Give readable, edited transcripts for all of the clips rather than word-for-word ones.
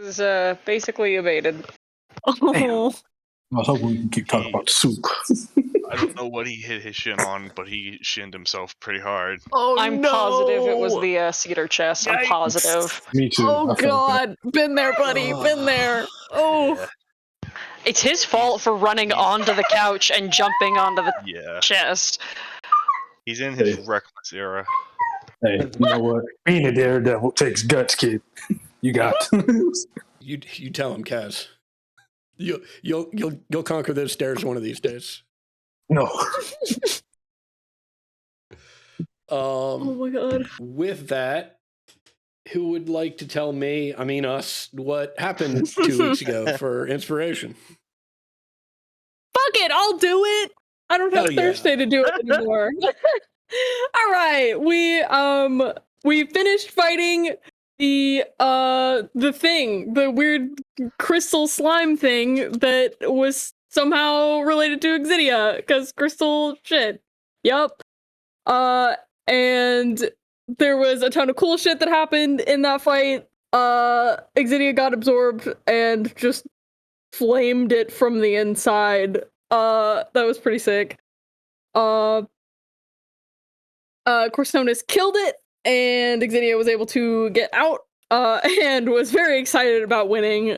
is basically evaded. Oh. I hope we can keep talking about soup. I don't know what he hit his shin on, but he shinned himself pretty hard. Oh, I'm positive it was the cedar chest. I'm Yikes. positive. Me too. Oh, I felt that. God. Been there, buddy. Been there. Oh. Yeah. It's his fault for running onto the couch and jumping onto the Yeah. chest. He's in his Hey. reckless era. Hey, you know what? Being a daredevil takes guts, kid. You got. You tell him, Kaz. You'll conquer those stairs one of these days. No. Oh, my God. With that, who would like to tell me, us, what happened 2 weeks ago for inspiration? Fuck it, I'll do it. I don't have Hell yeah. Thursday to do it anymore. All right, we finished fighting the thing, the weird crystal slime thing that was somehow related to Exidia, because crystal shit. Yup. And there was a ton of cool shit that happened in that fight. Exidia got absorbed and just flamed it from the inside. That was pretty sick. Corsonis killed it, and Exidia was able to get out, and was very excited about winning.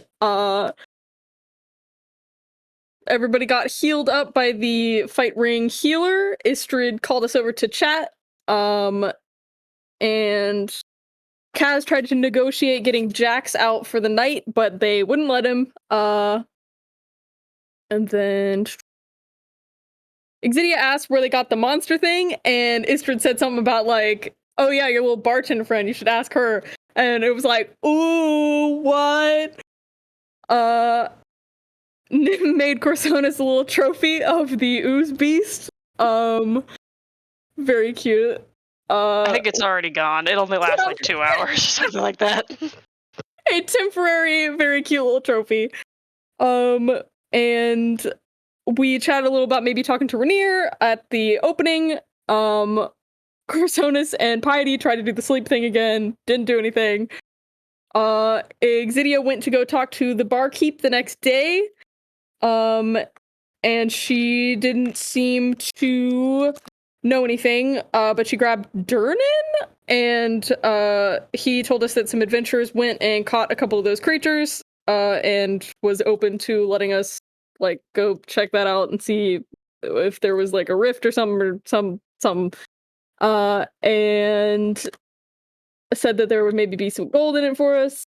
Everybody got healed up by the fight ring healer. Istrid called us over to chat. And Kaz tried to negotiate getting Jax out for the night, but they wouldn't let him. And then Exidia asked where they got the monster thing, and Istrid said something about like, oh yeah, your little bartender friend, you should ask her. And it was like, ooh, what? Made Corsonis a little trophy of the ooze beast. Very cute. I think it's already gone. It only lasts like 2 hours or something like that. A temporary, very cute little trophy. And we chatted a little about maybe talking to Rainier at the opening. Corsonis and Piety tried to do the sleep thing again. Didn't do anything. Exidia went to go talk to the barkeep the next day. And she didn't seem to know anything, but she grabbed Durnan, and he told us that some adventurers went and caught a couple of those creatures, and was open to letting us like go check that out and see if there was like a rift or something, or some and said that there would maybe be some gold in it for us.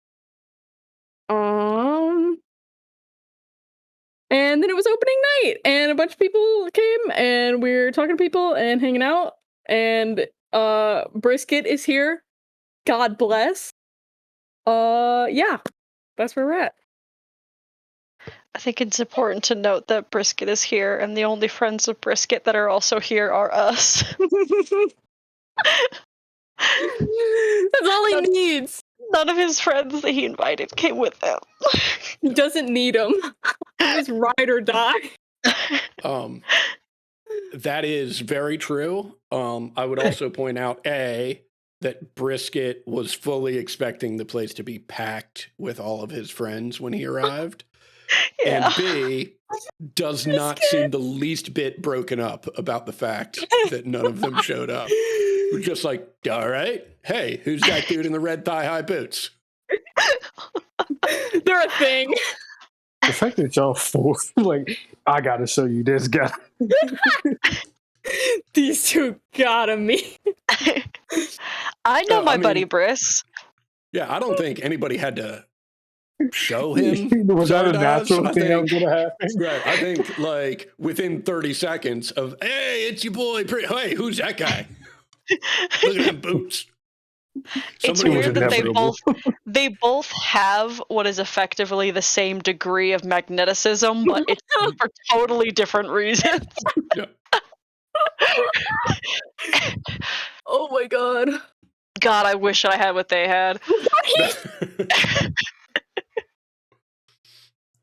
And then it was opening night, and a bunch of people came, and we were talking to people and hanging out, and Brisket is here. God bless. Yeah, that's where we're at. I think it's important to note that Brisket is here, and the only friends of Brisket that are also here are us. That's all he needs. None of his friends that he invited came with him. He doesn't need them. Just ride or die. That is very true. I would also point out, A, that Brisket was fully expecting the place to be packed with all of his friends when he arrived. Yeah. And B, does not seem the least bit broken up about the fact that none of them showed up. We're just like, all right, hey, who's that dude in the red thigh-high boots? They're a thing. The fact that y'all forced, like, I gotta show you this guy. These two gotta me. I know my buddy Briss. Yeah, I don't think anybody had to show him. Was that a Zardoz. natural thing that was gonna happen? Right. I think like within 30 seconds of, hey, it's your boy. Hey, who's that guy? Look at them boots. It's Somebody weird that inevitable. they both have what is effectively the same degree of magneticism, but it's for totally different reasons. Yeah. Oh my god. God, I wish I had what they had.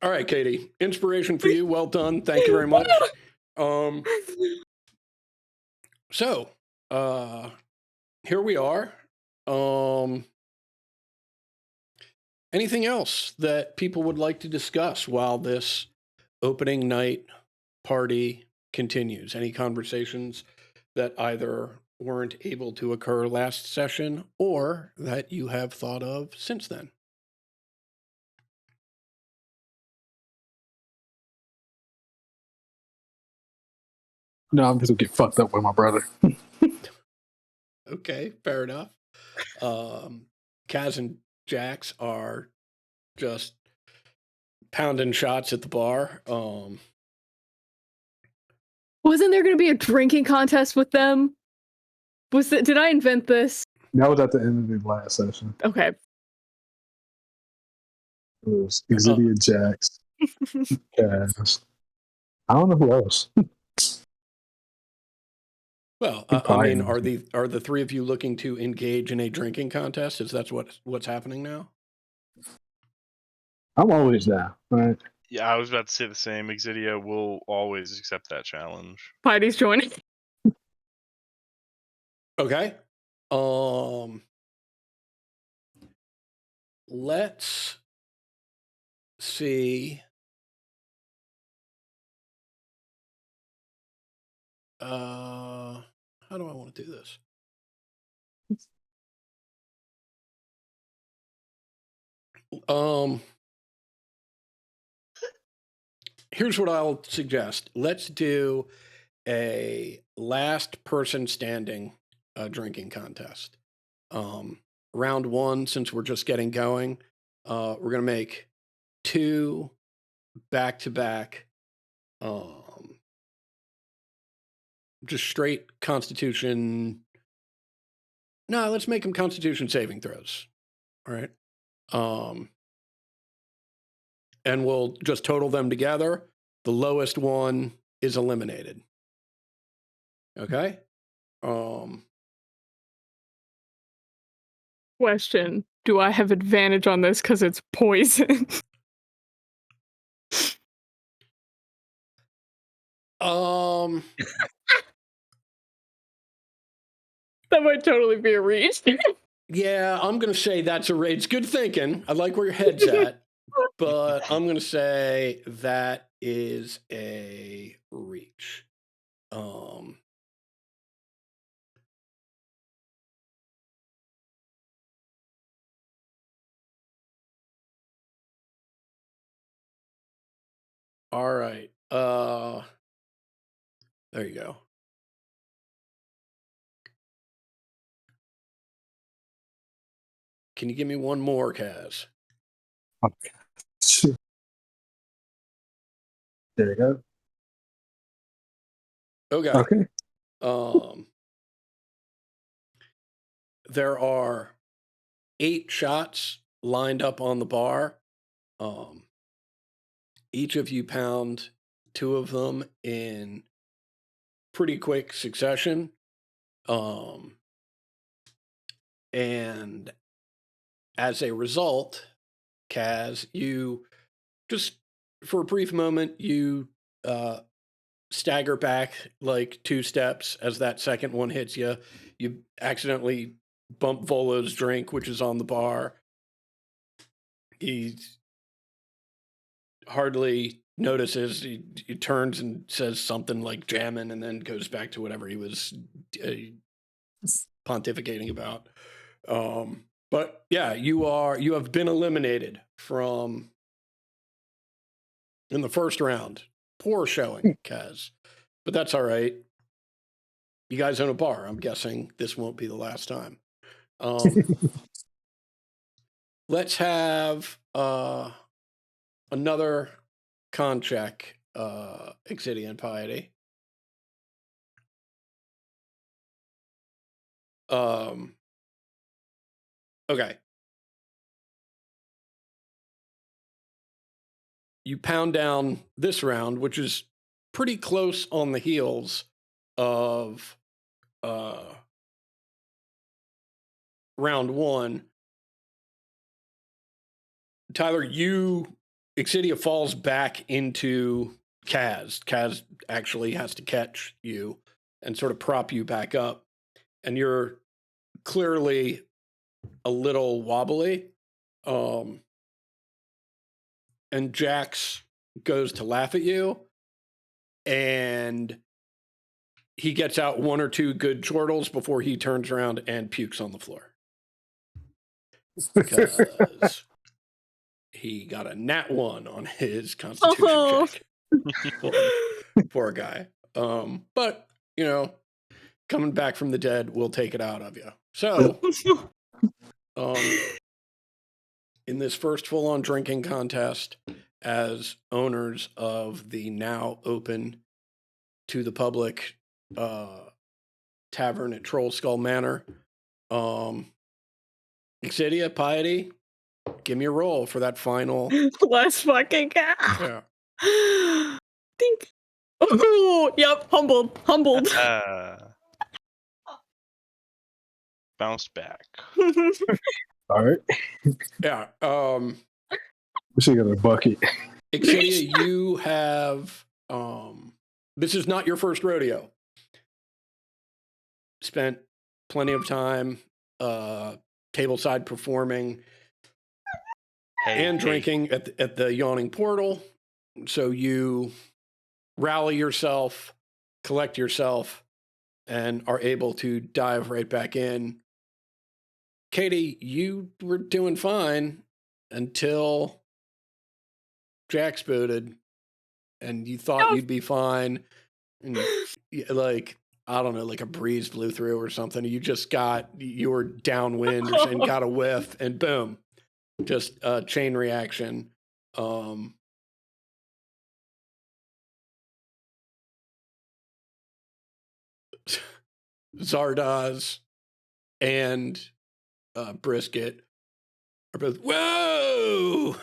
All right, Katie. Inspiration for you. Well done. Thank you very much. So, here we are. Anything else that people would like to discuss while this opening night party continues? Any conversations that either weren't able to occur last session or that you have thought of since then? No, I'm just gonna get fucked up with my brother. Okay, fair enough. Kaz and Jax are just pounding shots at the bar. Wasn't there going to be a drinking contest with them? Did I invent this? That was at the end of the last session. Okay. It was Exhibit Jax, Cass. I don't know who else. Well, He I probably mean, knows. are the three of you looking to engage in a drinking contest? Is that what's happening now? I'm always down, right? Yeah, I was about to say the same. Exidia will always accept that challenge. Heidi's joining. Okay. Let's see. How do I want to do this? Here's what I'll suggest. Let's do a last person standing drinking contest. Round one, since we're just getting going, we're going to make 2 back-to-back, just straight Constitution. No, let's make them Constitution saving throws. All right. And we'll just total them together. The lowest one is eliminated. Okay. Question. Do I have advantage on this because it's poison? That might totally be a reach. Yeah, I'm going to say that's it's good thinking. I like where your head's at, but I'm going to say that is a reach. All right. There you go. Can you give me one more, Kaz? Okay. There you go. Okay. Okay. There are 8 shots lined up on the bar. Each of you pound 2 of them in pretty quick succession. And as a result, Kaz, you just for a brief moment, you stagger back like 2 steps as that second one hits you. You accidentally bump Volo's drink, which is on the bar. He hardly notices. He turns and says something like jamming and then goes back to whatever he was pontificating about. But yeah, you have been eliminated from in the first round. Poor showing, Kaz. But that's all right. You guys own a bar. I'm guessing this won't be the last time. Let's have another con check, Exidian Piety. Okay. You pound down this round, which is pretty close on the heels of round one. Tyler, Exidia falls back into Kaz. Kaz actually has to catch you and sort of prop you back up. And you're clearly a little wobbly. and Jax goes to laugh at you, and he gets out one or two good chortles before he turns around and pukes on the floor. Because he got a nat 1 on his constitution check. Poor guy. But, you know, coming back from the dead will take it out of you. So, in this first full-on drinking contest, as owners of the now open to the public tavern at Troll Skull Manor, Exidia, Piety, give me a roll for that final. Let's fucking go. Yeah. Think. Oh, yep. Humbled. Bounced back. All right. Yeah. We should get a bucket. Exidia, you have this is not your first rodeo. Spent plenty of time tableside performing and drinking at the Yawning Portal. So you rally yourself, collect yourself, and are able to dive right back in. Katie, you were doing fine until Jax booted, and you thought you'd be fine. And like, I don't know, like a breeze blew through or something. You were downwind or something, got a whiff, and boom, just a chain reaction. Zardoz and Brisket are both, whoa!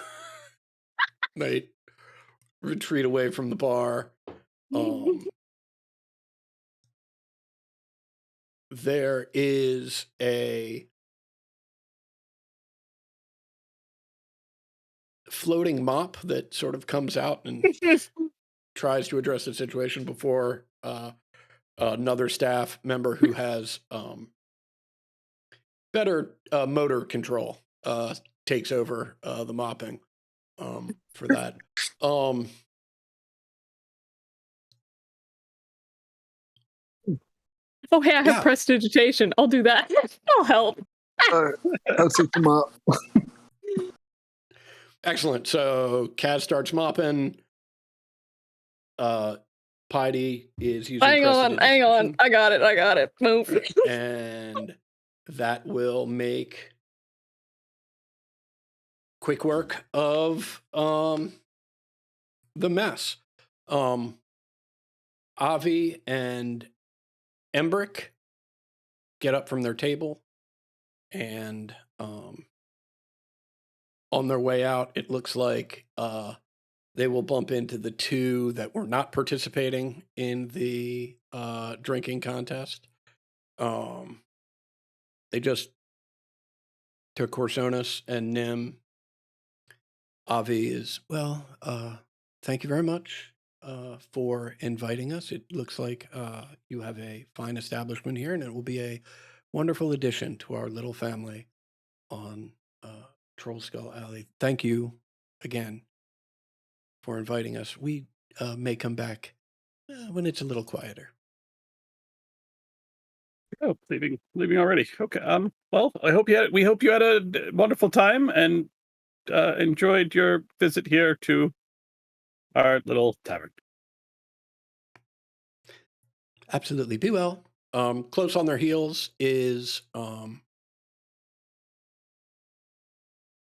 They retreat away from the bar. There is a floating mop that sort of comes out and tries to address the situation before another staff member who has better motor control takes over the mopping for that. Oh, hey, I have prestidigitation. I'll do that. I'll help. All right. I'll take them out. Excellent. So Kaz starts mopping. Piety is using Hang on. I got it. Move. And that will make quick work of the mess. Avi and Embrick get up from their table, and on their way out, it looks like they will bump into the two that were not participating in the drinking contest. They just took Corsonis and Nim. Avi is, well, thank you very much for inviting us. It looks like you have a fine establishment here, and it will be a wonderful addition to our little family on Troll Skull Alley. Thank you again for inviting us. We may come back when it's a little quieter. Oh, leaving already. Okay. Well, we hope you had a wonderful time and enjoyed your visit here to our little tavern. Absolutely. Be well. Close on their heels is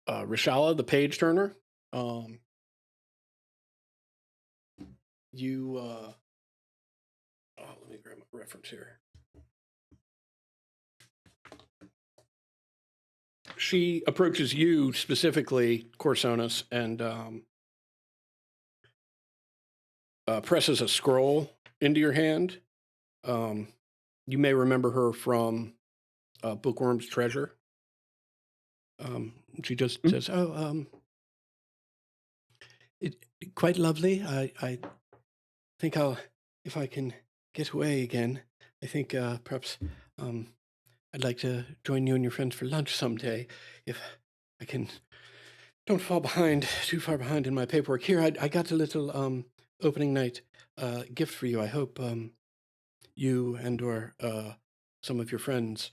Rishala, the page turner. Let me grab my reference here. She approaches you specifically, Corsonis, and presses a scroll into your hand. You may remember her from Bookworm's Treasure. She just says, it quite lovely. I think if I can get away again, I think perhaps I'd like to join you and your friends for lunch someday, if I can don't fall behind, too far behind in my paperwork. Here, I got a little opening night gift for you. I hope you and or some of your friends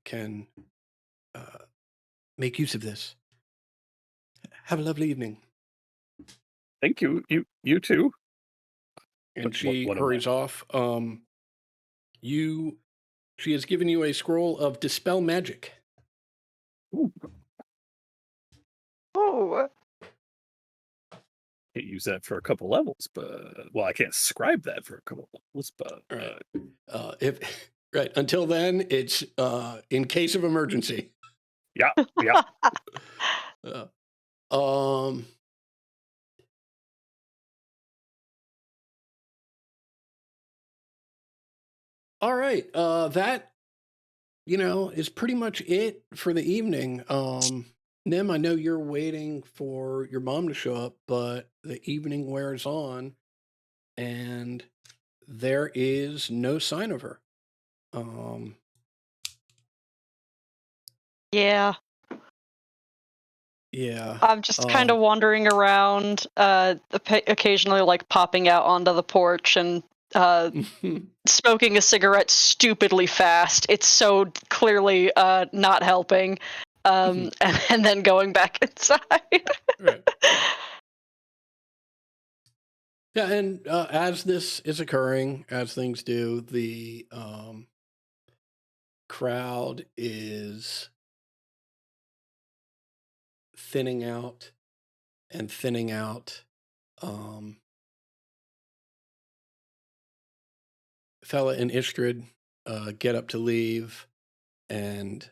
can make use of this. Have a lovely evening. Thank you. You too. And What- she what am I- hurries off. She has given you a scroll of dispel magic. Ooh, Oh, can't use that for a couple levels, but well, I can't scribe that for a couple levels, but Right. If right until then, it's in case of emergency. yeah. Uh, um. All right. That is pretty much it for the evening. Nim, I know you're waiting for your mom to show up, but the evening wears on, and there is no sign of her. yeah. Yeah. I'm just kind of wandering around, occasionally like popping out onto the porch and smoking a cigarette stupidly fast. It's so clearly not helping. And then going back inside. Right. Yeah, and as this is occurring, as things do, the crowd is thinning out and thinning out. Fella and Istrid get up to leave and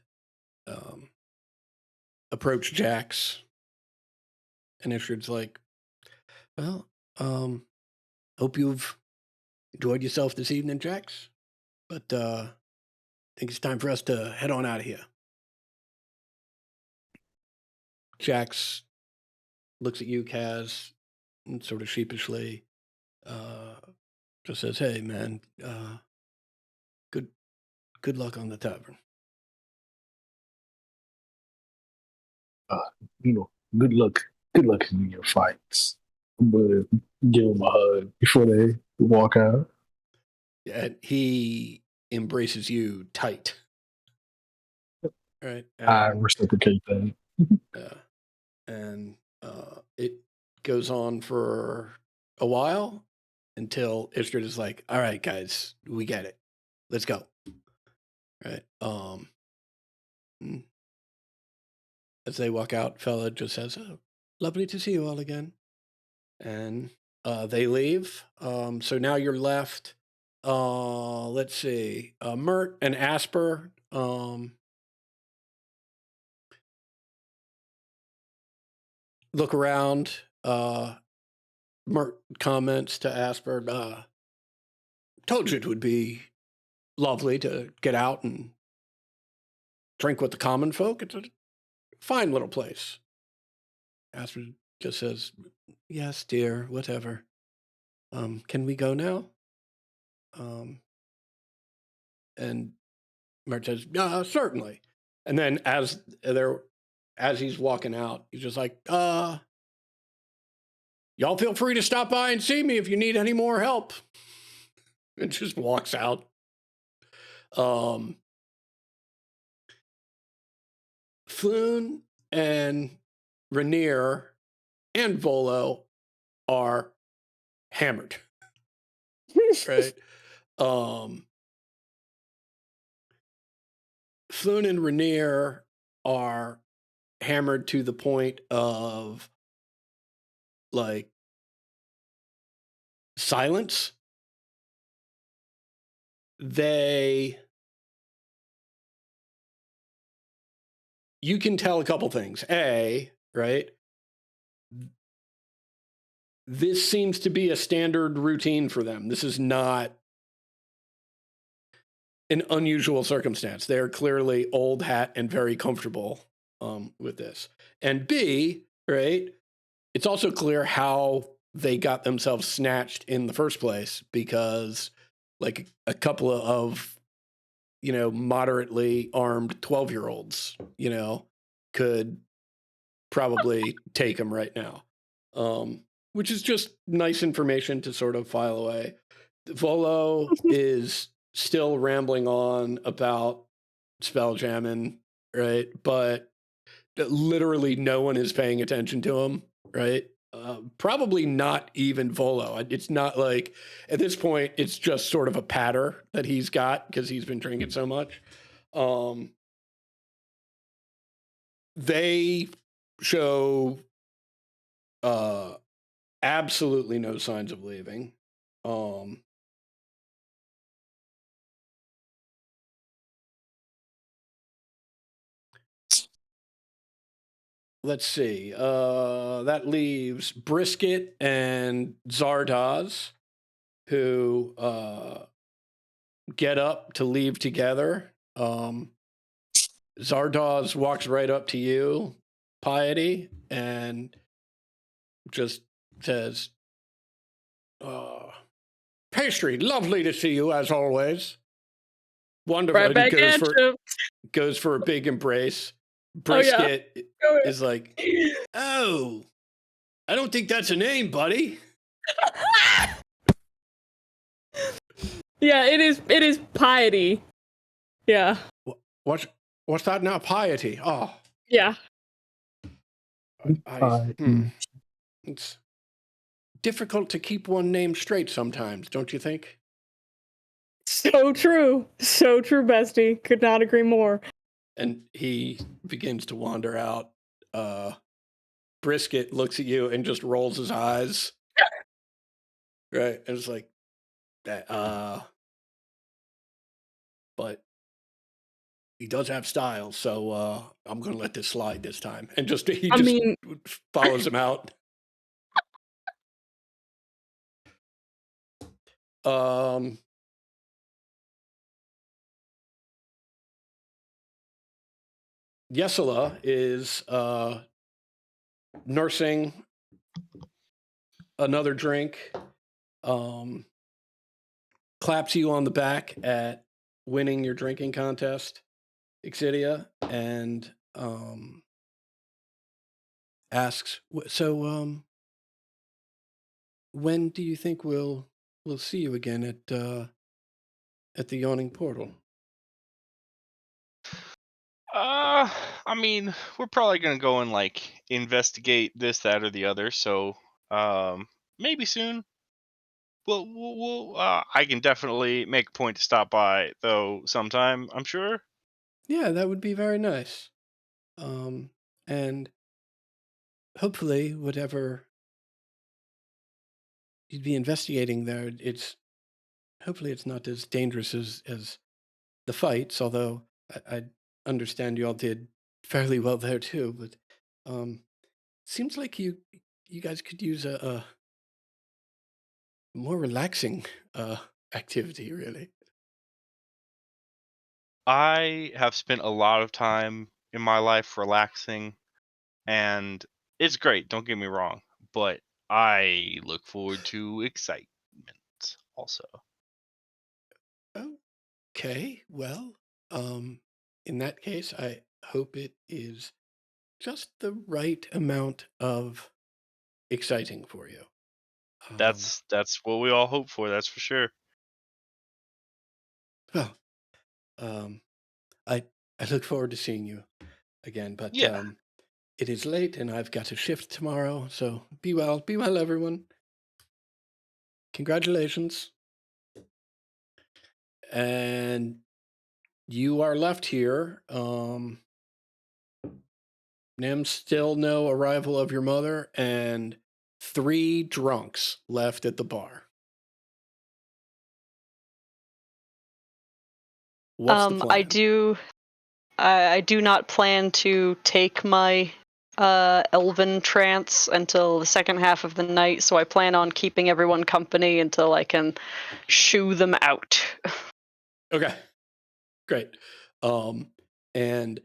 approach Jax. And Istrid's like, well, hope you've enjoyed yourself this evening, Jax. But I think it's time for us to head on out of here. Jax looks at you, Kaz, and sort of sheepishly just says, hey, man, good luck on the tavern. Good luck. Good luck in your fights. I'm gonna give him a hug before they walk out. And he embraces you tight. Right. I reciprocate that. And it goes on for a while until Istrid is like, all right, guys, we get it. Let's go. Right. As they walk out, Fella just says, oh, lovely to see you all again. And they leave. So now you're left, let's see, Mert and Asper. Look around. Mert comments to Asper, told you it would be lovely to get out and drink with the common folk. It's a fine little place. Asper just says, yes, dear, whatever. Can we go now? And Mert says, certainly. And then as he's walking out, he's just like, y'all feel free to stop by and see me if you need any more help. And just walks out. Floon and Rainier and Volo are hammered. Right? Floon and Rainier are hammered to the point of like silence. You can tell a couple things. Right? This seems to be a standard routine for them. This is not an unusual circumstance. They're clearly old hat and very comfortable with this. And B, right, it's also clear how they got themselves snatched in the first place, because like a couple of moderately armed 12-year-olds, could probably take him right now. Which is just nice information to sort of file away. Volo is still rambling on about spell jamming, right? But literally no one is paying attention to him, right? Probably not even Volo. It's not like, at this point, it's just sort of a patter that he's got because he's been drinking so much. They show absolutely no signs of leaving. Let's see. That leaves Brisket and Zardoz, who get up to leave together. Zardoz walks right up to you, Piety, and just says, Pastry, lovely to see you as always. Wonderful. Right back at you. Goes for a big embrace. Oh, yeah. Brisket is like, oh, I don't think that's a name, buddy. Yeah, it is Piety. Yeah. What's that now? Piety. Oh. Yeah. It's difficult to keep one name straight sometimes, don't you think? So true. So true, bestie. Could not agree more. And he begins to wander out. Brisket looks at you and just rolls his eyes. Right. And it's like, but he does have style, so I'm going to let this slide this time. And he follows him out. Yesela is nursing another drink, claps you on the back at winning your drinking contest, Exidia, and asks, so when do you think we'll see you again at the Yawning Portal? I mean, we're probably gonna go and like investigate this, that, or the other. So, maybe soon. We'll I can definitely make a point to stop by though sometime. I'm sure. Yeah, that would be very nice. And hopefully, whatever you'd be investigating there, hopefully it's not as dangerous as the fights. Although I understand you all did fairly well there too. But seems like you guys could use a more relaxing activity, really. I have spent a lot of time in my life relaxing, and it's great. Don't get me wrong, but I look forward to excitement also. Okay, well, in that case, I hope it is just the right amount of exciting for you. That's what we all hope for. That's for sure. Well, I look forward to seeing you again, but Yeah. it is late and I've got a shift tomorrow, so be well, everyone. Congratulations. And you are left here. Nim, still no arrival of your mother, and 3 drunks left at the bar. What's the plan? I do not plan to take my elven trance until the second half of the night, so I plan on keeping everyone company until I can shoo them out. Okay, great. And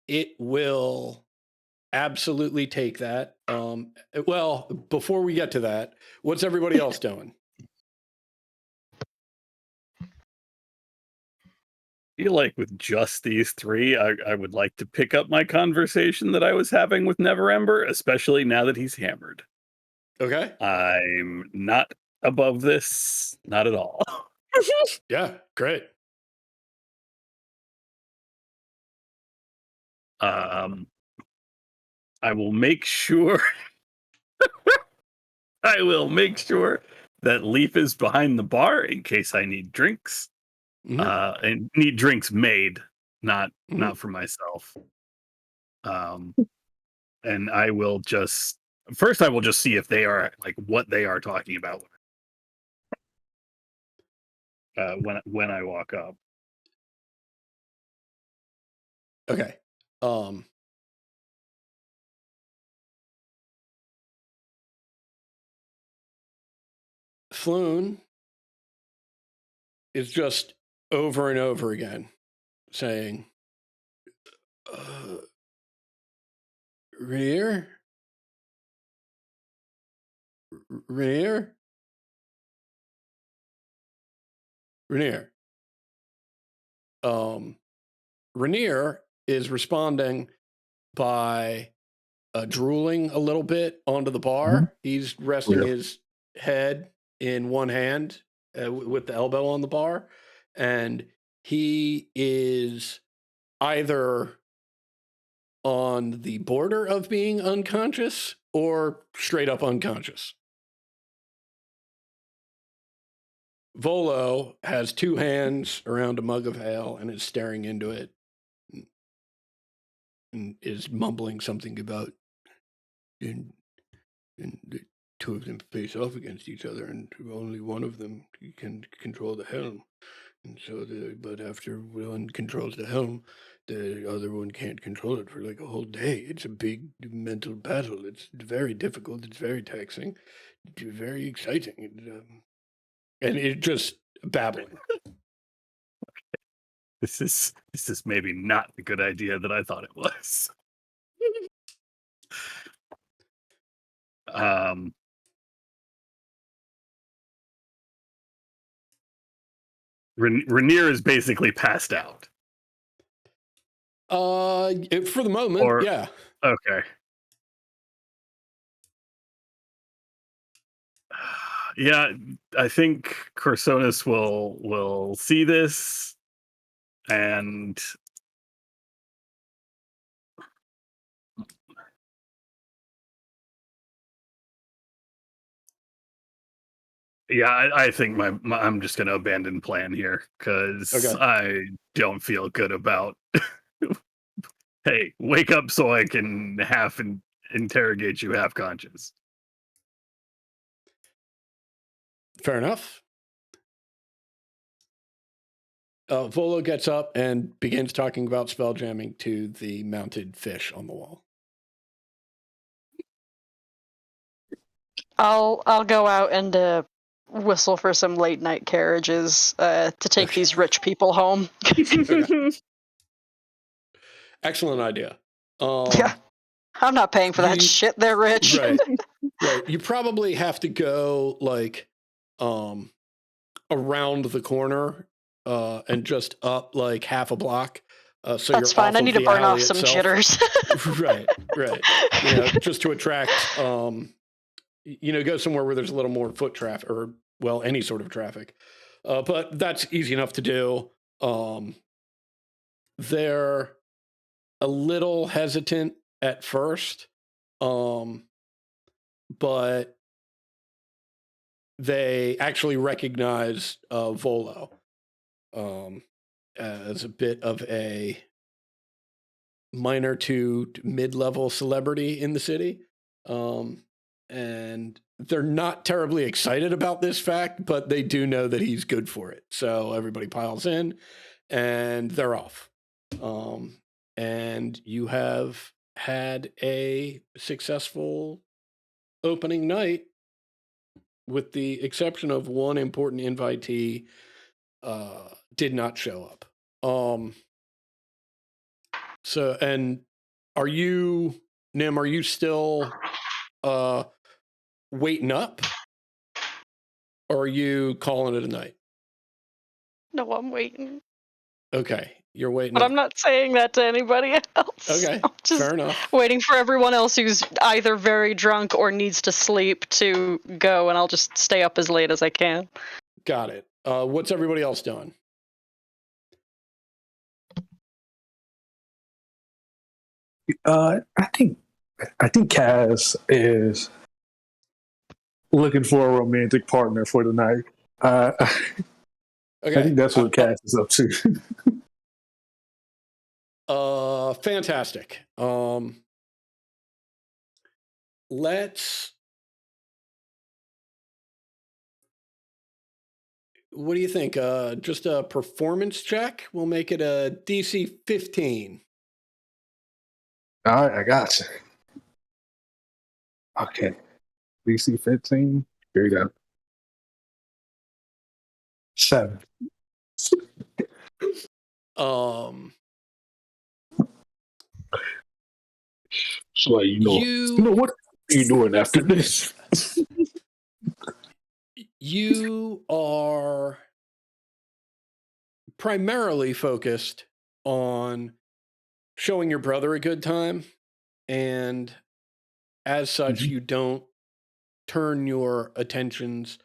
it will absolutely take that. Well, before we get to that, what's everybody else doing? feel like with just these three, I would like to pick up my conversation that I was having with Neverember, especially now that he's hammered. Okay. I'm not above this, not at all. Yeah, great. I will make sure. I will make sure that Leaf is behind the bar in case I need drinks. And need drinks made, not for myself. And I will just first I will just see if they are like what they are talking about when I walk up. Okay. Floon is just over and over again saying, Rainier? Rainier? Rainier. Rainier is responding by drooling a little bit onto the bar. He's resting his head in one hand with the elbow on the bar. And he is either on the border of being unconscious or straight up unconscious. Volo has two hands around a mug of ale and is staring into it and is mumbling something about and the two of them face off against each other and only one of them can control the helm. And so but after one controls the helm, the other one can't control it for like a whole day. It's a big mental battle. It's very difficult. It's very taxing. It's very exciting. And it just babbling. This is maybe not the good idea that I thought it was. Rainier is basically passed out. For the moment, yeah. Okay. Yeah, I think Corsonis will see this and yeah, I think I'm just going to abandon plan here because I don't feel good about. Hey, wake up so I can half interrogate you half conscious. Fair enough. Volo gets up and begins talking about spell jamming to the mounted fish on the wall. I'll go out and whistle for some late night carriages to take these rich people home. Excellent idea. Yeah, I'm not paying for that shit. They're rich. Right. Right. You probably have to go like around the corner and just up like half a block. So that's fine. I need to burn off some jitters. Right. Just to attract, go somewhere where there's a little more foot traffic or, well, any sort of traffic. But that's easy enough to do. They're a little hesitant at first, but they actually recognize Volo as a bit of a minor to mid-level celebrity in the city. And they're not terribly excited about this fact, but they do know that he's good for it. So everybody piles in and they're off. And you have had a successful opening night with the exception of one important invitee did not show up. So, and are you, Nim, are you still waiting up? Or are you calling it a night? No, I'm waiting. Okay, you're waiting. But I'm not saying that to anybody else. Okay, I'm just fair enough. waiting for everyone else who's either very drunk or needs to sleep to go, and I'll just stay up as late as I can. Got it. What's everybody else doing? I think Kaz is looking for a romantic partner for the night. Okay. I think that's what Kaz is up to. Fantastic. Let's. What do you think? Just a performance check. We'll make it a DC 15. All right, I got you. Okay, DC 15. Here you go. 7. So you know what are you doing after this? You are primarily focused on showing your brother a good time, and as such, you don't turn your attentions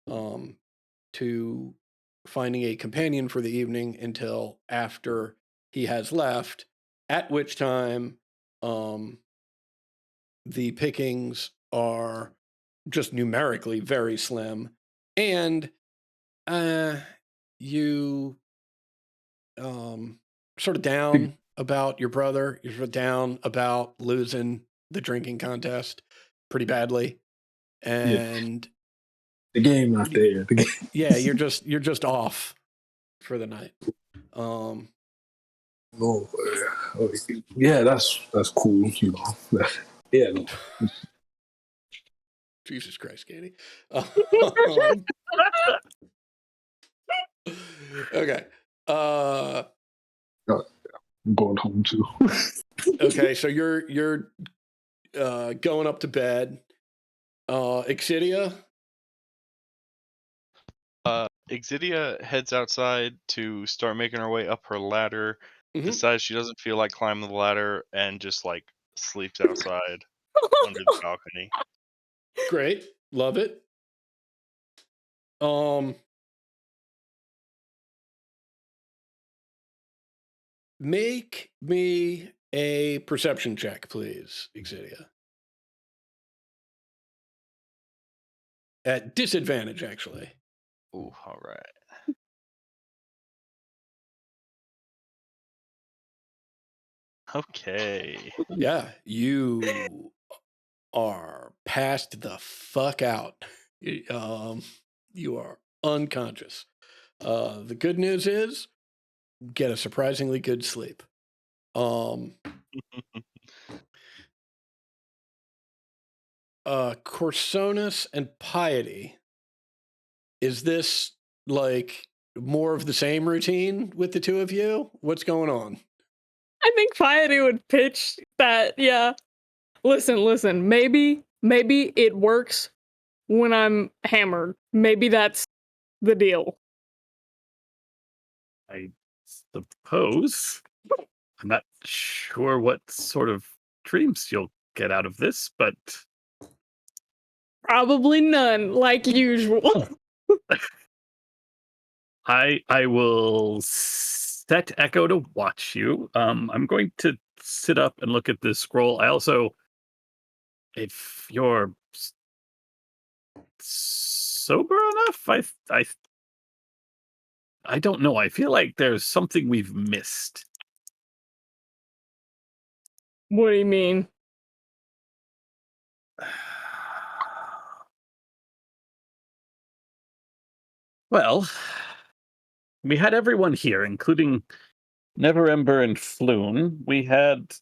to finding a companion for the evening until after he has left, at which time the pickings are just numerically very slim, and you sort of down about your brother. You're sort of down about losing the drinking contest pretty badly, and the game out there. The game. Yeah, you're just off for the night. Yeah, that's cool. You know, yeah. Jesus Christ, Katie. Okay. I'm going home too. Okay, so you're going up to bed. Exidia? Exidia heads outside to start making her way up her ladder, decides she doesn't feel like climbing the ladder, and just like sleeps outside under the balcony. Great. Love it. Make me a perception check, please, Exidia. At disadvantage, actually. Ooh, all right. Okay. Yeah, you are passed the fuck out. You are unconscious. The good news is, get a surprisingly good sleep. Corsonus and Piety. Is this like more of the same routine with the two of you? What's going on? I think Piety would pitch that, yeah. Listen, maybe it works when I'm hammered. Maybe that's the deal. I suppose. I'm not sure what sort of dreams you'll get out of this, but Probably none, like usual. I will set Echo to watch you. I'm going to sit up and look at this scroll. I also, if you're sober enough, I don't know. I feel like there's something we've missed. What do you mean? Well, we had everyone here, including Neverember and Floon. We had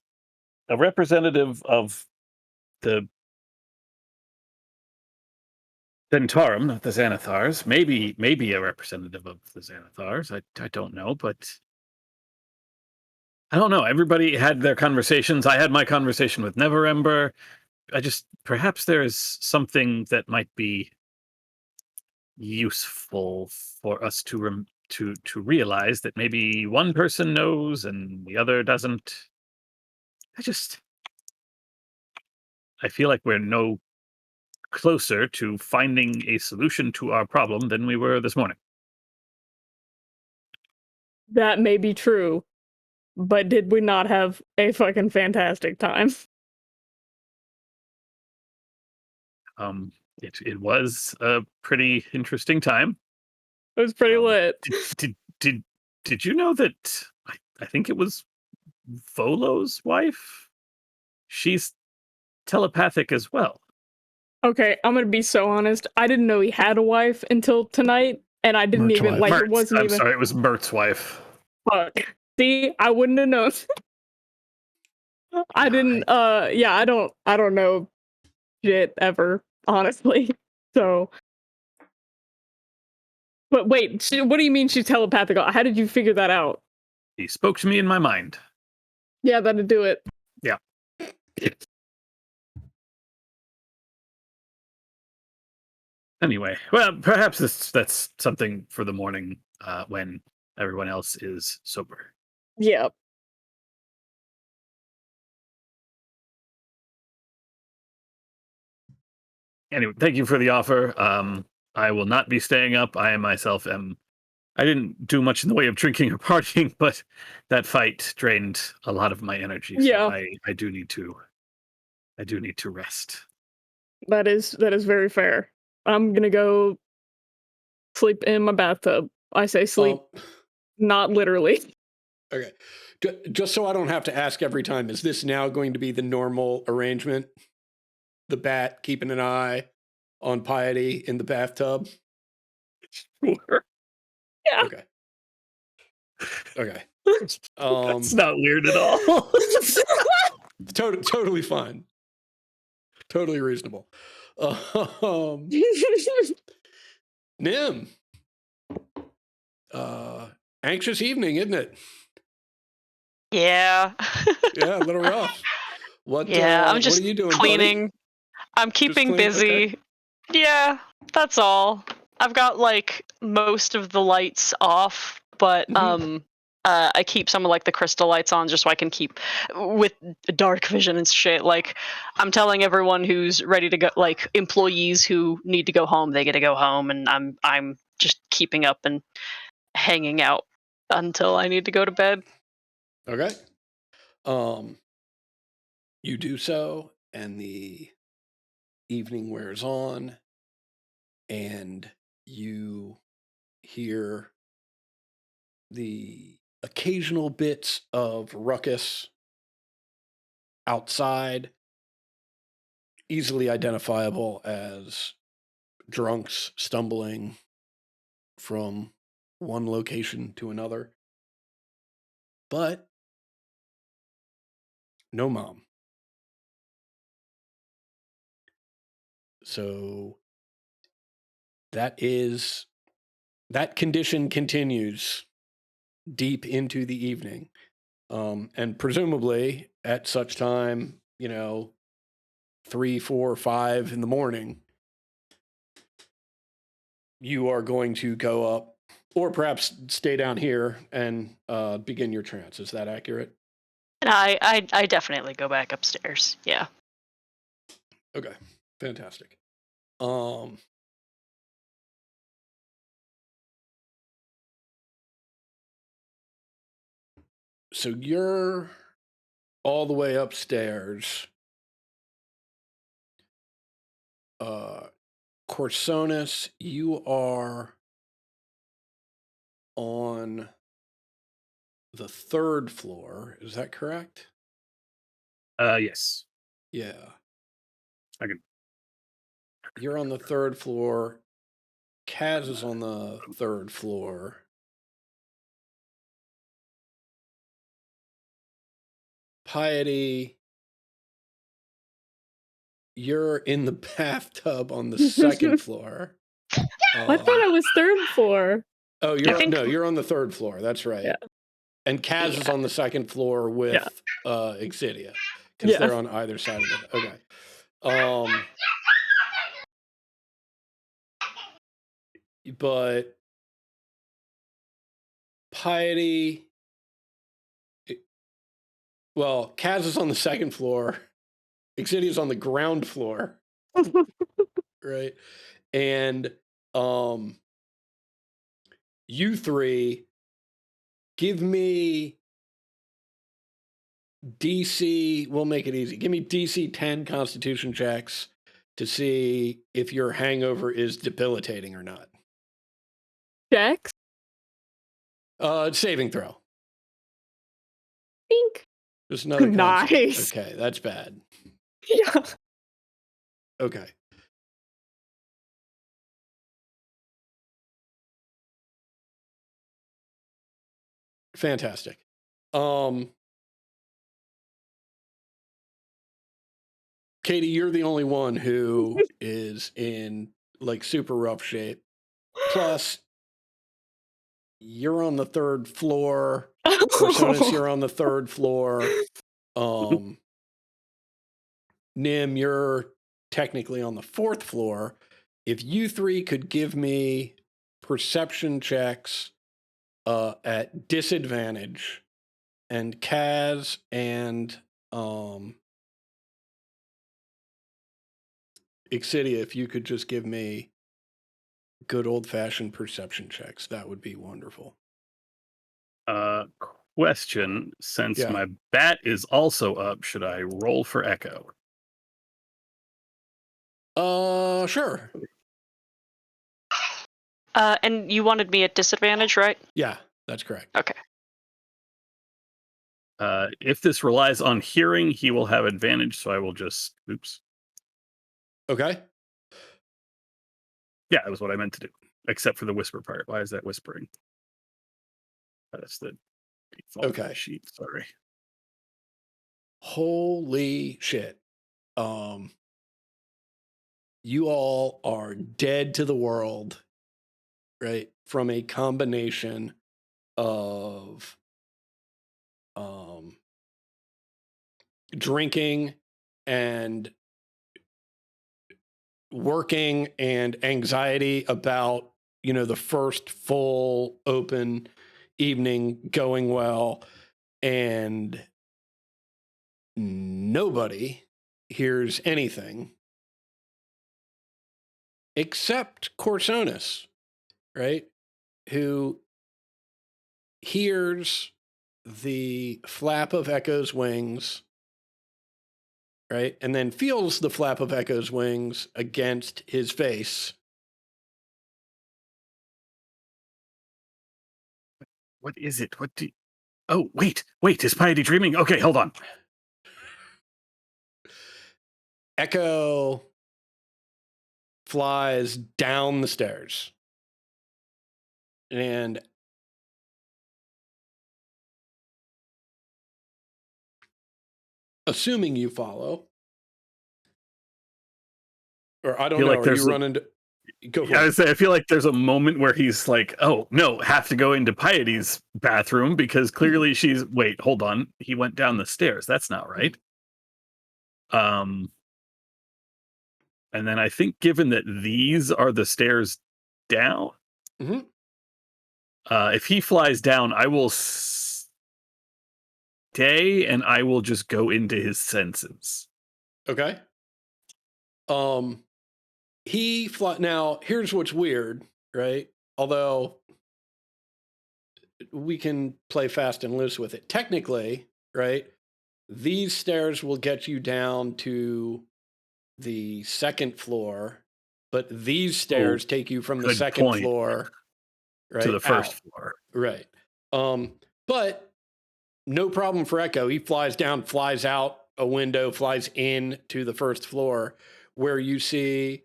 a representative of the Zentarum, not the Xanathars. Maybe a representative of the Xanathars. I don't know, but I don't know. Everybody had their conversations. I had my conversation with Neverember. Perhaps there is something that might be useful for us to to realize that maybe one person knows and the other doesn't. I feel like we're no closer to finding a solution to our problem than we were this morning. That may be true, but did we not have a fucking fantastic time? It was a pretty interesting time. It was pretty Um, lit. Did you know that I think it was Volo's wife? She's telepathic as well. Okay, I'm gonna be so honest. I didn't know he had a wife until tonight, and I didn't Mert's even wife. like it Mert, wasn't I'm even sorry, it was Mert's wife. fuck. See, I wouldn't have known. I didn't yeah, I don't know shit ever, honestly. So but wait, what do you mean she's telepathic? How did you figure that out? He spoke to me in my mind. Yeah, that'd do it. Yeah. Anyway, well, perhaps that's something for the morning when everyone else is sober. Yeah. Anyway, thank you for the offer. I will not be staying up. I myself am. I didn't do much in the way of drinking or partying, but that fight drained a lot of my energy. Yeah. So I do need to rest. That is very fair. I'm gonna go sleep in my bathtub. I say sleep, not literally. Okay. Just so I don't have to ask every time, is this now going to be the normal arrangement? The bat keeping an eye on Piety in the bathtub? Sure. Yeah. Okay. Okay. That's not weird at all. Totally fine. Totally reasonable. Nim. Anxious evening, isn't it? Yeah. Yeah, a little rough. What I'm just what are you doing, cleaning. buddy? I'm keeping clean- busy. okay. Yeah, that's all. I've got like most of the lights off, but Mhm. I keep some of like the crystal lights on just so I can keep with dark vision and shit. Like I'm telling everyone who's ready to go, like employees who need to go home, they get to go home, and I'm just keeping up and hanging out until I need to go to bed. Okay. You do so, and the evening wears on, and you hear the occasional bits of ruckus outside, easily identifiable as drunks stumbling from one location to another. But no mom. So that condition continues deep into the evening. And presumably at such time, 3, 4, 5 in the morning, you are going to go up or perhaps stay down here and begin your trance. Is that accurate? And I definitely go back upstairs. Yeah. Okay, fantastic. So you're all the way upstairs. Corsonus, you are on the 3rd floor. Is that correct? Yes. Yeah. Okay. You're on the 3rd floor. Kaz is on the 3rd floor. Piety, you're in the bathtub on the 2nd floor. I thought I was 3rd floor. Oh, I think- you're on the 3rd floor. That's right. Yeah. And Kaz is on the 2nd floor with Exidia, because they're on either side of it. Okay. But Piety. Well, Kaz is on the second floor. Exidia's on the ground floor. Right? And you three give me DC, we'll make it easy. Give me DC 10 constitution checks to see if your hangover is debilitating or not. Dex? Saving throw. Pink. Just another Nice. Okay, that's bad. Yeah. Okay. Fantastic. Katie, you're the only one who is in like super rough shape. Plus, you're on the third floor. Personas, you're on the third floor. Nim, you're technically on the fourth floor. If you three could give me perception checks at disadvantage, and Kaz and Exidia, if you could just give me good old-fashioned perception checks, that would be wonderful. Question, since Yeah. my bat is also up, should I roll for echo? Sure. And you wanted me at disadvantage, right? Yeah, that's correct. Okay. If this relies on hearing, he will have advantage, so I will just oops. Okay. Yeah, that was what I meant to do. Except for the whisper part. Why is that whispering? That's the default sheet. Sorry. Holy shit. You all are dead to the world, right? From a combination of drinking and working and anxiety about, the first full open evening going well, and nobody hears anything except Corsonis, right? Who hears the flap of Echo's wings, right? And then feels the flap of Echo's wings against his face. What is it? What do you... Oh, wait, is Piety dreaming? Okay, hold on. Echo flies down the stairs. And assuming you follow, or I don't know, like are you running to... Go for it. I feel like there's a moment where he's like, oh, no, have to go into Piety's bathroom because clearly she's... Wait, hold on. He went down the stairs. That's not right. And then I think given that these are the stairs down, if he flies down, I will stay and I will just go into his senses. Okay. Now, here's what's weird, right? Although we can play fast and loose with it. Technically, right? These stairs will get you down to the second floor, but these stairs take you from the second floor, right, to the first out. Floor. Right. But no problem for Echo. He flies down, flies out a window, flies in to the first floor, where you see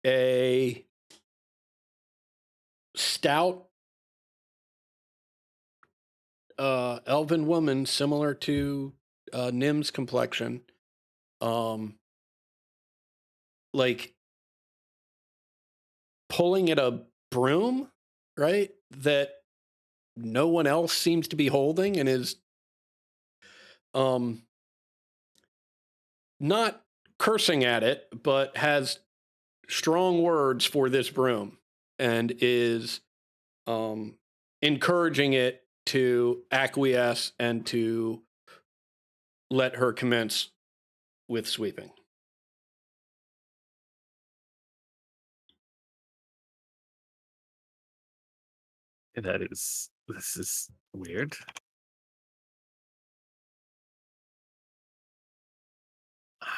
a stout elven woman similar to Nim's complexion, like pulling at a broom, right, that no one else seems to be holding, and is not cursing at it, but has strong words for this broom, and is encouraging it to acquiesce and to let her commence with sweeping. This is weird. Who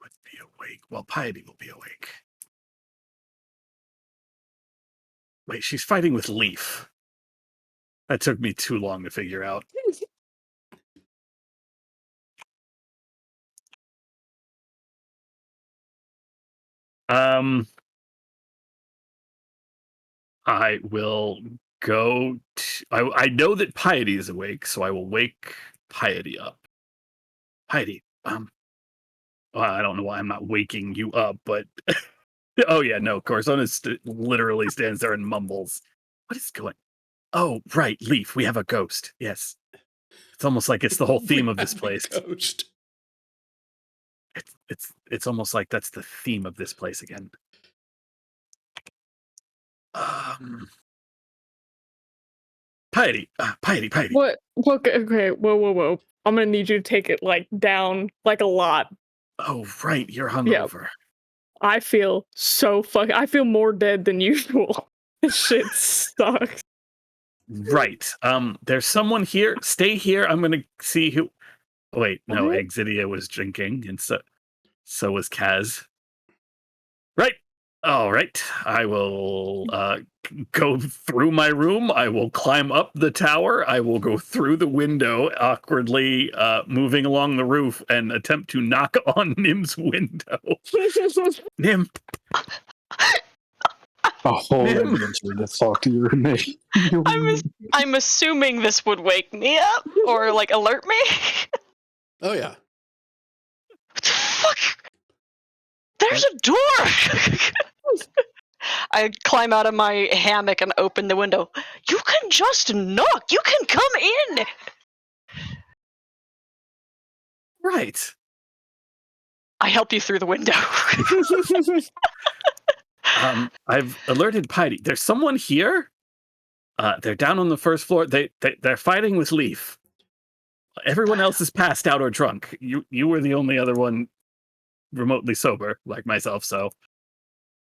would be awake? Well, Piety will be awake. Wait, she's fighting with Leaf. That took me too long to figure out. I will go to, I know that Piety is awake, so I will wake Piety up. Piety, well, I don't know why I'm not waking you up, but oh yeah, no, Corsona literally stands there and mumbles. What is going? Oh, right, Leaf, we have a ghost. Yes. It's almost like it's the whole theme of this place. Ghost. It's almost like that's the theme of this place again. Piety. What? Okay, whoa. I'm gonna need you to take it like down like a lot. Oh, right, you're hungover. I feel so I feel more dead than usual. This shit sucks. Right. There's someone here. Stay here. I'm gonna see who. Wait, no, What? Exidia was drinking, and so was Kaz. Right. All right. I will go through my room. I will climb up the tower. I will go through the window, awkwardly moving along the roof, and attempt to knock on Nim's window. Nim. A whole Nim. adventure to talk to your roommate. I'm assuming this would wake me up or like alert me. Oh yeah. What the fuck? There's a door. I climb out of my hammock and open the window. You can just knock. You can come in. Right. I help you through the window. I've alerted Piety. There's someone here. They're down on the first floor. They're fighting with Leaf. Everyone else is passed out or drunk. You were the only other one remotely sober, like myself. So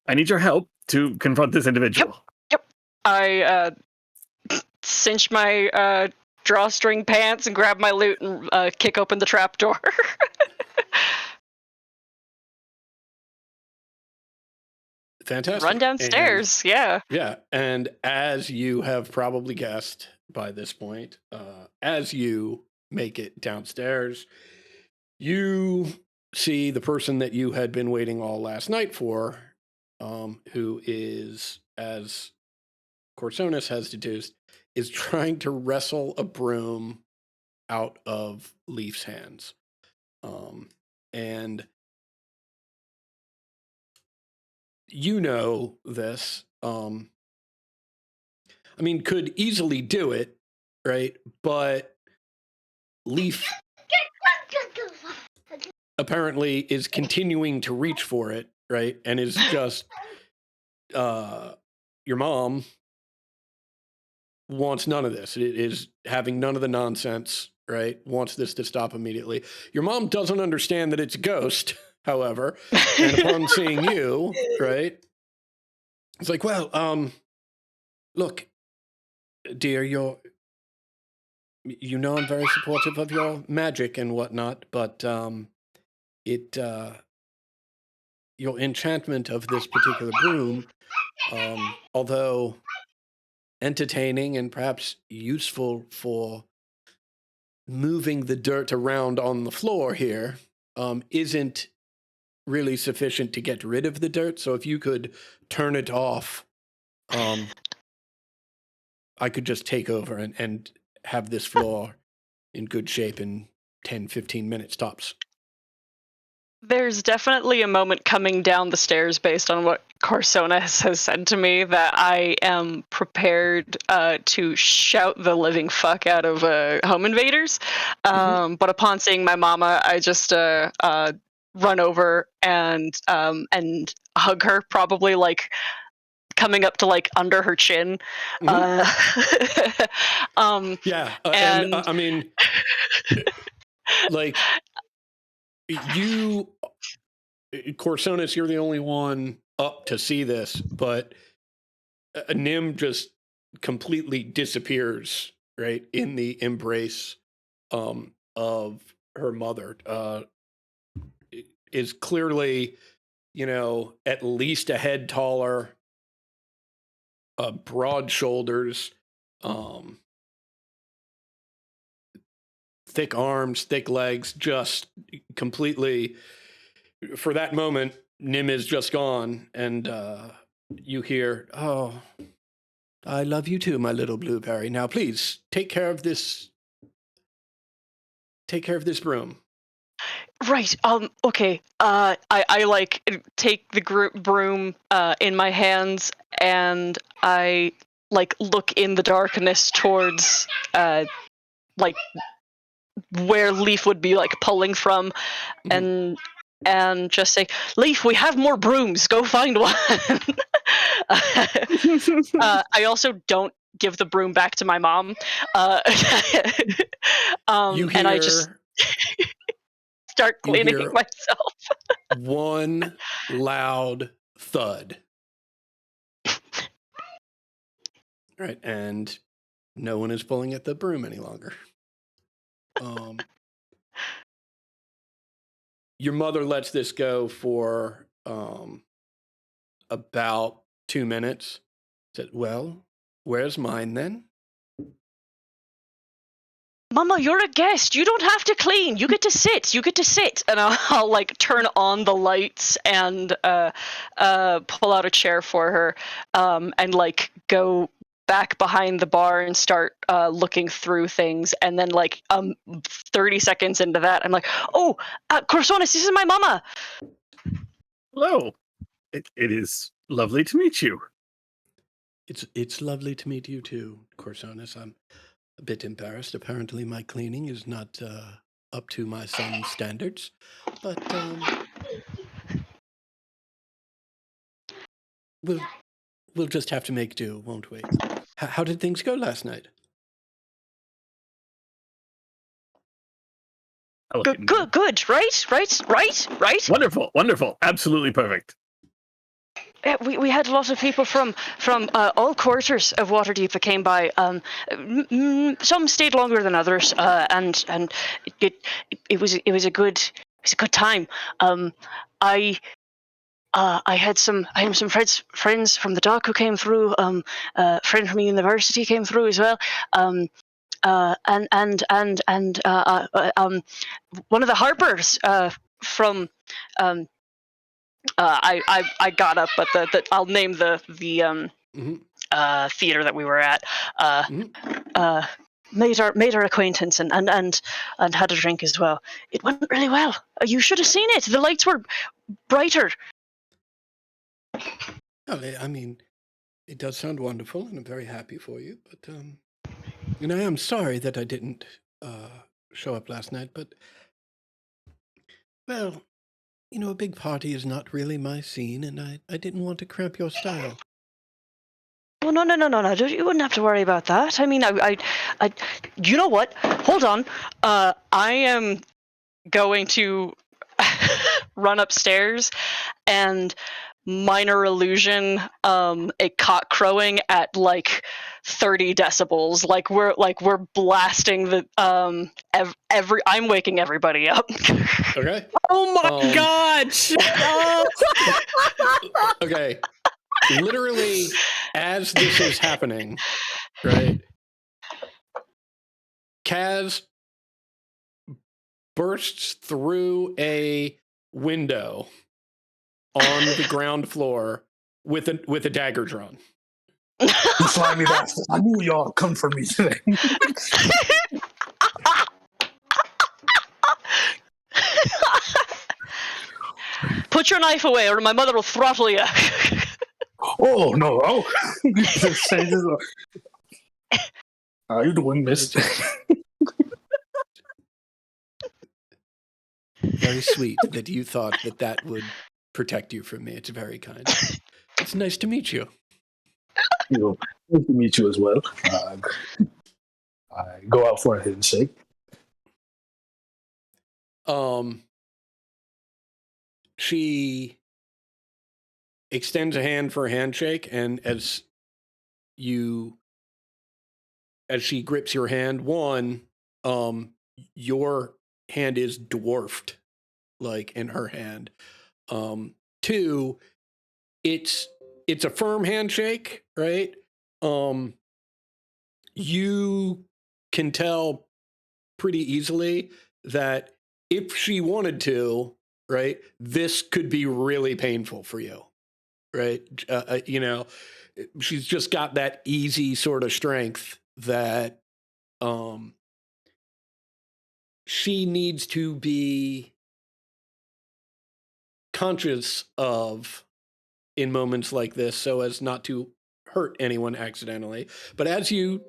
I need your help to confront this individual. Yep. I cinch my drawstring pants and grab my loot and kick open the trapdoor. Fantastic. Run downstairs, yeah. Yeah, and as you have probably guessed by this point, as you make it downstairs, you see the person that you had been waiting all last night for, who is, as Corsonis has deduced, is trying to wrestle a broom out of Leaf's hands. And you know this. I mean, could easily do it, right? But Leaf apparently is continuing to reach for it, right? And is just your mom wants none of this. It is having none of the nonsense, right? Wants this to stop immediately. Your mom doesn't understand that it's a ghost, however, and upon seeing you, right? It's like, well, look, dear, you know I'm very supportive of your magic and whatnot, but your enchantment of this particular broom, although entertaining and perhaps useful for moving the dirt around on the floor here, isn't really sufficient to get rid of the dirt. So if you could turn it off, I could just take over and have this floor in good shape in 10, 15 minutes tops. There's definitely a moment coming down the stairs based on what Corsonis has said to me that I am prepared to shout the living fuck out of home invaders. But upon seeing my mama, I just run over and hug her, probably like coming up to like under her chin. Yeah, and I mean, like you, Corsonis, you're the only one up to see this, but Nim just completely disappears right in the embrace of her mother. Is clearly, at least a head taller, broad shoulders, thick arms, thick legs, just completely. For that moment, Nim is just gone, and you hear, "Oh, I love you too, my little blueberry. Now, please take care of this. Take care of this broom." Right. Okay. I like take the broom in my hands, and I like look in the darkness towards like where Leaf would be like pulling from, and just say, "Leaf, we have more brooms. Go find one." I also don't give the broom back to my mom. You And I just hear. start You cleaning hear myself. one loud thud. Right, and no one is pulling at the broom any longer. Your mother lets this go for about 2 minutes. Said, "Well, where's mine then?" Mama, you're a guest. You don't have to clean. You get to sit. You get to sit. And I'll like turn on the lights and pull out a chair for her, and like go back behind the bar and start looking through things. And then like 30 seconds into that, I'm like, "Oh, Corsonis, this is my mama." Hello. It is lovely to meet you. It's lovely to meet you too, Corsonis. I'm a bit embarrassed. Apparently, my cleaning is not up to my son's standards, but we'll just have to make do, won't we? How did things go last night? Good. Right. Wonderful. Absolutely perfect. We had a lot of people from all quarters of Waterdeep that came by. Some stayed longer than others, and it was a good time. I had some friends from the dock who came through. A friend from the university came through as well. And one of the Harpers from I got up, but the I'll name the theater that we were at. Made our acquaintance and had a drink as well. It went really well. You should have seen it. The lights were brighter. I mean, it does sound wonderful, and I'm very happy for you. But and I am sorry that I didn't show up last night. But well, a big party is not really my scene, and I didn't want to cramp your style. Oh, no. You wouldn't have to worry about that. I mean, I you know what? Hold on. I am going to run upstairs and minor illusion a cock crowing at like 30 decibels. Like we're blasting the I'm waking everybody up. Okay. Oh my god! Shut up! Okay. Literally, as this is happening, right? Kaz bursts through a window on the ground floor with a dagger drawn. You slimy bastard. I knew y'all come for me today. Put your knife away or my mother will throttle you. Oh, no. Oh. How are you doing, miss? Very sweet that you thought that would protect you from me. It's very kind. It's nice to meet you. Nice to meet you as well. I go out for a handshake. She extends a hand for a handshake, and as she grips your hand, your hand is dwarfed, like in her hand. Two, it's a firm handshake, right? You can tell pretty easily that if she wanted to, right, this could be really painful for you, right? She's just got that easy sort of strength that she needs to be conscious of in moments like this so as not to hurt anyone accidentally. But as you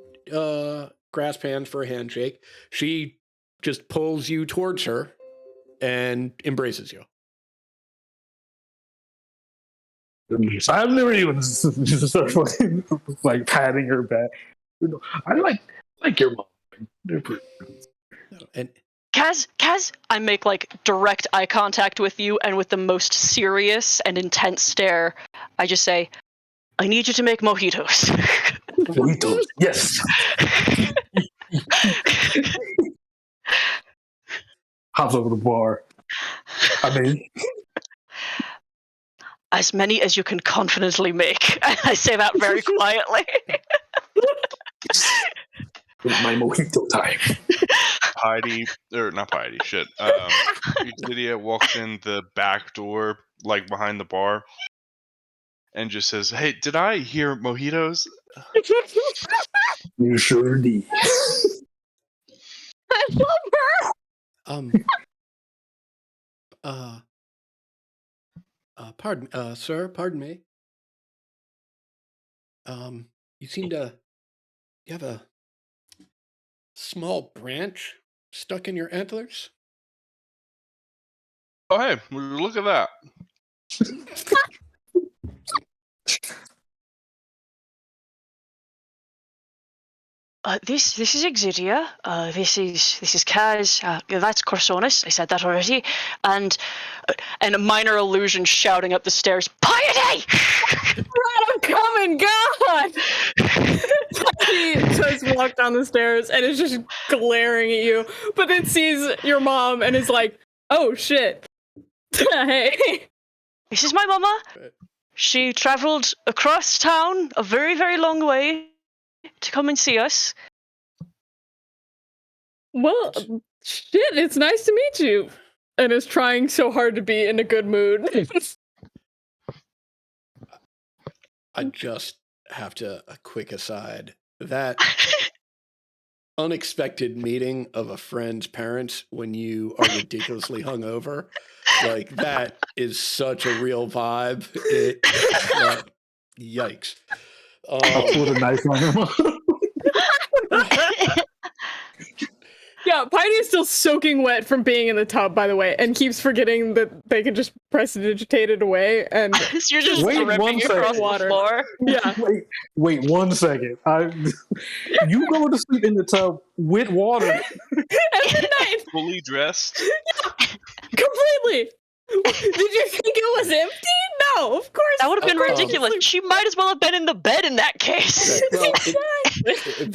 grasp hands for a handshake, she just pulls you towards her and embraces you. I've never even start fucking like patting her back. I like your mom. And Kaz, I make like direct eye contact with you, and with the most serious and intense stare, I just say, I need you to make mojitos. Mojitos, yes. Hops over the bar. I mean, as many as you can confidently make. I say that very quietly. my mojito time. Lydia walks in the back door, like behind the bar, and just says, "Hey, did I hear mojitos?" You sure did. I love her. Pardon, sir, pardon me. You seem to you have a small branch stuck in your antlers. Oh, hey, look at that. This is Exidia. This is Kaz. That's Corsonis. I said that already. And a minor illusion shouting up the stairs, Piety! I'm coming, God! He just walked down the stairs and is just glaring at you, but then sees your mom and is like, oh shit. Hey. This is my mama. She traveled across town a very, very long way to come and see us. Well, shit, it's nice to meet you. And is trying so hard to be in a good mood. I just have to, a quick aside, that unexpected meeting of a friend's parents when you are ridiculously hungover, like that is such a real vibe. Yikes. I pulled a knife on him. Yeah, Piety is still soaking wet from being in the tub, by the way, and keeps forgetting that they can just prestidigitate it away. And So you're just Wait dripping one second. across the Water. floor. yeah, Wait 1 second. You go to sleep in the tub with water. every night, Fully dressed. completely. Did you think it was empty? No, of course. That would have been of course. ridiculous. She might as well have been in the bed in that case. Well,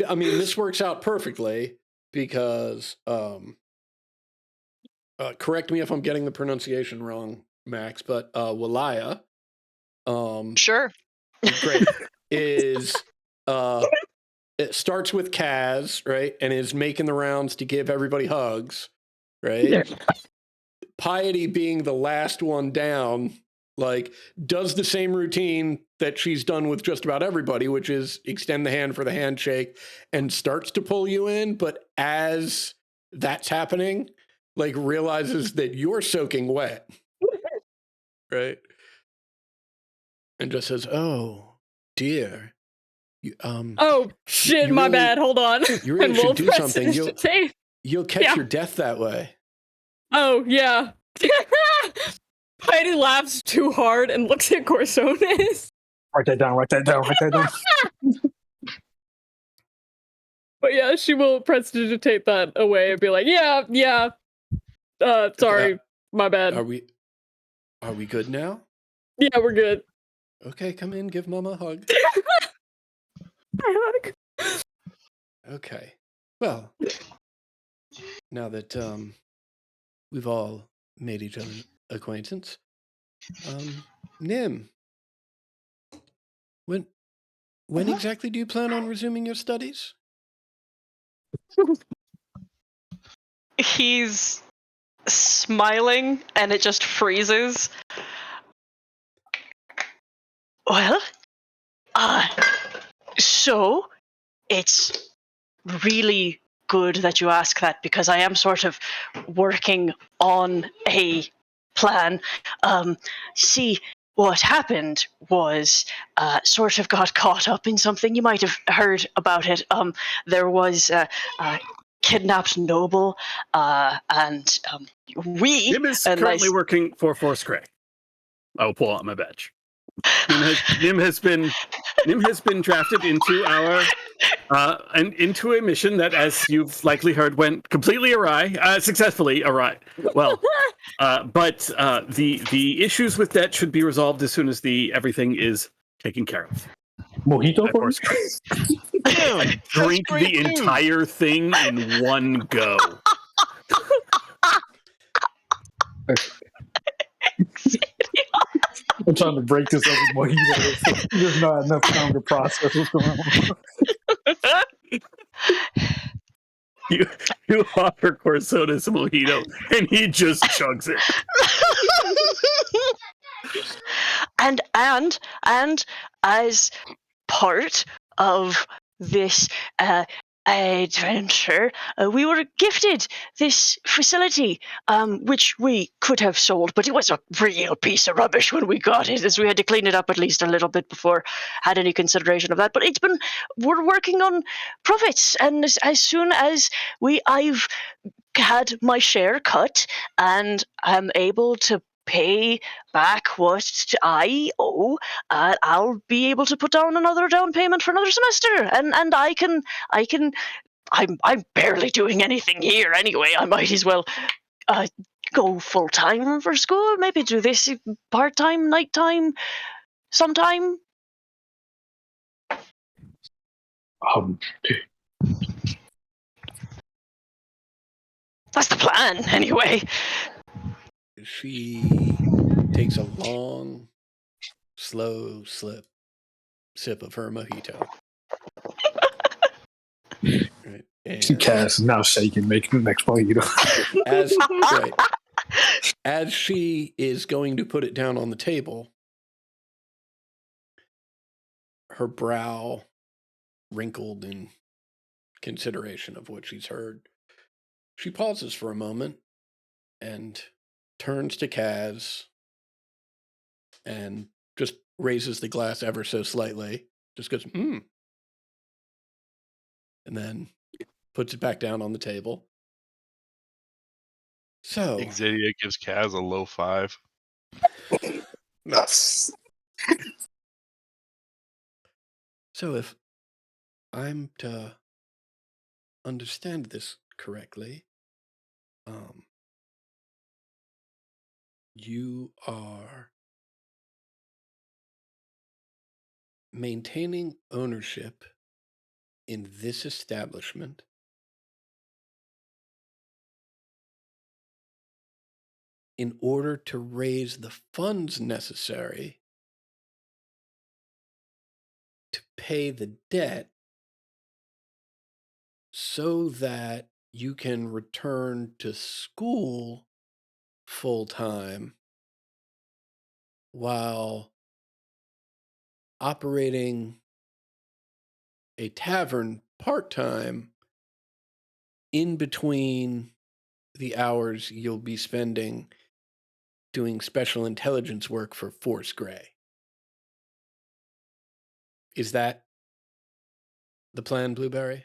I mean, this works out perfectly because, correct me if I'm getting the pronunciation wrong, Max, but Walaya, Sure. great, is it starts with Kaz, right, and is making the rounds to give everybody hugs, right? Yeah. Piety being the last one down, like, does the same routine that she's done with just about everybody, which is extend the hand for the handshake, and starts to pull you in, but as that's happening, like, realizes that you're soaking wet, right? And just says, "Oh, dear. You, Oh shit, you my really- bad. Hold on. you really And should we'll do press something. initiative. You'll catch Yeah. your death that way." Oh yeah. Piety laughs too hard and looks at Corsonis. Write that down. But yeah, she will prestidigitate that away and be like, yeah, sorry, my bad. Are we good now? Yeah, we're good. Okay, come in, give Mama a hug. Okay. Well, now that we've all made each other's acquaintance, Nim, when exactly do you plan on resuming your studies? He's smiling and it just freezes. Well, so it's really good that you ask that because I am sort of working on a plan. See, what happened was sort of got caught up in something. You might have heard about it. There was a kidnapped noble, and we. Nim is and currently I, working for Force Cray. I will pull out my badge. Nim has been drafted into our into a mission that, as you've likely heard, went completely awry, successfully awry. Well, but the issues with debt should be resolved as soon as everything is taken care of. Mojito Of for course, me? I drink great the news. entire thing in one go. I'm trying to break this up with mojito. There's not enough time to process what's going on. You offer Corsoda some mojito, and he just chugs it. and as part of this adventure, we were gifted this facility, which we could have sold, but it was a real piece of rubbish when we got it, as we had to clean it up at least a little bit before had any consideration of that. But we're working on profits, and as soon as I've had my share cut and I'm able to pay back what I owe, I'll be able to put down another down payment for another semester, and I can I'm barely doing anything here anyway. I might as well go full time for school. Maybe do this part time, night time, sometime. That's the plan, anyway. She takes a long, slow sip of her mojito. Right. And Cass is now shaking, making the next mojito. as she is going to put it down on the table, her brow wrinkled in consideration of what she's heard. She pauses for a moment and turns to Kaz and just raises the glass ever so slightly. Just goes, and then puts it back down on the table. So Xadia gives Kaz a low 5. Nice. So if I'm to understand this correctly, you are maintaining ownership in this establishment in order to raise the funds necessary to pay the debt so that you can return to school full time while operating a tavern part time in between the hours you'll be spending doing special intelligence work for Force Gray. Is that the plan, Blueberry?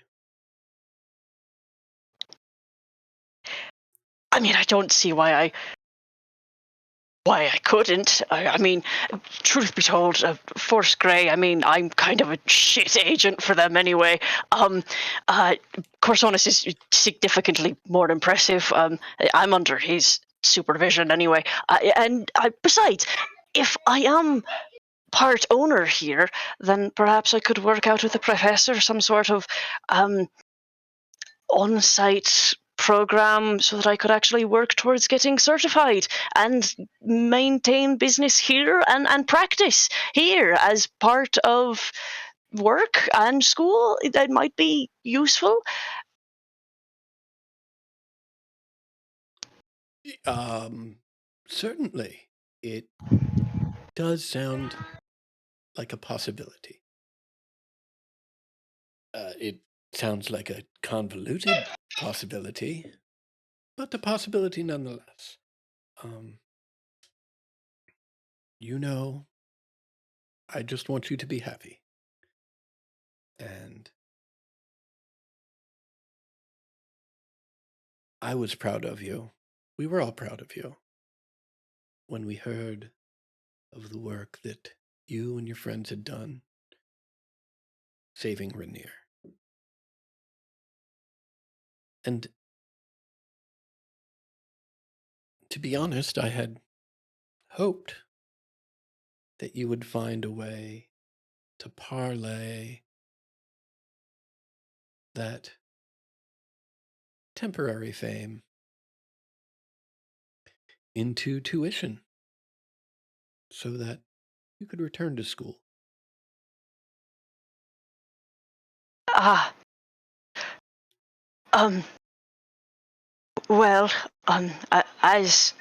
I mean, I don't see why I why I couldn't. I mean, truth be told, Force Grey, I mean, I'm kind of a shit agent for them anyway. Corsonis is significantly more impressive. I'm under his supervision anyway. Besides, if I am part owner here, then perhaps I could work out with the professor some sort of on-site program so that I could actually work towards getting certified and maintain business here and practice here as part of work and school. That might be useful. Certainly. It does sound like a possibility. It sounds like a convoluted possibility, but a possibility nonetheless. You know, I just want you to be happy. And I was proud of you. We were all proud of you when we heard of the work that you and your friends had done saving Rainier. And to be honest, I had hoped that you would find a way to parlay that temporary fame into tuition so that you could return to school. Well, as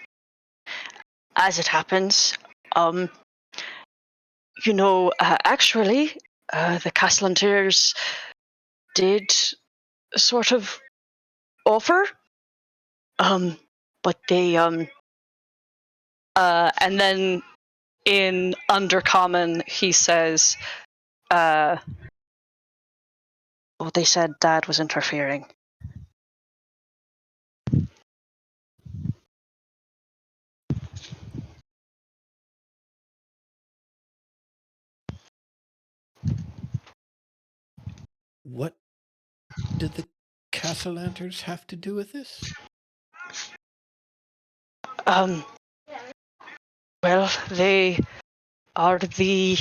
it happens, actually, the Caslantiers did sort of offer, but they, and then in Undercommon, he says, well, they said Dad was interfering. What did the Castlanters have to do with this? Well, they are the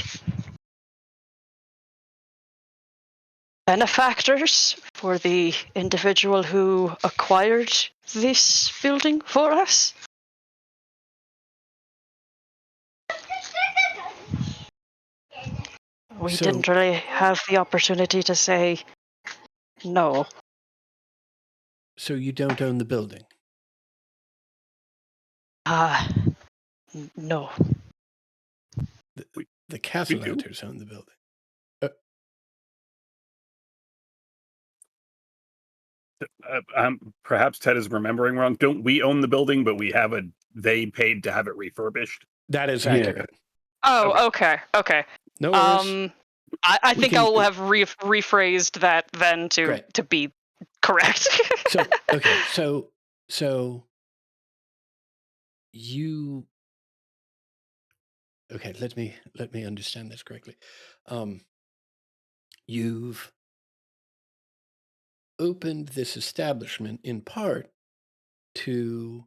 benefactors for the individual who acquired this building for us. We didn't really have the opportunity to say no. So you don't own the building? No. The Castlanters own the building. Perhaps Ted is remembering wrong. Don't we own the building, but they paid to have it refurbished? That is accurate. Oh, okay. No worries. I think I'll have rephrased that then to be correct. So you. Okay, let me understand this correctly. You've opened this establishment in part to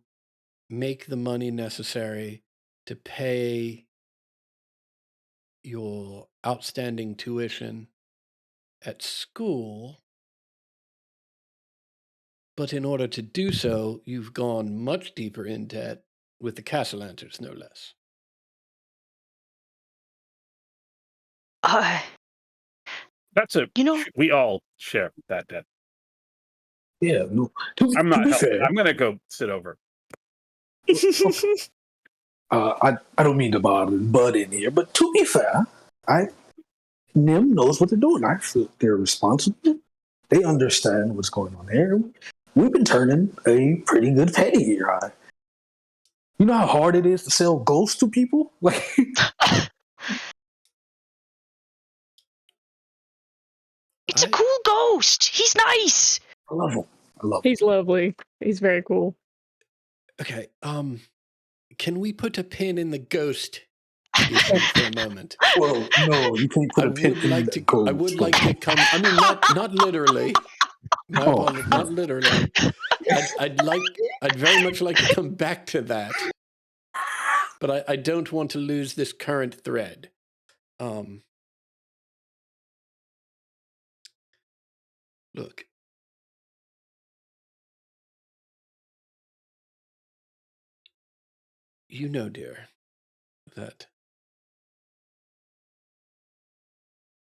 make the money necessary to pay your outstanding tuition at school, but in order to do so, you've gone much deeper in debt with the Castlanters, no less. That's we all share that debt. Yeah, no. I'm not to be helping. fair, I'm gonna go sit over. I don't mean to bother Bud in here, but to be fair, Nim knows what they're doing. I feel they're responsible. They understand what's going on there. We've been turning a pretty good penny here. You know how hard it is to sell ghosts to people? Like, it's a cool ghost. He's nice. I love him. He's lovely. He's very cool. Okay. can we put a pin in the ghost issue for a moment? Well, no, you can't put a pin in the ghost. I would like to come. I mean, not literally. My apologies, not literally. I'd very much like to come back to that, but I don't want to lose this current thread. Look, you know, dear, that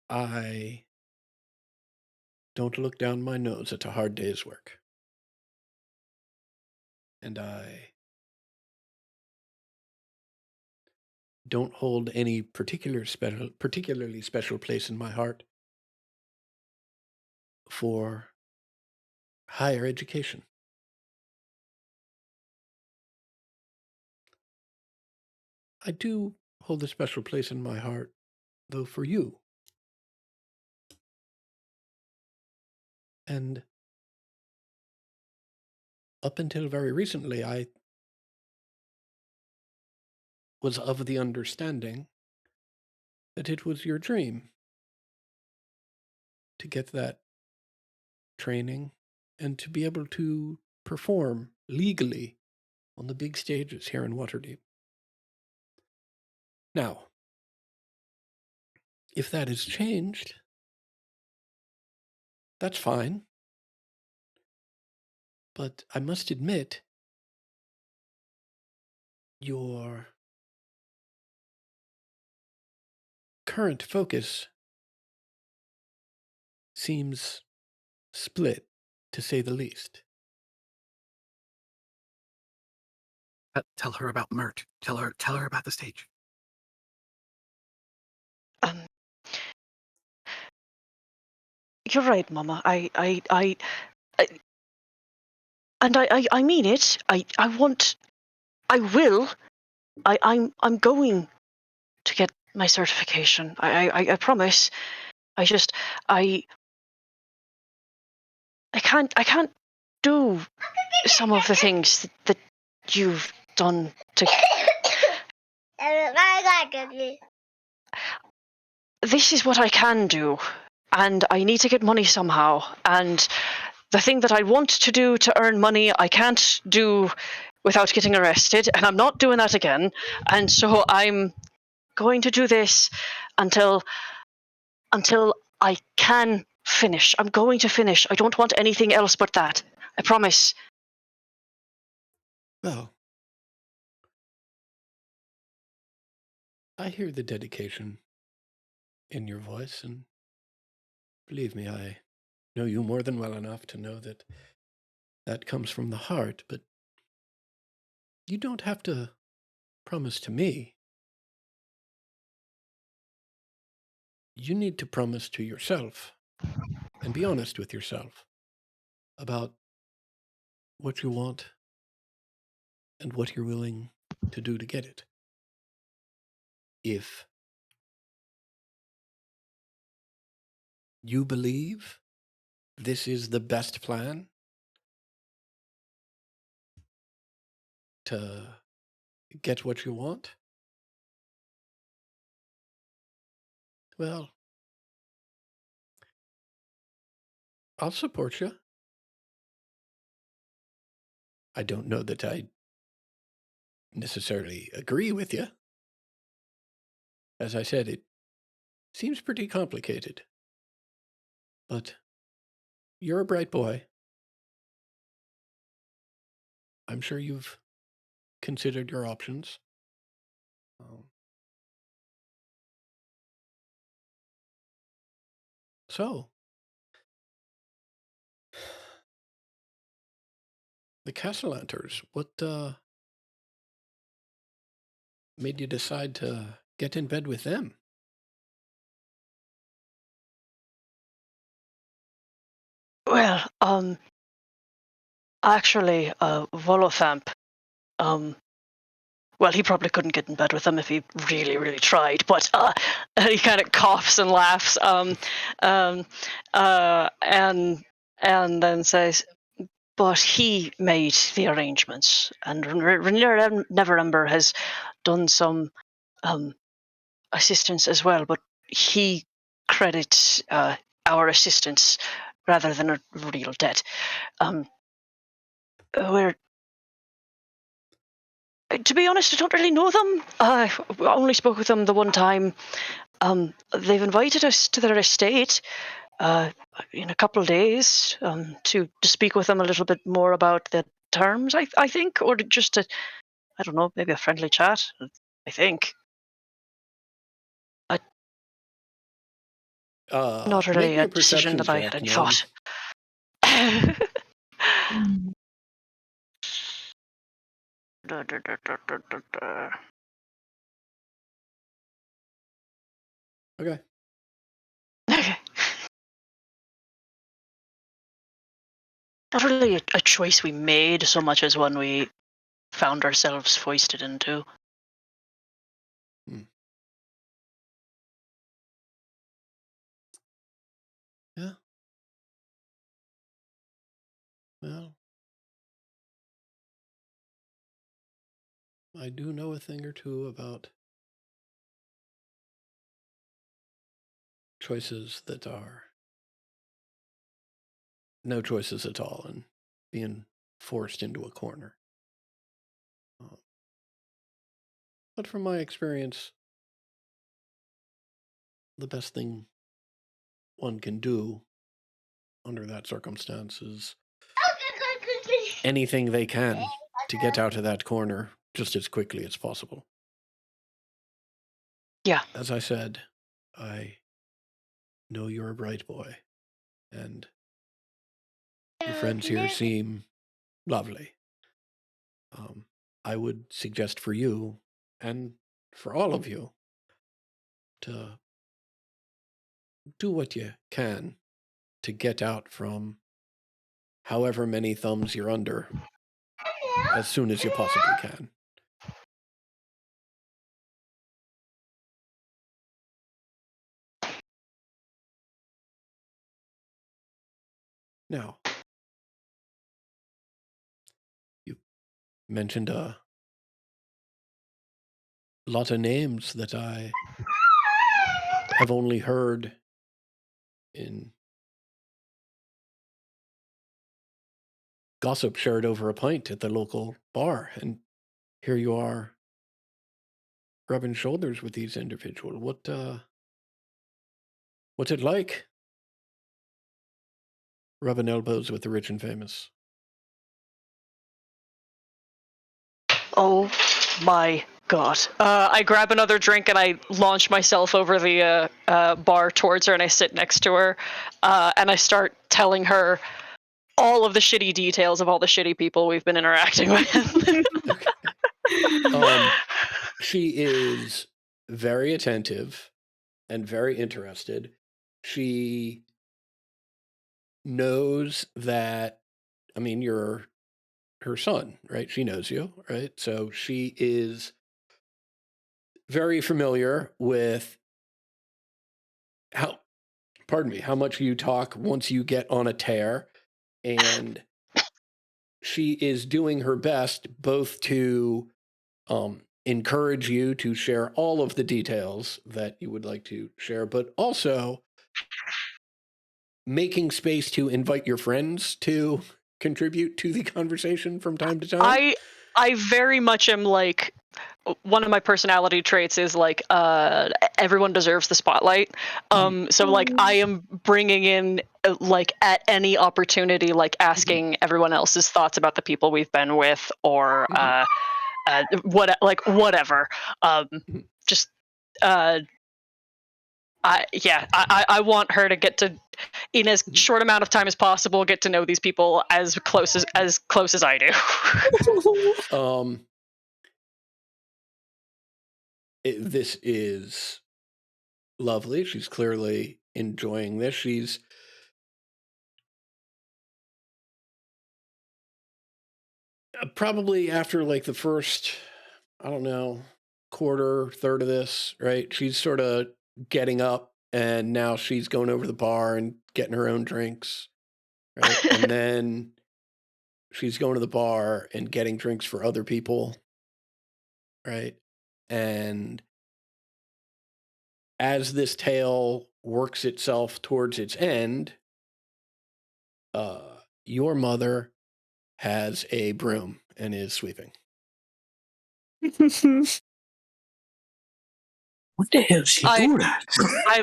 I don't look down my nose at a hard day's work. And I don't hold any particularly special place in my heart for higher education. I do hold a special place in my heart, though, for you. And up until very recently, I was of the understanding that it was your dream to get that training and to be able to perform legally on the big stages here in Waterdeep. Now, if that has changed, that's fine. But I must admit, your current focus seems split, to say the least. Tell her about Mert. Tell her about the stage. You're right, Mama. I mean it. I'm going to get my certification. I promise. I can't do some of the things that you've done to. This is what I can do, and I need to get money somehow. And the thing that I want to do to earn money, I can't do without getting arrested, and I'm not doing that again. And so I'm going to do this until I can finish. I'm going to finish. I don't want anything else but that. I promise. Well, I hear the dedication in your voice, and believe me, I know you more than well enough to know that that comes from the heart, but you don't have to promise to me. You need to promise to yourself and be honest with yourself about what you want and what you're willing to do to get it. If you believe this is the best plan to get what you want, well, I'll support you. I don't know that I necessarily agree with you. As I said, it seems pretty complicated. But you're a bright boy. I'm sure you've considered your options. So, the Castellanters, what made you decide to get in bed with them? Well, actually, Volothamp, well, he probably couldn't get in bed with them if he really, really tried, but he kind of coughs and laughs, and then says, but he made the arrangements, and Neverember has done some assistance as well, but he credits our assistance rather than a real debt. We're To be honest, I don't really know them. I only spoke with them the one time. They've invited us to their estate in a couple of days to speak with them a little bit more about the terms, I think, or just to, I don't know, maybe a friendly chat, I think. Not Make really me a a decision perception that I had check, any Nim. thought. Okay. Not really a choice we made so much as one we found ourselves foisted into. Yeah. Well, I do know a thing or two about choices that are no choices at all and being forced into a corner. But from my experience, the best thing one can do under that circumstance is anything they can to get out of that corner just as quickly as possible. Yeah. As I said, I know you're a bright boy, and your friends here seem lovely. I would suggest for you and for all of you to do what you can to get out from however many thumbs you're under as soon as you possibly can. Now, you mentioned a lot of names that I have only heard in gossip shared over a pint at the local bar, and here you are rubbing shoulders with these individuals. What's it like rubbing elbows with the rich and famous? Oh my god. I grab another drink and I launch myself over the bar towards her, and I sit next to her, and I start telling her all of the shitty details of all the shitty people we've been interacting with. Okay. She is very attentive and very interested. She knows that, I mean, you're her son, right? She knows you, right? So she is very familiar with how much you talk once you get on a tear. And she is doing her best both to encourage you to share all of the details that you would like to share, but also making space to invite your friends to contribute to the conversation from time to time. I very much am like, one of my personality traits is like everyone deserves the spotlight. So like I am bringing in like at any opportunity, like asking everyone else's thoughts about the people we've been with, or whatever. Just I want her to get to, in as short amount of time as possible, get to know these people as close as I do. This is lovely. She's clearly enjoying this. She's probably after like the first, I don't know, quarter, third of this, right? She's sort of getting up, and now she's going over the bar and getting her own drinks, right? And then she's going to the bar and getting drinks for other people, right? And as this tale works itself towards its end, your mother has a broom and is sweeping. What the hell she do that?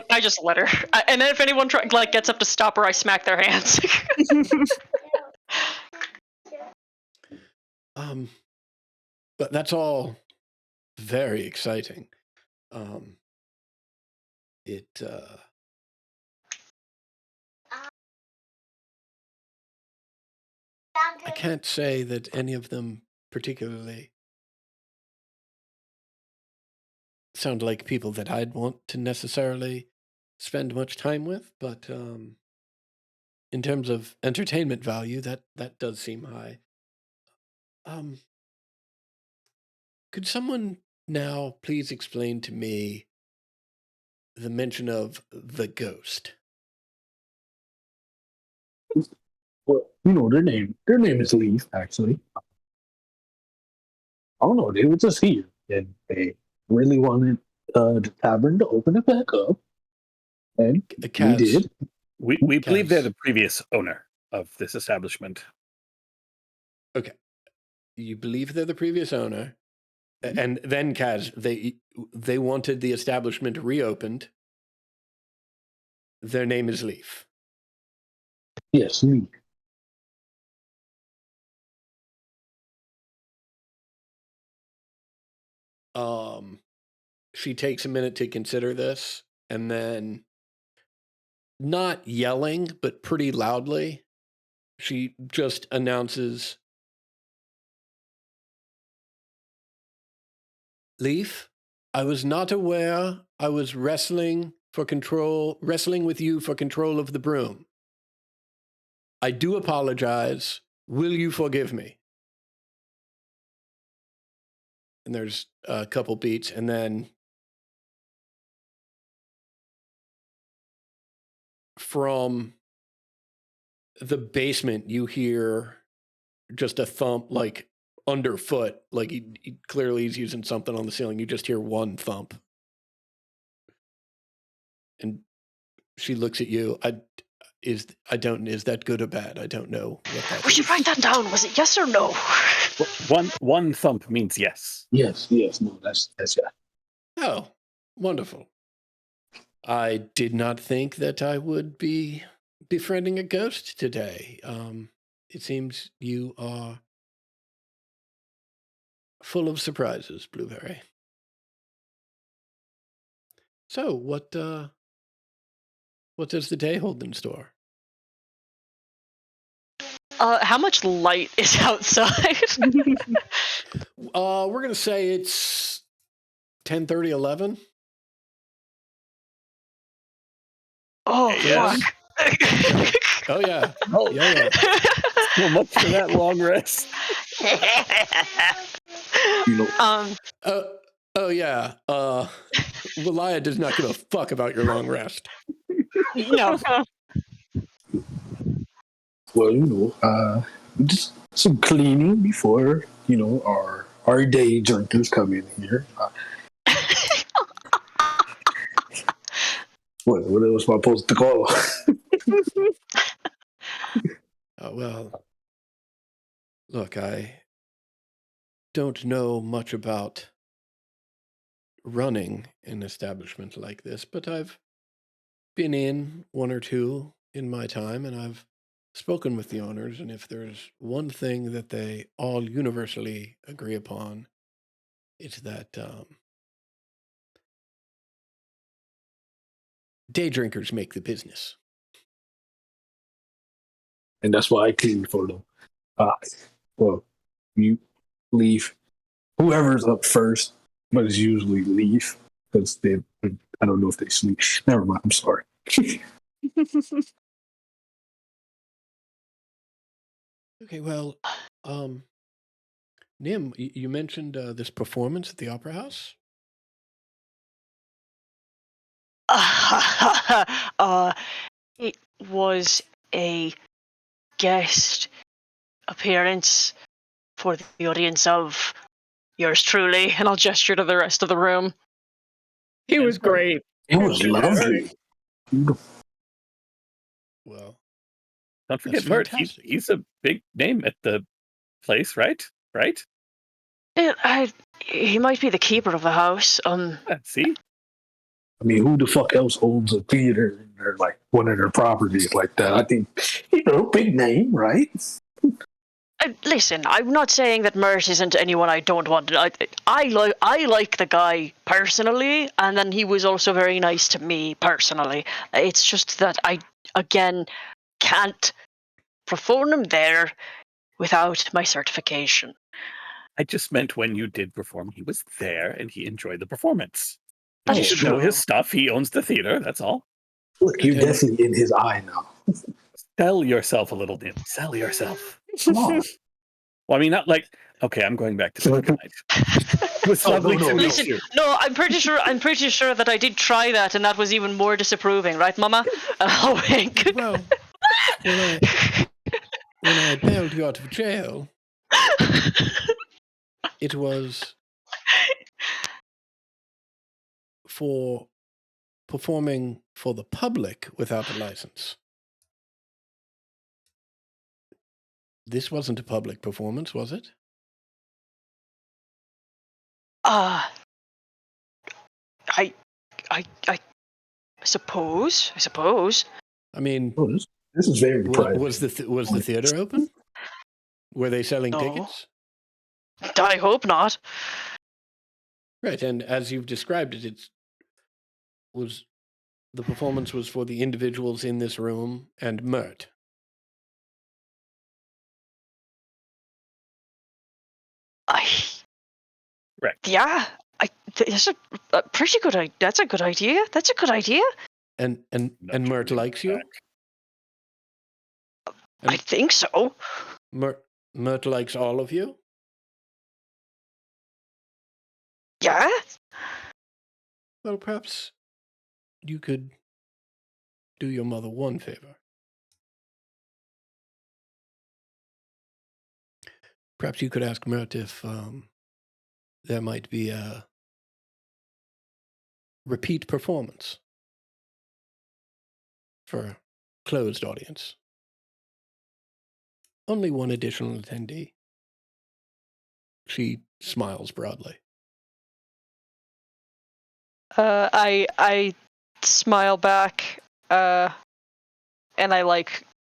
I just let her. And then if anyone gets up to stop her, I smack their hands. But that's all very exciting. I can't say that any of them particularly sound like people that I'd want to necessarily spend much time with, but in terms of entertainment value, that does seem high. Could someone now please explain to me the mention of the ghost? Well, their name is Leaf, actually. I don't know, they were just here, and they really wanted the tavern to open it back up, and we did. We believe they're the previous owner of this establishment. Okay. You believe they're the previous owner. And then, Kaz, they wanted the establishment reopened. Their name is Leaf. Yes, Leaf. She takes a minute to consider this, and then, not yelling, but pretty loudly, she just announces, Leaf, I was not aware I was wrestling with you for control of the broom. I do apologize. Will you forgive me? And there's a couple beats, and then from the basement, you hear just a thump, like underfoot, like he clearly is using something on the ceiling. You just hear one thump. And she looks at you. Is that good or bad? I don't know what that We should write that down. Was it yes or no? One thump means yes. Yes, no, that's yeah. Oh, wonderful. I did not think that I would be befriending a ghost today. It seems you are full of surprises, Blueberry. So, what does the day hold in store? How much light is outside? We're gonna say it's 10:30, 11. Oh, Yes. fuck. Oh yeah. Oh, Yeah. so much for that long rest. Oh yeah. Wilaya does not give a fuck about your long rest. No. Well, just some cleaning before our day drinkers come in here. What else am I supposed to call? Well, look, I don't know much about running an establishment like this, but I've been in one or two in my time, and I've spoken with the owners, and if there's one thing that they all universally agree upon, it's that day drinkers make the business. And that's why I clean for them. Well, you leave. Whoever's up first, but it's usually Leaf because I don't know if they sleep. Never mind. I'm sorry. Okay, well, Nim, you mentioned this performance at the Opera House? It was a guest appearance for the audience of yours truly, and I'll gesture to the rest of the room. He was great. It was lovely. Well, Don't forget, That's Mert. fantastic. He's a big name at the place, right? Right? He might be the keeper of the house. See? I mean, who the fuck else owns a theater in their, like, one of their properties like that? I think, big name, right? Listen, I'm not saying that Mert isn't anyone I don't want. I like the guy personally, and then he was also very nice to me personally. It's just that I, again, can't perform him there without my certification. I just meant when you did perform, he was there and he enjoyed the performance. That He is should know true. his stuff. He owns the theater. That's all. Look, you're definitely in his eye now. Sell yourself a little, Nim. Sell yourself. Come on. Well, I mean, not like, okay, I'm going back to sleep tonight. It was Oh, lovely no, to no, meet Listen, you. no, I'm pretty sure that I did try that, and that was even more disapproving, right, Mama? Oh, wink. Well, when I bailed you out of jail, it was for performing for the public without a license. This wasn't a public performance, was it? I suppose. I mean, Oh, this is very private. was the theater open? Were they selling No. tickets? I hope not. Right, and as you've described it, the performance was for the individuals in this room and Mert. Right. Yeah. That's a pretty good. That's a good idea. That's a good idea. And Mert likes you? I think so. Mert likes all of you? Yeah. Well, perhaps you could do your mother one favor. Perhaps you could ask Mert if there might be a repeat performance for closed audience. Only one additional attendee. She smiles broadly. I smile back, and I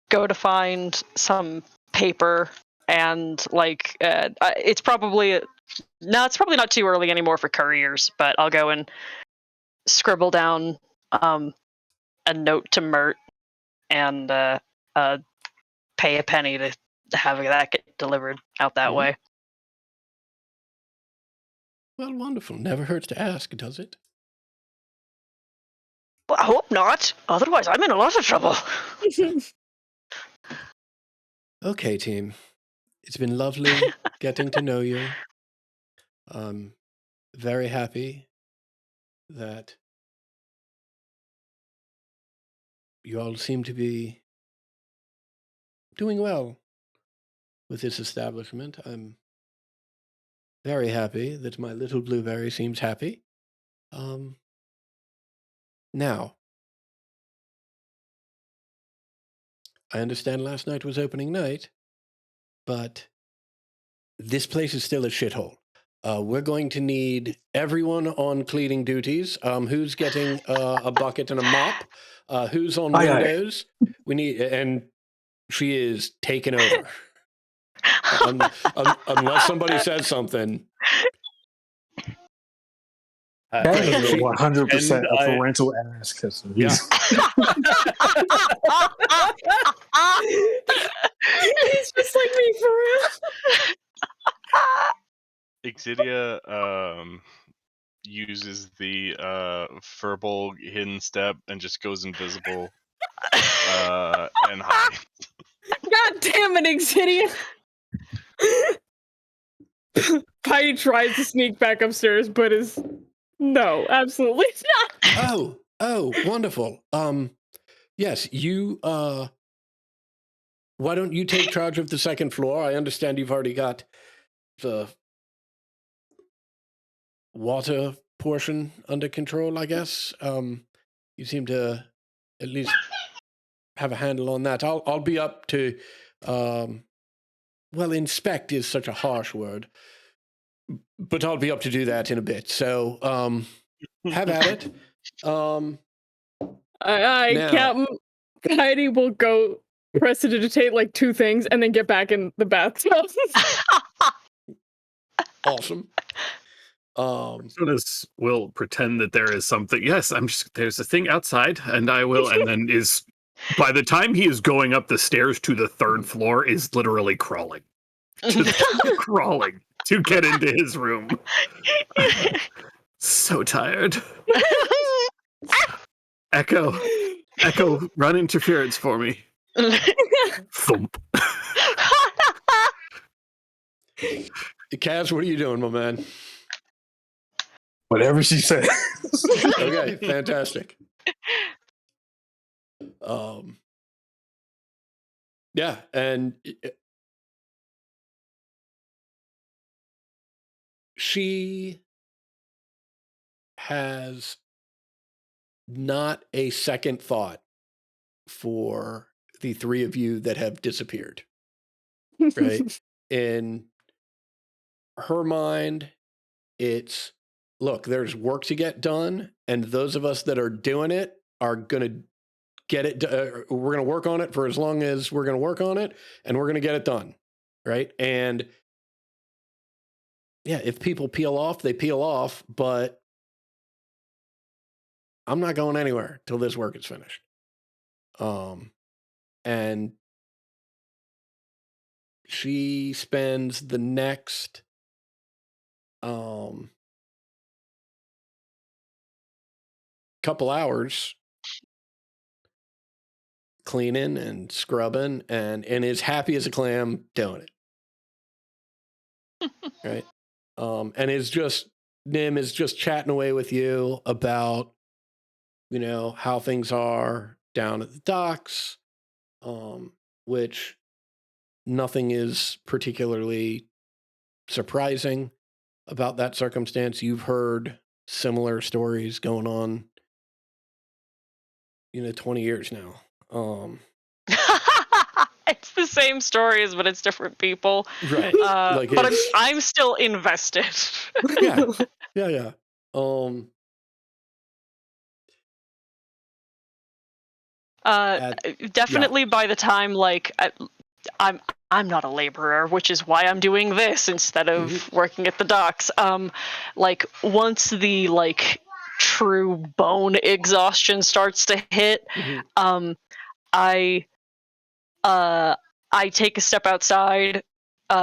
go to find some paper, and it's probably not too early anymore for couriers, but I'll go and scribble down a note to Mert and pay a penny to have that get delivered out that way. Well, wonderful. Never hurts to ask, does it? Well, I hope not. Otherwise, I'm in a lot of trouble. Okay, team. It's been lovely getting to know you. I'm very happy that you all seem to be doing well with this establishment. I'm very happy that my little blueberry seems happy. Now, I understand last night was opening night, but this place is still a shithole. We're going to need everyone on cleaning duties. Who's getting a bucket and a mop? Who's on windows? We need, and she is taken over. Unless somebody says something. That is 100% a parental ass kisser. Yeah. He's just like me for real. Exidia uses the verbal hidden step and just goes invisible and hides. God damn it, Exidia. Heidi tries to sneak back upstairs, but is no, absolutely not. Oh, wonderful. Yes, you why don't you take charge of the second floor? I understand you've already got the water portion under control, I guess. You seem to at least have a handle on that. I'll be up to, well, inspect is such a harsh word, but I'll be up to do that in a bit. So have at it. Now- Captain Heidi will go prestidigitate like 2 things and then get back in the bathtub. Awesome. Jonas will pretend that there is something. Yes, there's a thing outside, and I will. And then by the time he is going up the stairs to the 3rd floor, is literally crawling, just crawling to get into his room. So tired. Echo, run interference for me. Thump. Kaz, what are you doing, my man? Whatever she said. Okay, fantastic. Yeah, and she has not a second thought for the 3 of you that have disappeared. Right? In her mind, it's, look, there's work to get done, and those of us that are doing it are going to get it. We're going to work on it for as long as we're going to work on it, and we're going to get it done. Right? And yeah, if people peel off, they peel off, but I'm not going anywhere till this work is finished. And she spends the next couple hours cleaning and scrubbing and is happy as a clam doing it. Right? And Nim is just chatting away with you about, how things are down at the docks, which nothing is particularly surprising about that circumstance. You've heard similar stories going on, 20 years now. It's the same stories, but it's different people. Right. But I'm still invested. Yeah. Definitely by the time I'm not a laborer, which is why I'm doing this instead of working at the docks. Once the true bone exhaustion starts to hit, I take a step outside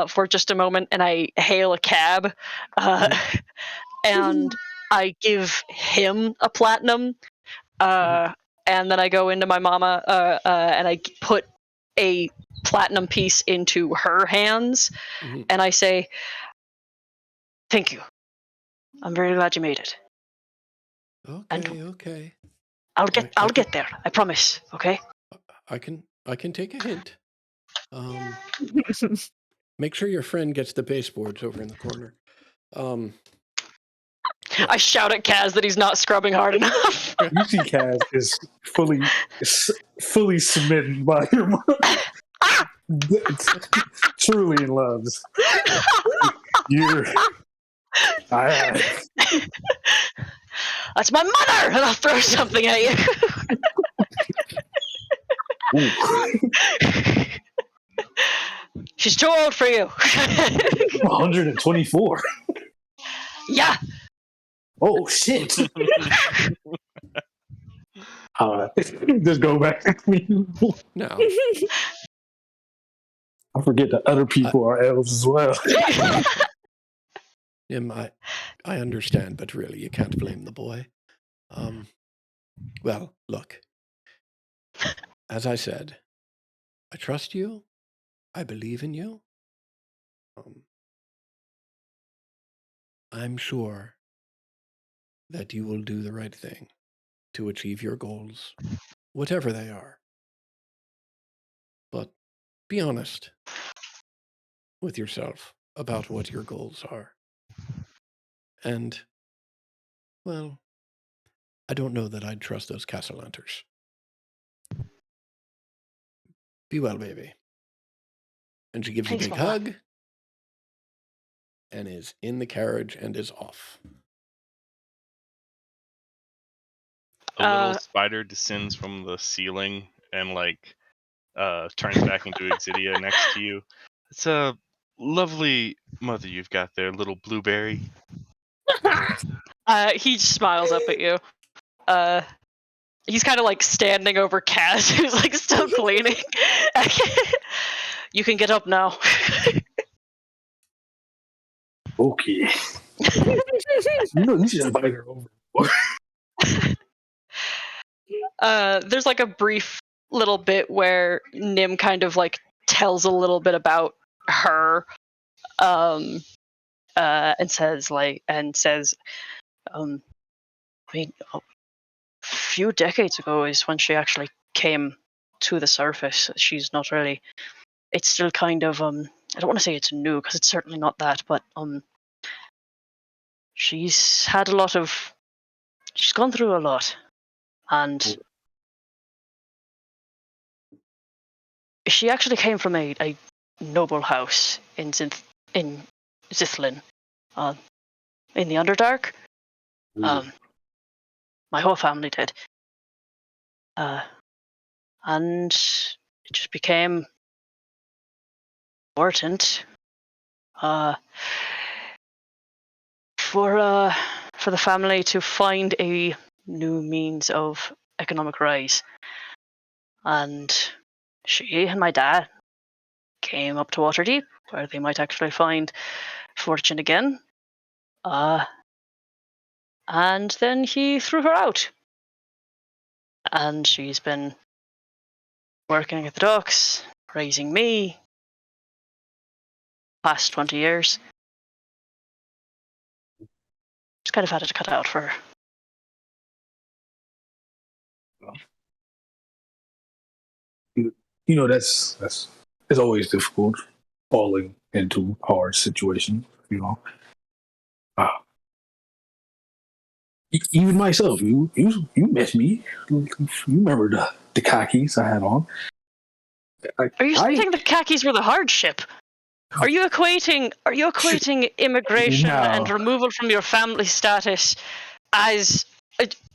for just a moment and I hail a cab, and I give him a platinum, and then I go into my mama and I put a platinum piece into her hands, and I say, "Thank you. I'm very glad you made it. Okay. I'll get there. I promise. Okay." I can take a hint. Make sure your friend gets the baseboards over in the corner. I shout at Kaz that he's not scrubbing hard enough. You see, Kaz is fully smitten by your mom. Truly in love. That's my mother, and I'll throw something at you. She's too old for you. 124. Yeah. Oh shit. Just go back. No. I forget that other people are elves as well. I understand, but really, you can't blame the boy. Well, look. As I said, I trust you. I believe in you. I'm sure that you will do the right thing to achieve your goals, whatever they are. But be honest with yourself about what your goals are. And, well, I don't know that I'd trust those Castellanters. be well, baby. And she gives you a Thanks, big Mama. hug and is in the carriage and is off. A little spider descends from the ceiling and turns back into Exidia next to you. It's a lovely mother you've got there, little blueberry. He just smiles up at you. He's kind of like standing over Kaz, who's like still cleaning. You can get up now. Okay. You should invite her over. There's like a brief little bit where Nim kind of like tells a little bit about her, and says, I mean, a few decades ago is when she actually came to the surface. She's not really. It's still kind of I don't want to say it's new because it's certainly not that, but she's had a lot of. She's gone through a lot, and she actually came from a noble house in Zithlin, in the Underdark. My whole family did, and it just became important for the family to find a new means of economic rise, and she and my dad came up to Waterdeep, where they might actually find fortune again. And then he threw her out. And she's been working at the docks, raising me, past 20 years. Just kind of had it cut out for her. You know, that's it's always difficult falling into hard situations, you know. Even myself, you met me. You remember the khakis I had on. Are you saying the khakis were the hardship? Are you equating immigration and No. removal from your family status as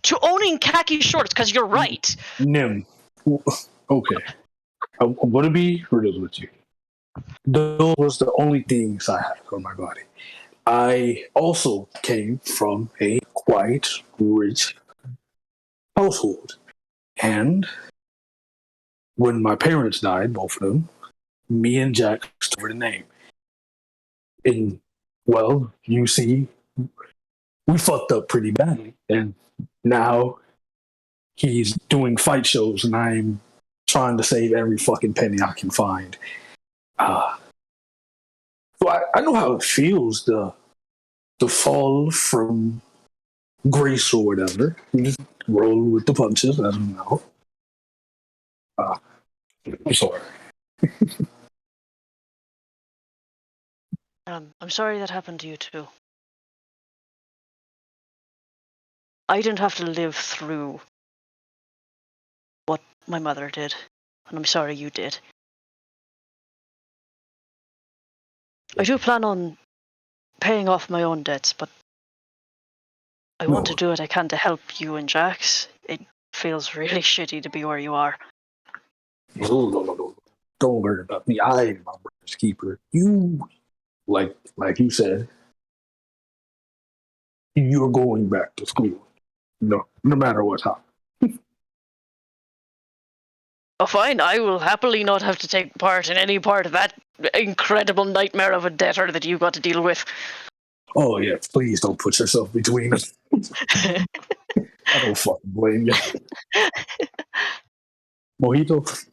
to owning khaki shorts? Because you're right. Nim. Okay. I'm going to be real with you. Those was the only things I had on my body. I also came from a quite rich household. And when my parents died, both of them, me and Jack took over the name. And, well, you see, we fucked up pretty badly. And now he's doing fight shows, and I'm trying to save every fucking penny I can find. So I know how it feels to fall from grace or whatever. You just roll with the punches, as we know. I'm sorry. I'm sorry that happened to you too. I didn't have to live through what my mother did, and I'm sorry you did. I do plan on paying off my own debts, but I want to do what I can to help you and Jax. It feels really shitty to be where you are. No. Don't worry about me. I am my brother's keeper. You, like you said, you're going back to school. No matter what happens. Oh, fine. I will happily not have to take part in any part of that incredible nightmare of a debtor that you got to deal with. Oh, yeah. Please don't put yourself between us. I don't fucking blame you. Mojito?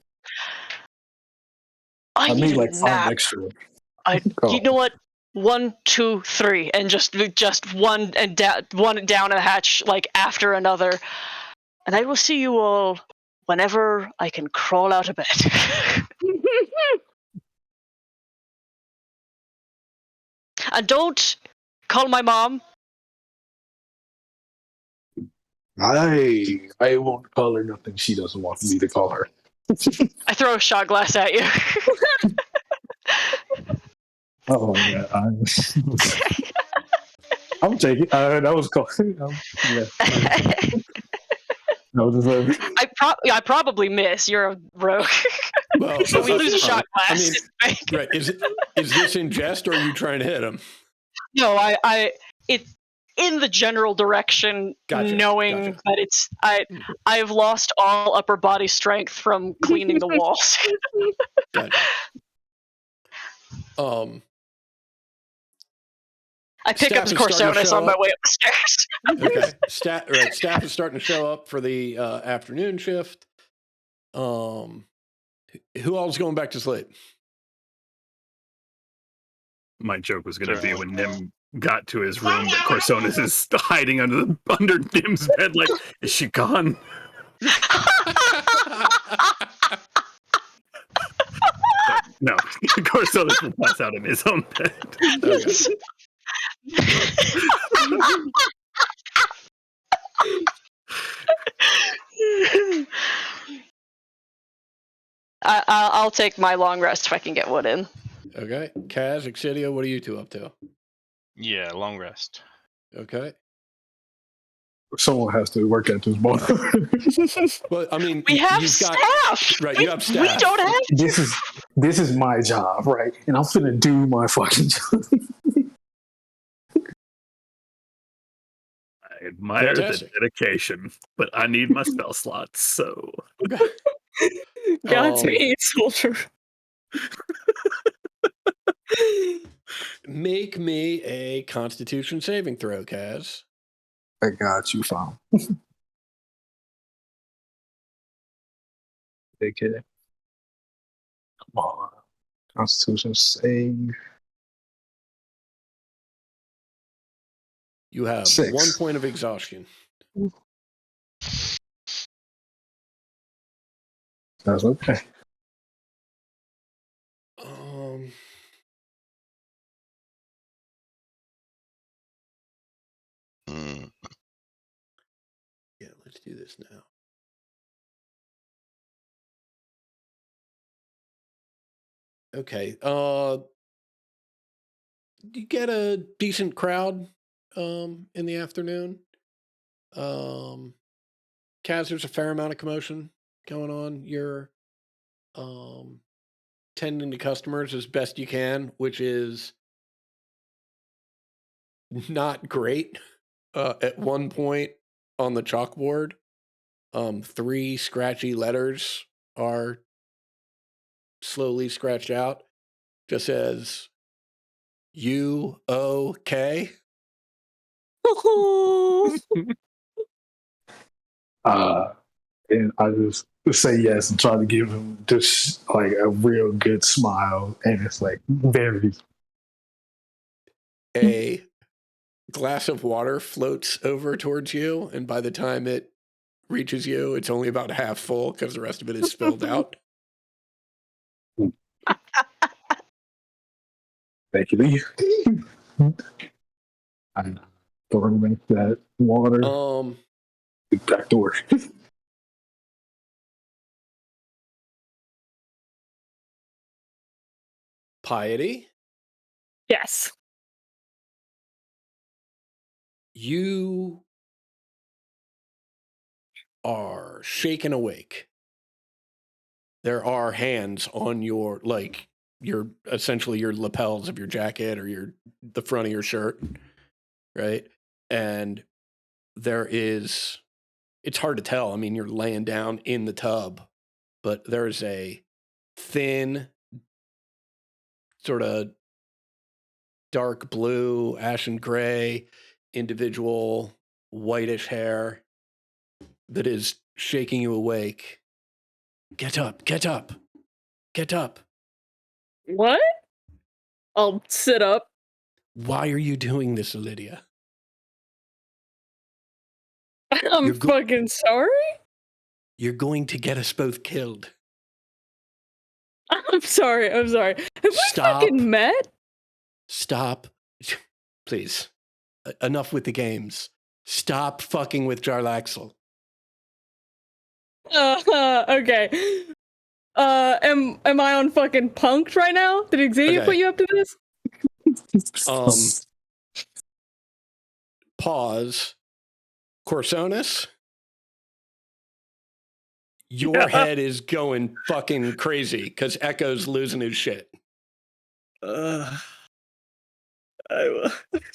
I made like 5 extra. You know what? 1, 2, 3, and just one and one down a hatch like after another, and I will see you all whenever I can crawl out of bed. And don't call my mom. I won't call her nothing she doesn't want me to call her. I throw a shot glass at you. Oh yeah, I'm taking. That was cool. Yeah, that was deserved. I probably miss. You're a rogue. Well, So we lose a shot glass. I mean, right? Is this in jest, or are you trying to hit him? No, it's in the general direction, knowing that it's I've lost all upper body strength from cleaning the walls. Gotcha. I pick up Corsonis on my way up the stairs. Okay. Staff is starting to show up for the afternoon shift. Who all's going back to sleep? My joke was going to be when Nim got to his room that Corsonis is hiding under Nim's bed. Like, is she gone? No, Corsonis will pass out in his own bed. Okay. I'll take my long rest if I can get one in. Okay. Kaz, Exidia, what are you two up to? Yeah, long rest. Okay. Someone has to work at this bar. Well, I mean, we have staff. Right, you have staff. We don't have. This is my job, right? And I'm finna do my fucking job. I admire the dedication, but I need my spell slots, so. Okay. Godspeed, soldier. Make me a Constitution saving throw, Kaz. I got you, fam. Okay. Come on. Constitution save. You have 6. 1 point of exhaustion. That's okay. Yeah, let's do this now. Okay. You get a decent crowd in the afternoon. Kaz, there's a fair amount of commotion going on. You're tending to customers as best you can, which is not great. At one point on the chalkboard, 3 scratchy letters are slowly scratched out. Just says U-O-K. And I just say yes and try to give him just like a real good smile, and it's like very. A glass of water floats over towards you, and by the time it reaches you, it's only about half full because the rest of it is spilled out. Thank you. I throw that water. Back to work. Piety, Yes. you are shaken awake. There are hands on your essentially your lapels of your jacket or the front of your shirt, right? And it's hard to tell. I mean, you're laying down in the tub, but there's a thin, sort of dark blue, ashen gray, individual whitish hair that is shaking you awake. Get up, get up, get up. What? I'll sit up. Why are you doing this, Lydia? I'm fucking sorry? You're going to get us both killed. I'm sorry. Have we fucking met? Stop Please, enough with the games. Stop fucking with Jarlaxle. Okay. Am I on fucking punked right now? Did Xavier Okay. put you up to this? Pause. Corsonis, your head is going fucking crazy because Echo's losing his shit. I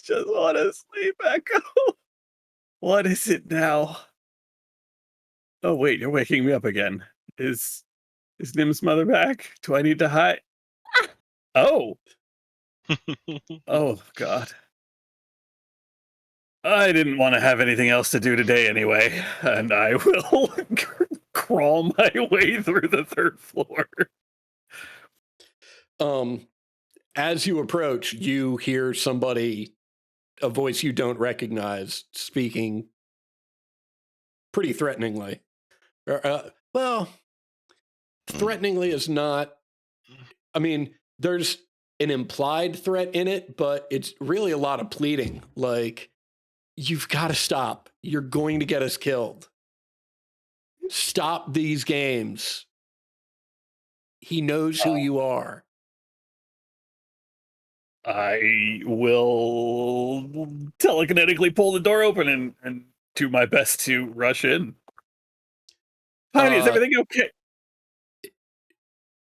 just want to sleep, Echo. What is it now? Oh wait, you're waking me up again. Is Nim's mother back? Do I need to hide? Oh. Oh God. I didn't want to have anything else to do today anyway, and I will crawl my way through the 3rd floor. As you approach, you hear somebody, a voice you don't recognize, speaking pretty threateningly. Well, threateningly is not. I mean, there's an implied threat in it, but it's really a lot of pleading. Like, you've got to stop. You're going to get us killed. Stop these games. He knows who you are. I will telekinetically pull the door open and do my best to rush in. Honey, is everything okay?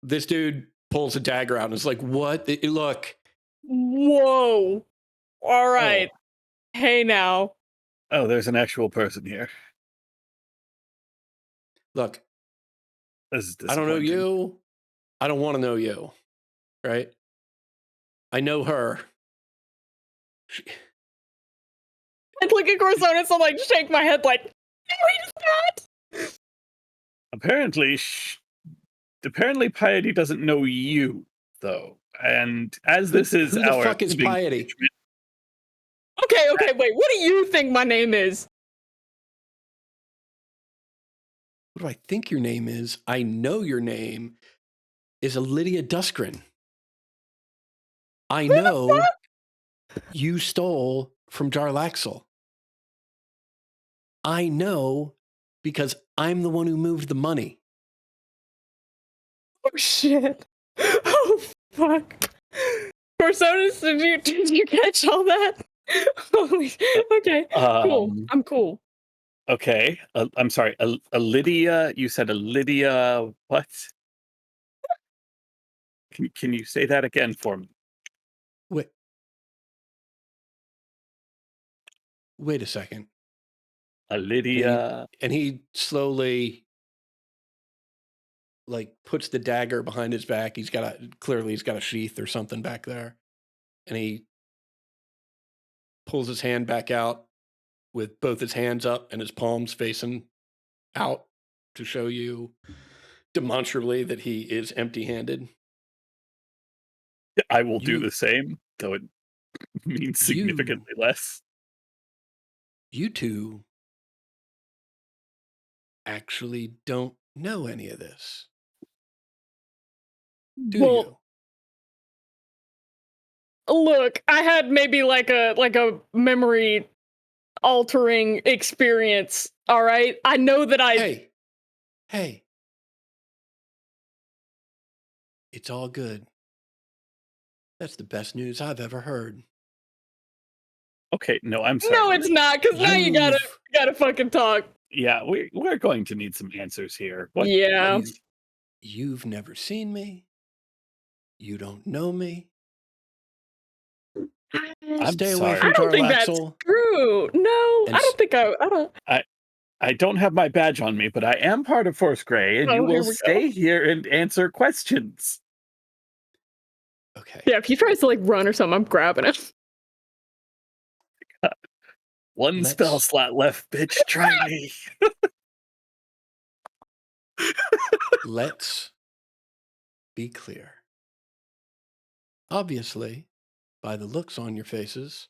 This dude pulls a dagger out and is like, what? Look. Whoa. All right. Hey now. Oh, there's an actual person here. Look, This is I don't know disappointing. you. I don't want to know you. Right? I know her. I look at Corsonis and like shake my head like, no, he's not. Apparently Piety doesn't know you, though. And as this is who the our fuck is Piety? Okay, wait. What do you think my name is? What do I think your name is? I know your name is Lydia Duskrin. I know you stole from Jarlaxle. I know because I'm the one who moved the money. Oh shit. Oh fuck. Corsonis, did you catch all that? Holy, okay, cool. I'm cool. Okay, I'm sorry. A Lydia. You said a Lydia. What? Can you say that again for me? Wait a second. A Lydia. And he slowly like puts the dagger behind his back. He's got a sheath or something back there. And he pulls his hand back out with both his hands up and his palms facing out to show you demonstrably that he is empty-handed. I will do the same, though it means significantly less. You two actually don't know any of this. Do you? Look, I had maybe like a memory altering experience. All right, I know that Hey. It's all good. That's the best news I've ever heard. Okay, no, I'm sorry. No, it's not, because now you gotta fucking talk. Yeah, we're going to need some answers here. What? Yeah. You've never seen me. You don't know me. Stay away from I don't think that's Jarlaxle. true. No, I don't think I don't. I don't have my badge on me, but I am part of Force Grey, and you will stay here and answer questions. Okay. Yeah, if he tries to like run or something, I'm grabbing him. One spell slot left, bitch. Try me. Let's be clear. Obviously, by the looks on your faces,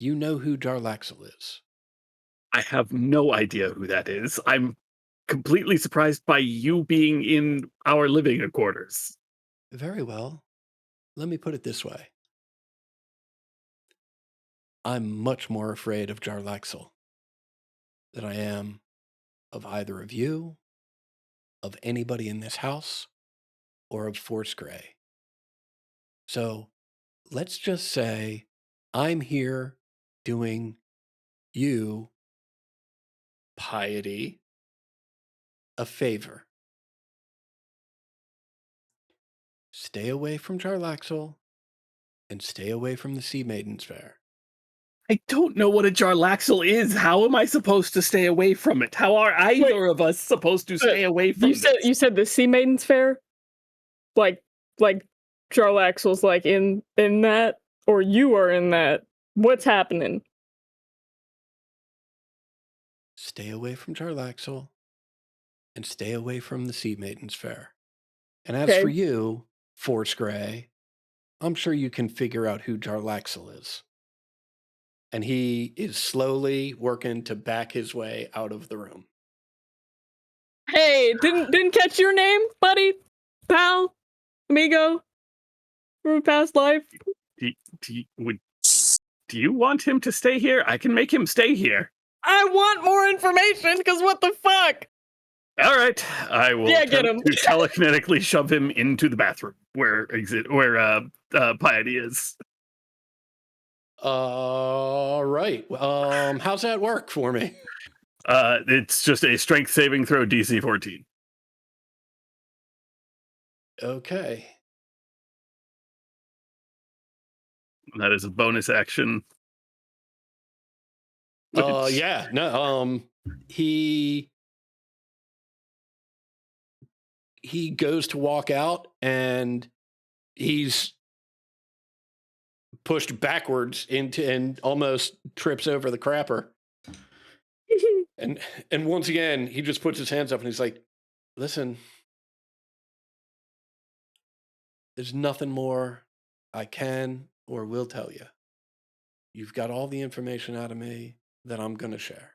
you know who Jarlaxle is. I have no idea who that is. I'm completely surprised by you being in our living quarters. Very well. Let me put it this way. I'm much more afraid of Jarlaxle than I am of either of you, of anybody in this house, or of Force Gray. So let's just say I'm here doing you, Piety, a favor. Stay away from Jarlaxle and stay away from the Sea Maidens Fair. I don't know what a Jarlaxle is. How am I supposed to stay away from it? How are either of us supposed to stay away from this? You said the Sea Maidens Fair? Like Jarlaxle's like in that? Or you are in that? What's happening? Stay away from Jarlaxle and stay away from the Sea Maidens Fair. And as for you, Force Gray, I'm sure you can figure out who Jarlaxle is. And he is slowly working to back his way out of the room. Hey, didn't catch your name, buddy? Pal? Amigo? From a past life? Do you want him to stay here? I can make him stay here. I want more information, because what the fuck? All right, I will get him. to telekinetically shove him into the bathroom where Piety is. All right. How's that work for me? It's just a strength saving throw, DC 14. Okay. That is a bonus action. Yeah. No. He goes to walk out and he's pushed backwards into and almost trips over the crapper. and once again, he just puts his hands up and he's like, listen, there's nothing more I can or will tell you. You've got all the information out of me that I'm going to share.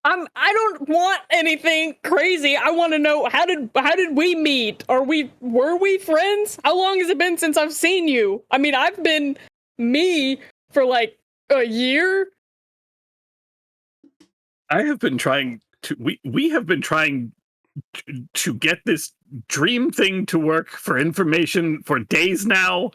I don't want anything crazy. I want to know, how did we meet? Were we friends? How long has it been since I've seen you? I mean, I've been me for like a year. I have been trying to we have been trying to get this dream thing to work for information for days now.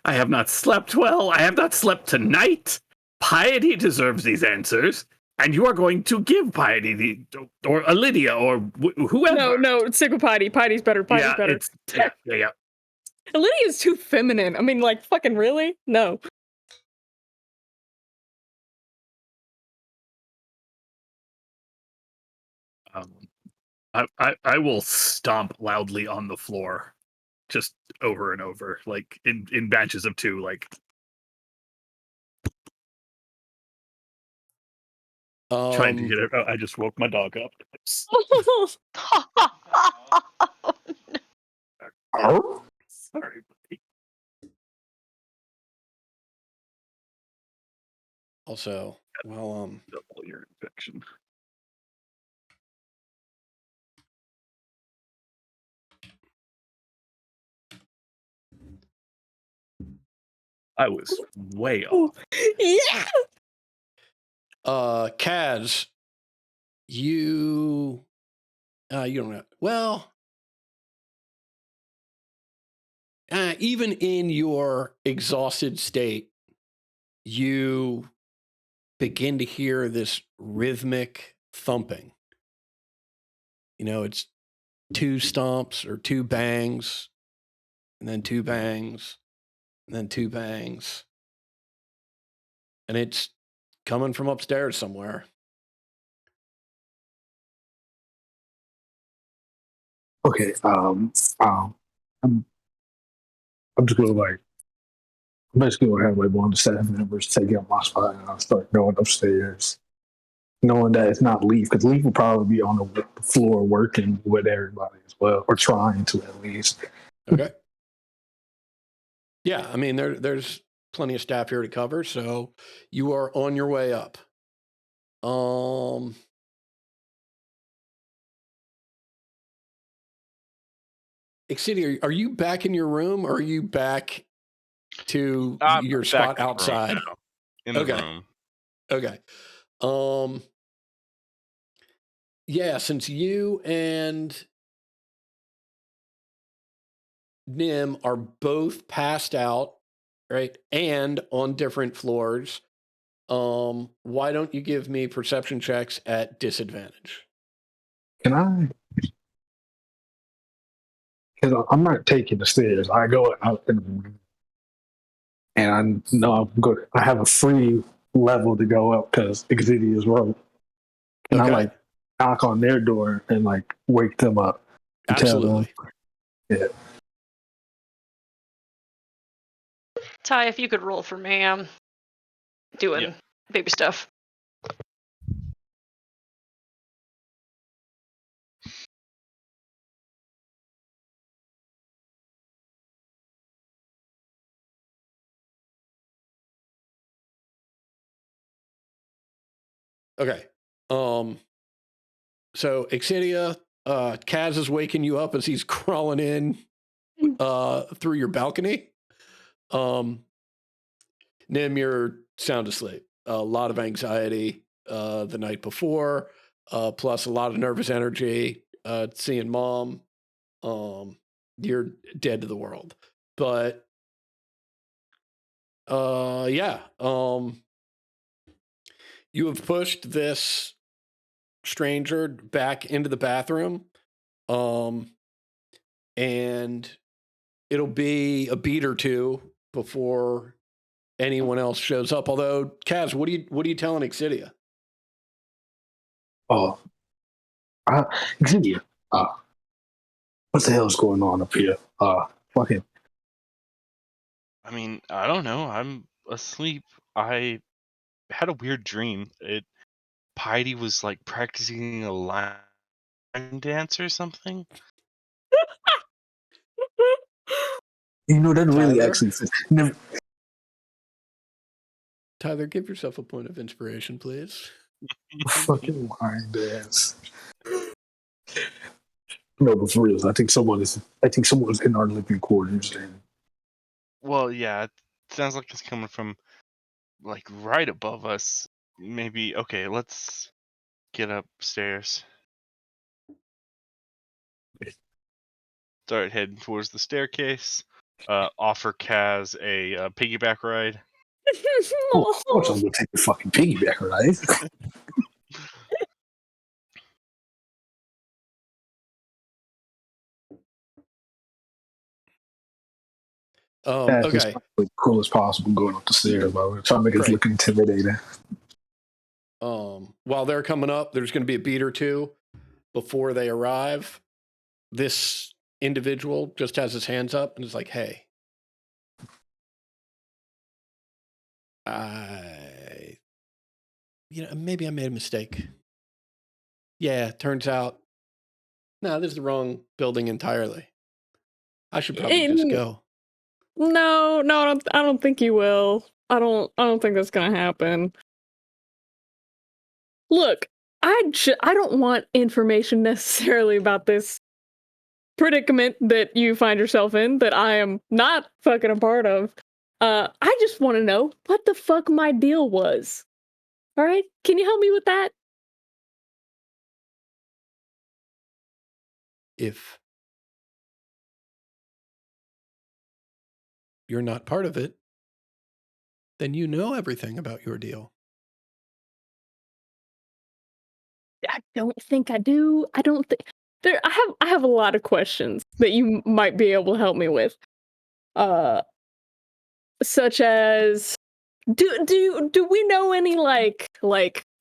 I have not slept well. I have not slept tonight. Piety deserves these answers. And you are going to give Piety or a Lydia or whoever. No, stick with Piety. Piety's better. Better. Yeah. Lydia's too feminine. I mean, like, fucking really? No. I will stomp loudly on the floor, just over and over, like in batches of 2, like. Trying to get it. Oh, I just woke my dog up. Sorry, buddy. Also, well, double your infection. I was way off. Yeah. Kaz, you don't know. Well, even in your exhausted state, you begin to hear this rhythmic thumping. You know, it's 2 stomps or 2 bangs, and then 2 bangs, and then 2 bangs. And it's coming from upstairs somewhere. Okay, I'm just gonna I'm basically gonna have like one of the staff members take up my spot and I'll start going upstairs, knowing that it's not Leaf, because Leaf will probably be on the floor working with everybody as well, or trying to at least. Okay. Yeah, I mean there's plenty of staff here to cover, so you are on your way up. Excidia, are you back in your room or are you back to your spot outside? in the Okay. room. Okay. Yeah, since you and Nim are both passed out, right, and on different floors, why don't you give me perception checks at disadvantage? Can I? Because I'm not taking the stairs. I go out and I know I'm good. I have a free level to go up because Xvidia's rope. And I Okay. like knock on their door and like wake them up and tell them, Absolutely. yeah. Ty, if you could roll for me, I'm doing Yeah. baby stuff. Okay. So Exidia, Kaz is waking you up as he's crawling in through your balcony. Nim, you're sound asleep. A lot of anxiety the night before, plus a lot of nervous energy. Seeing mom, you're dead to the world. But yeah, you have pushed this stranger back into the bathroom, and it'll be a beat or two before anyone else shows up. Although, Kaz, what are you telling Exidia? Oh, Xavier, what the hell's going on up here? Fucking, I mean, I don't know. I'm asleep. I had a weird dream. Piety was like practicing a line dance or something. that really Tyler? actually fits. Never, Tyler, give yourself a point of inspiration, please. fucking line dance. No, but for real, I think someone is in our living quarters. And Well, yeah, it sounds like it's coming from like right above us. Maybe okay, let's get upstairs. Start heading towards the staircase. Offer Kaz a piggyback ride. of course, I'm gonna take the fucking piggyback, right? That's just Okay, like cool as possible going up the stairs, but we're trying to make it great. look intimidating. While they're coming up, there's going to be a beat or two before they arrive. This individual just has his hands up and is like, "Hey, maybe I made a mistake. Yeah, turns out, no, this is the wrong building entirely. I should probably just go." No, I don't think you will. I don't think that's gonna happen. Look, I don't want information necessarily about this predicament that you find yourself in that I am not fucking a part of. I just want to know what the fuck my deal was. All right, can you help me with that? If you're not part of it, then you know everything about your deal. I don't think I do. I don't think there. I have a lot of questions that you might be able to help me with. Such as do we know any like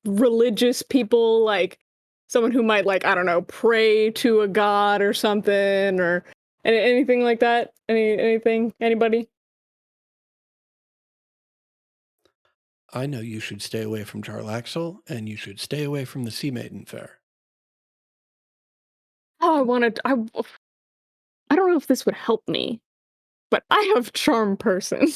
religious people, like someone who might, like, I don't know, pray to a god or something, or anything like that? Anybody? I know you should stay away from Jarlaxle, and you should stay away from the Sea Maiden Fair. Oh, I don't know if this would help me, but I have charm person.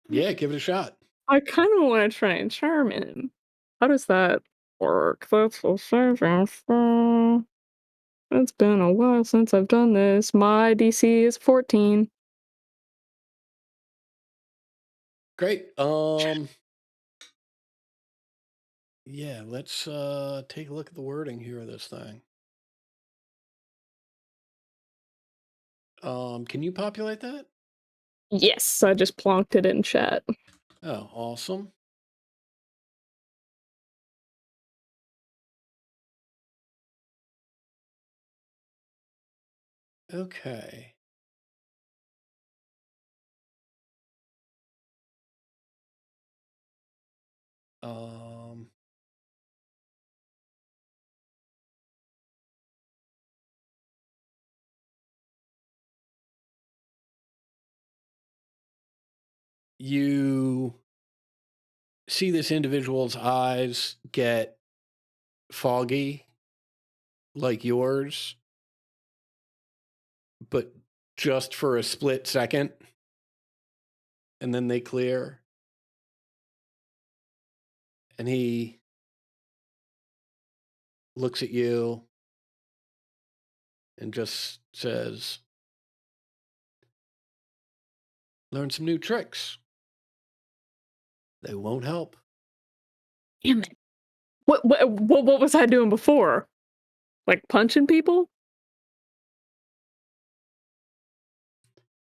Yeah, give it a shot. I kind of want to try and charm him. How does that work? That's a saving throw. It's been a while since I've done this. My DC is 14. Great. Yeah, let's take a look at the wording here of this thing. Can you populate that? Yes, I just plonked it in chat. Oh, awesome. Okay. You see this individual's eyes get foggy like yours, but just for a split second, and then they clear. And he looks at you and just says, learn some new tricks. They won't help. Damn it. What was I doing before? Like punching people?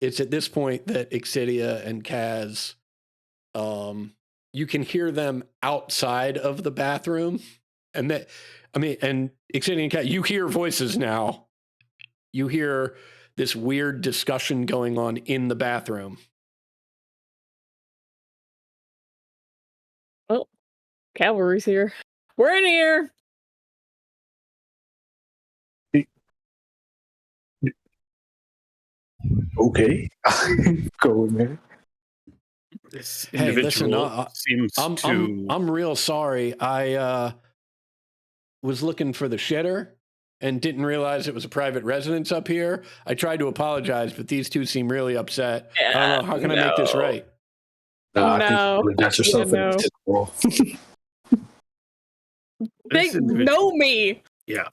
It's at this point that Exidia and Kaz, you can hear them outside of the bathroom. And and Exidia and Kaz, you hear voices now. You hear this weird discussion going on in the bathroom. Oh, cavalry's here. We're in here. Okay. Go, man. This Hey, listen, individual seems to. I'm real sorry. I was looking for the shitter and didn't realize it was a private residence up here. I tried to apologize, but these two seem really upset. I don't know. How can I make this right? Nah, I think No. you really got yourself Yeah, in no. a wall. They know me. Yeah.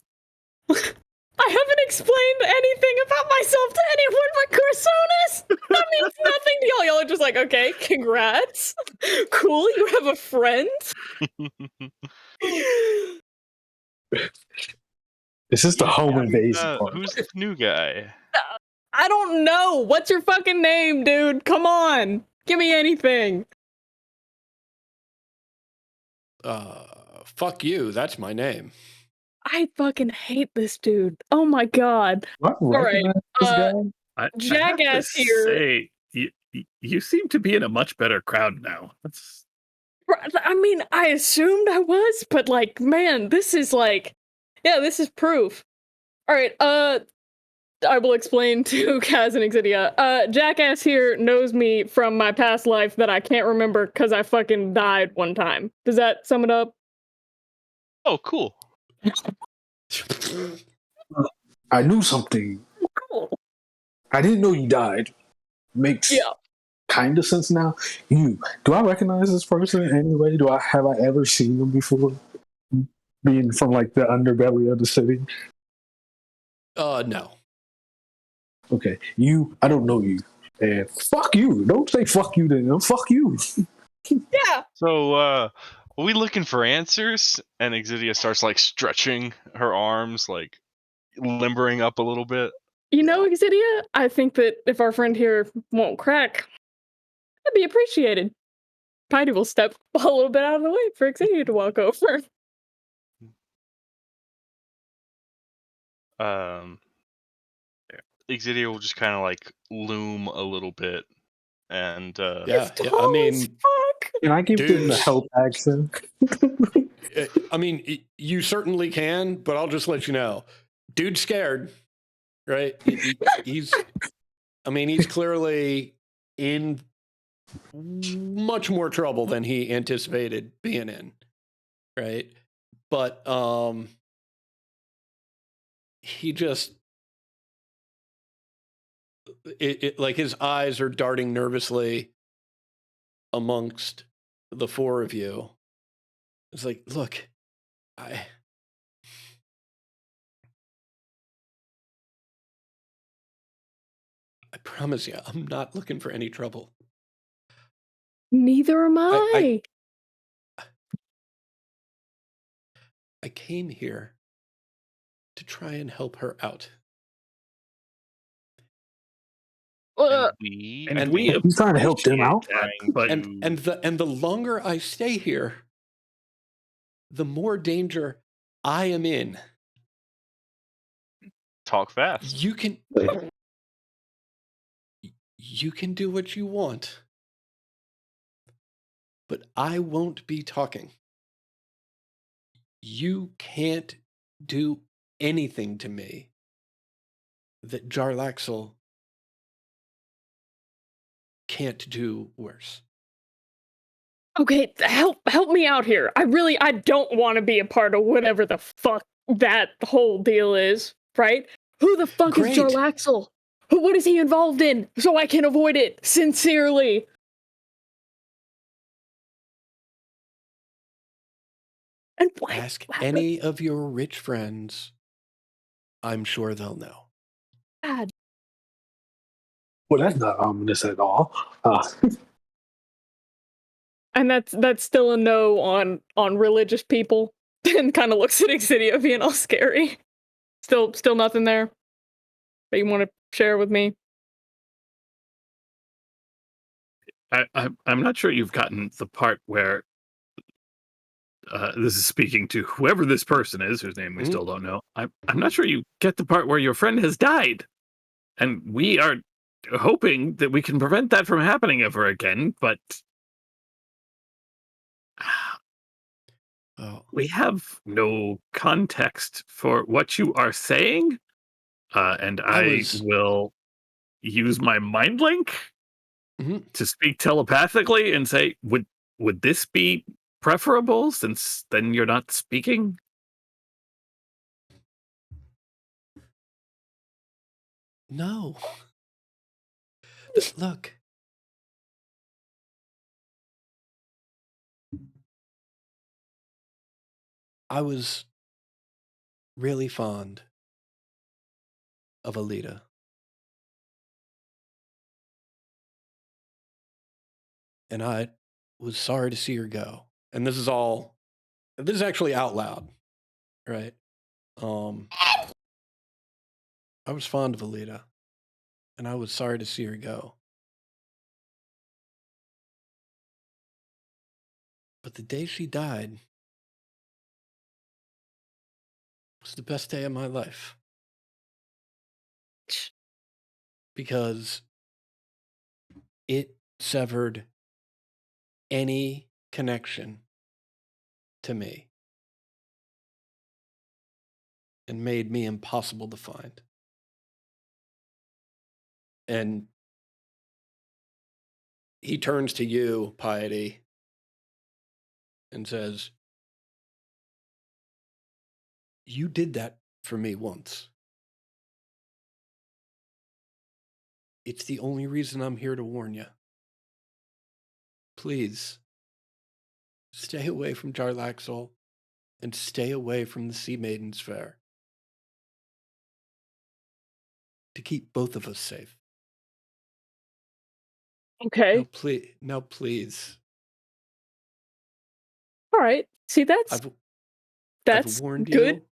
I haven't explained anything about myself to anyone but Corsonis. That means nothing to y'all. Y'all are just like, okay, congrats. Cool, you have a friend. This is the home invasion part. Who's the new guy? I don't know. What's your fucking name, dude? Come on. Give me anything. Fuck you. That's my name. I fucking hate this dude. Oh my god. Do I recognize this guy? I have to Jackass here. say, you seem to be in a much better crowd now. That's I mean, I assumed I was, but like, man, this is like, yeah, this is proof. All right, I will explain to Kaz and Exidia. Jackass here knows me from my past life that I can't remember because I fucking died one time. Does that sum it up? Oh, cool. I knew something. Cool. I didn't know you died. Makes Yeah. kind of sense now. Do I recognize this person anyway? Have I ever seen them before? Being from like the underbelly of the city. No. Okay, I don't know you. And fuck you. Don't say fuck you to them. Fuck you. Yeah. So, are we looking for answers? And Exidia starts like stretching her arms, like limbering up a little bit. You know, Exidia, I think that if our friend here won't crack, that'd be appreciated. Piety will step a little bit out of the way for Exidia to walk over. Exidia will just kind of like loom a little bit, and Yeah. Tall I mean, as fuck. Can I give them the dudes. help accent? I mean, you certainly can, but I'll just let you know. Dude's scared, right? He's clearly in much more trouble than he anticipated being in, right? But he just like his eyes are darting nervously amongst the four of you. It's like, look, I promise you, I'm not looking for any trouble. Neither am I. I came here to try and help her out. And we, And I we think, He's trying to help them out. appreciate that, but And the longer I stay here, the more danger I am in. talk fast. You can do what you want, but I won't be talking. You can't do anything to me that Jarlaxle can't do worse. Okay, help me out here. I don't want to be a part of whatever the fuck that whole deal is, right? Who the fuck is Great. Jarlaxle? What is he involved in? So I can avoid it, sincerely. And why? Ask any of your rich friends. I'm sure they'll know. God. Well, that's not ominous at all. And that's still a no on religious people. And kind of looks at Exidia being all scary. Still nothing there that you want to share with me. I'm not sure you've gotten the part where this is speaking to whoever this person is, whose name we still don't know. I'm not sure you get the part where your friend has died, and we are hoping that we can prevent that from happening ever again. But we have no context for what you are saying, and I will use my mind link to speak telepathically and say, would this be preferable, since then you're not speaking? No. Look. I was really fond of Alita. And I was sorry to see her go. And this is actually out loud, right? I was fond of Alita, and I was sorry to see her go. But the day she died was the best day of my life. Because it severed any connection to me and made me impossible to find. And he turns to you, Piety, and says, "You did that for me once. It's the only reason I'm here to warn you. Please, stay away from Jarlaxle and stay away from the Sea Maidens Fair. To keep both of us safe." Okay. Now, please. All right. See, I've warned good. you.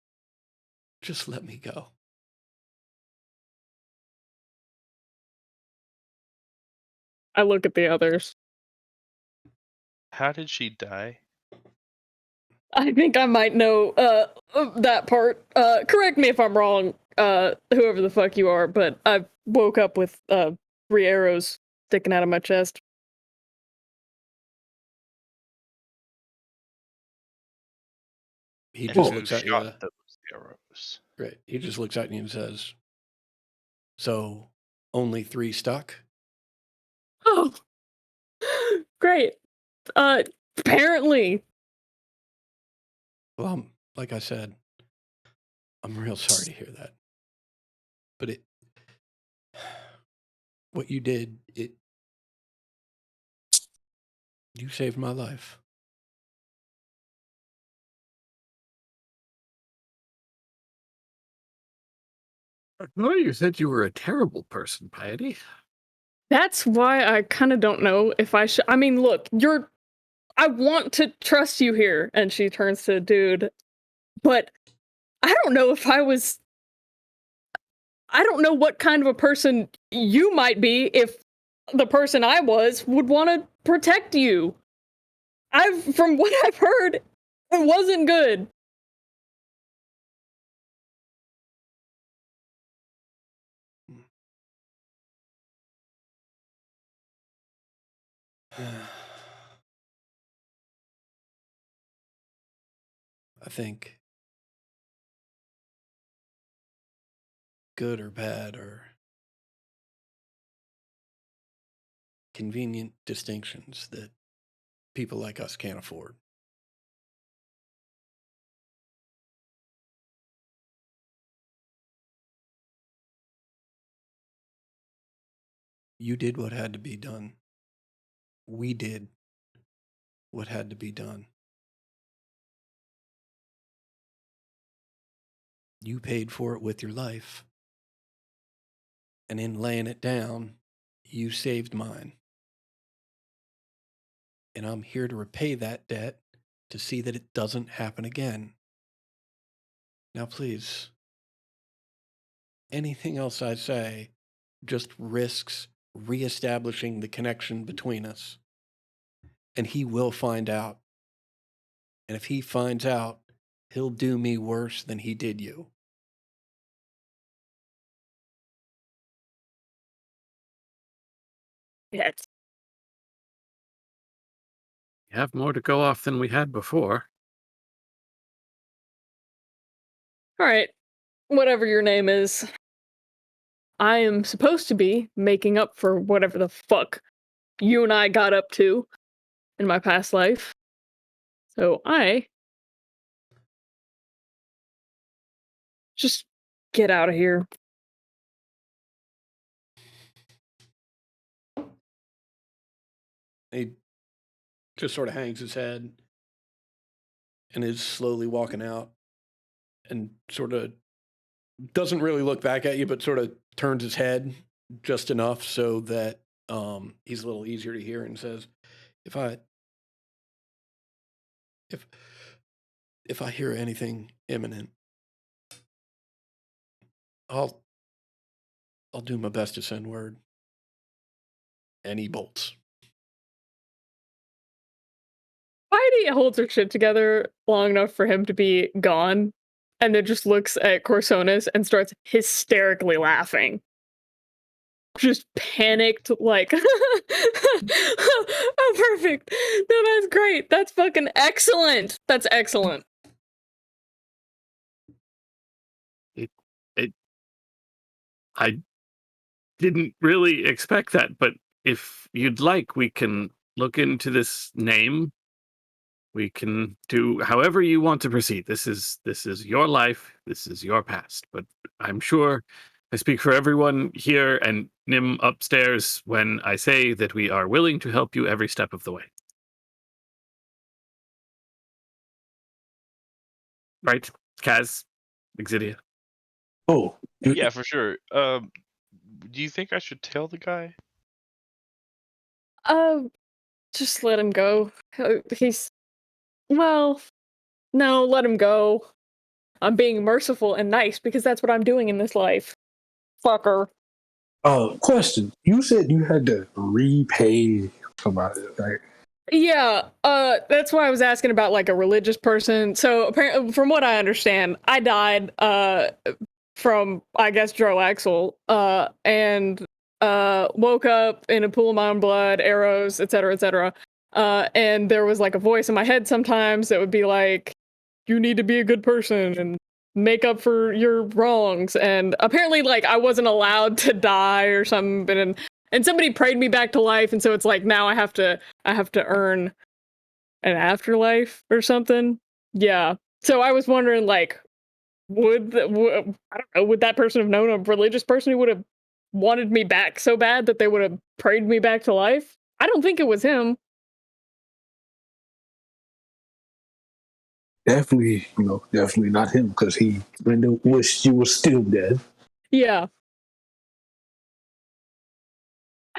Just let me go. I look at the others. How did she die? I think I might know that part. Correct me if I'm wrong, whoever the fuck you are, but I woke up with 3 arrows sticking out of my chest. He And just who looks at you. shot those arrows? Great. He just looks at you and says, "So, only 3 stuck?" Oh, great. Apparently. Well, like I said, I'm real sorry to hear that. But what you did, you saved my life. No, you said you were a terrible person, Piety. That's why I kind of don't know if I should. I mean, look, I want to trust you here. And she turns to dude, but I don't know if I don't know what kind of a person you might be if the person I was would want to protect you. From what I've heard, it wasn't good. I think good or bad or convenient distinctions that people like us can't afford. You did what had to be done. We did what had to be done. You paid for it with your life. And in laying it down, you saved mine. And I'm here to repay that debt to see that it doesn't happen again. Now, please, anything else I say just risks reestablishing the connection between us. And he will find out. And if he finds out, he'll do me worse than he did you. Yes. We have more to go off than we had before. All right. Whatever your name is. I am supposed to be making up for whatever the fuck you and I got up to in my past life. So I just get out of here. He just sort of hangs his head and is slowly walking out and sort of doesn't really look back at you, but sort of turns his head just enough so that he's a little easier to hear and says, if I hear anything imminent, I'll do my best to send word. And he bolts. Heidi holds her shit together long enough for him to be gone, and then just looks at Corsonis and starts hysterically laughing. Just panicked, like, oh, perfect. No, that's great. That's fucking excellent. That's excellent. I didn't really expect that, but if you'd like, we can look into this name. We can do however you want to proceed. This is your life. This is your past. But I'm sure I speak for everyone here and Nim upstairs when I say that we are willing to help you every step of the way. Right, Kaz, Exidia? Oh, Yeah, for sure. Do you think I should tell the guy? Just let him go. Well, no, let him go. I'm being merciful and nice because that's what I'm doing in this life. Fucker. Question. You said you had to repay somebody, right? Yeah, that's why I was asking about like a religious person. So apparently, from what I understand, I died from I guess Droaxel, and woke up in a pool of my own blood, arrows, etc., etc. And there was like a voice in my head sometimes that would be like, "You need to be a good person and make up for your wrongs." And apparently, like I wasn't allowed to die or something, and somebody prayed me back to life, and so it's like now I have to earn an afterlife or something. Yeah. So I was wondering, like, I don't know, would that person have known a religious person who would have wanted me back so bad that they would have prayed me back to life? I don't think it was him. Definitely, definitely not him because he wished you were still dead. Yeah.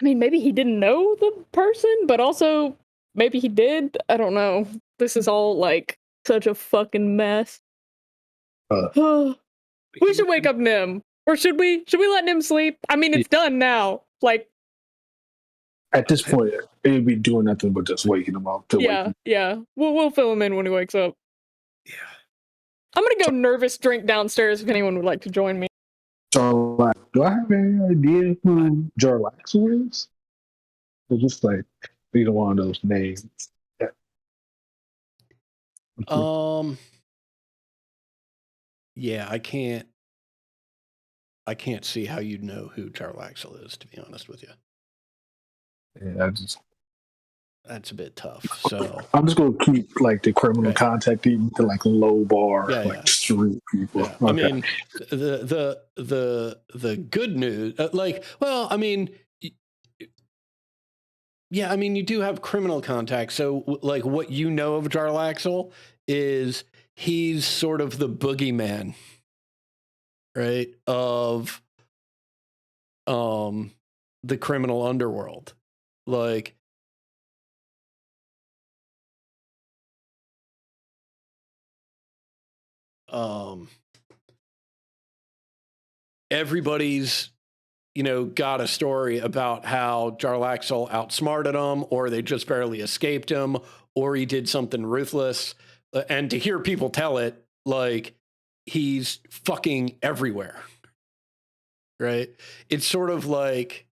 I mean, maybe he didn't know the person, but also maybe he did. I don't know. This is all like such a fucking mess. We should wake up Nim. Or should we? Should we let Nim sleep? I mean, it's done now. Like, at this point, it'd be doing nothing but just waking him up. Yeah. We'll fill him in when he wakes up. Yeah. I'm gonna go nervous drink downstairs if anyone would like to join me. Jarlax. Do I have any idea who Jarlax is? Or just like either one of those names. Yeah. Yeah, I can't see how you'd know who Jarlaxle is, to be honest with you. Yeah, that's a bit tough. So I'm just gonna keep like the criminal contact even to like low bar, street people. Yeah. Okay. I mean, the good news, you do have criminal contacts. So like what you know of Jarlaxle is he's sort of the boogeyman, right? Of the criminal underworld. Like everybody's got a story about how Jarlaxle outsmarted him, or they just barely escaped him, or he did something ruthless. And to hear people tell it, like, he's fucking everywhere, right? It's sort of like,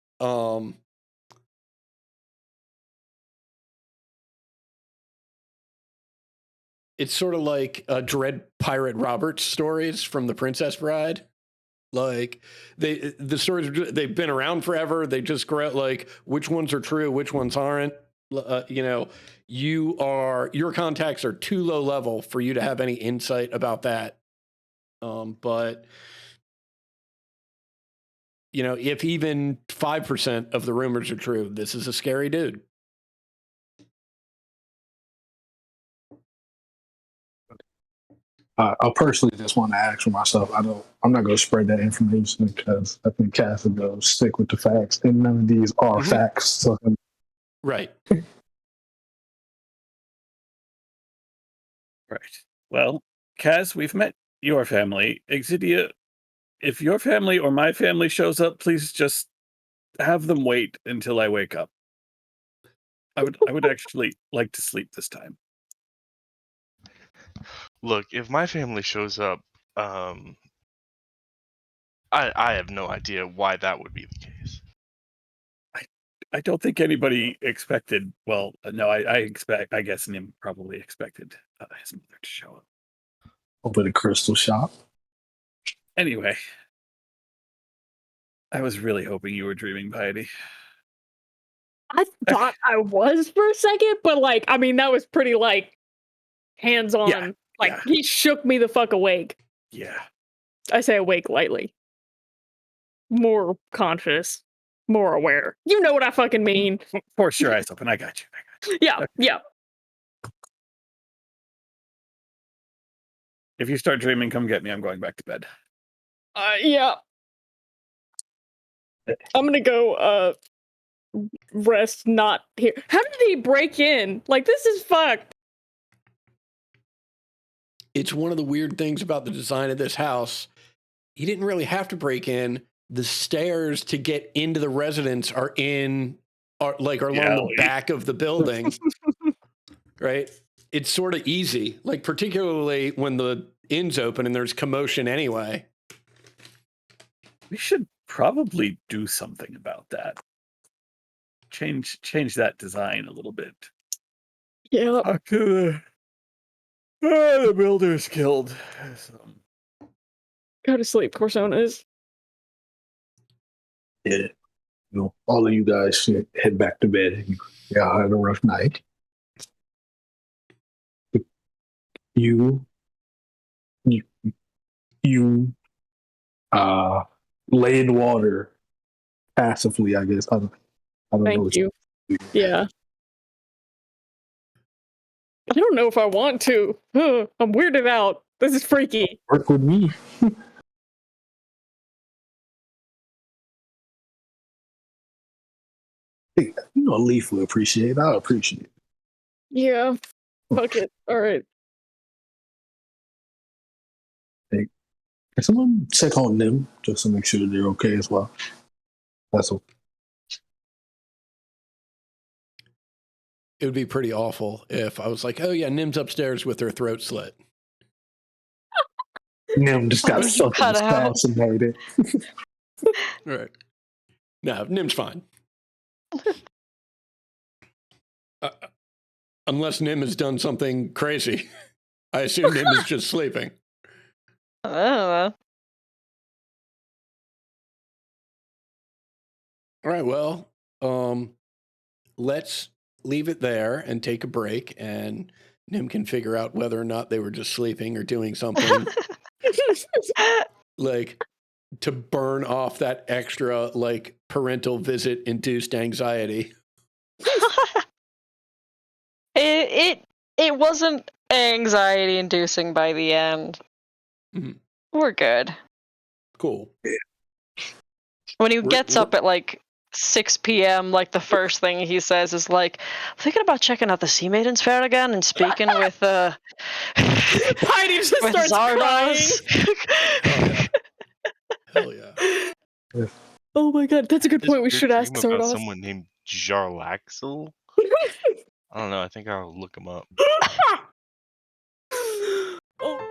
Dread Pirate Roberts stories from The Princess Bride. Like the stories, they've been around forever. They just grow, like, which ones are true, which ones aren't. Your contacts are too low level for you to have any insight about that. But if even 5% of the rumors are true, this is a scary dude. I personally just want to ask for myself. I'm not going to spread that information because I think Cass would go stick with the facts, and none of these are facts. So. Right. Right. Well, Kaz, we've met your family. Exidia, if your family or my family shows up, please just have them wait until I wake up. I would actually like to sleep this time. Look, if my family shows up, I have no idea why that would be the case. I don't think anybody expected. Well, no, I guess Nim probably expected his mother to show up. Open a crystal shop. Anyway, I was really hoping you were dreaming, Piety. I thought I was for a second, but that was pretty hands-on. Yeah. He shook me the fuck awake. Yeah. I say awake lightly. More conscious. More aware. You know what I fucking mean. Force your eyes open. I got you. Yeah, okay. Yeah. If you start dreaming, come get me. I'm going back to bed. Yeah. I'm gonna go, rest not here. How did he break in? This is fucked. It's one of the weird things about the design of this house. He didn't really have to break in. The stairs to get into the residence are along the back of the building. Right? It's sort of easy, particularly when the inn's open and there's commotion anyway. We should probably do something about that. Change that design a little bit. Yeah. Talk to the Builders Guild. Go to sleep, Corsonas. Yeah. All of you guys should head back to bed. Yeah, I had a rough night. You lay in water passively, I guess. I don't know. Thank you. Yeah. I don't know if I want to. I'm weirded out. This is freaky. Work with me. Leaf will appreciate it. I'll appreciate it. Yeah. Fuck it. All right. Can someone check on them just to make sure they're okay as well? That's all. It would be pretty awful if I was like, oh yeah, Nim's upstairs with her throat slit. Nim just got fucking Cut out. assassinated. Right. No, Nim's fine. Unless Nim has done something crazy. I assume Nim is just sleeping. I don't know. All right, well, let's leave it there and take a break, and Nim can figure out whether or not they were just sleeping or doing something like to burn off that extra like parental visit induced anxiety. It wasn't anxiety inducing by the end. Mhm. We're good. Cool. When he gets up at like 6 p.m., like the first thing he says is like, I'm thinking about checking out the Sea Maidens Fair again and speaking with Heidi just with starts Zardoz. crying. Hell yeah. Oh my god, that's a good point. We This should weird ask dream about Zardoz. someone named Jarlaxle. I don't know. I think I'll look him up. Oh.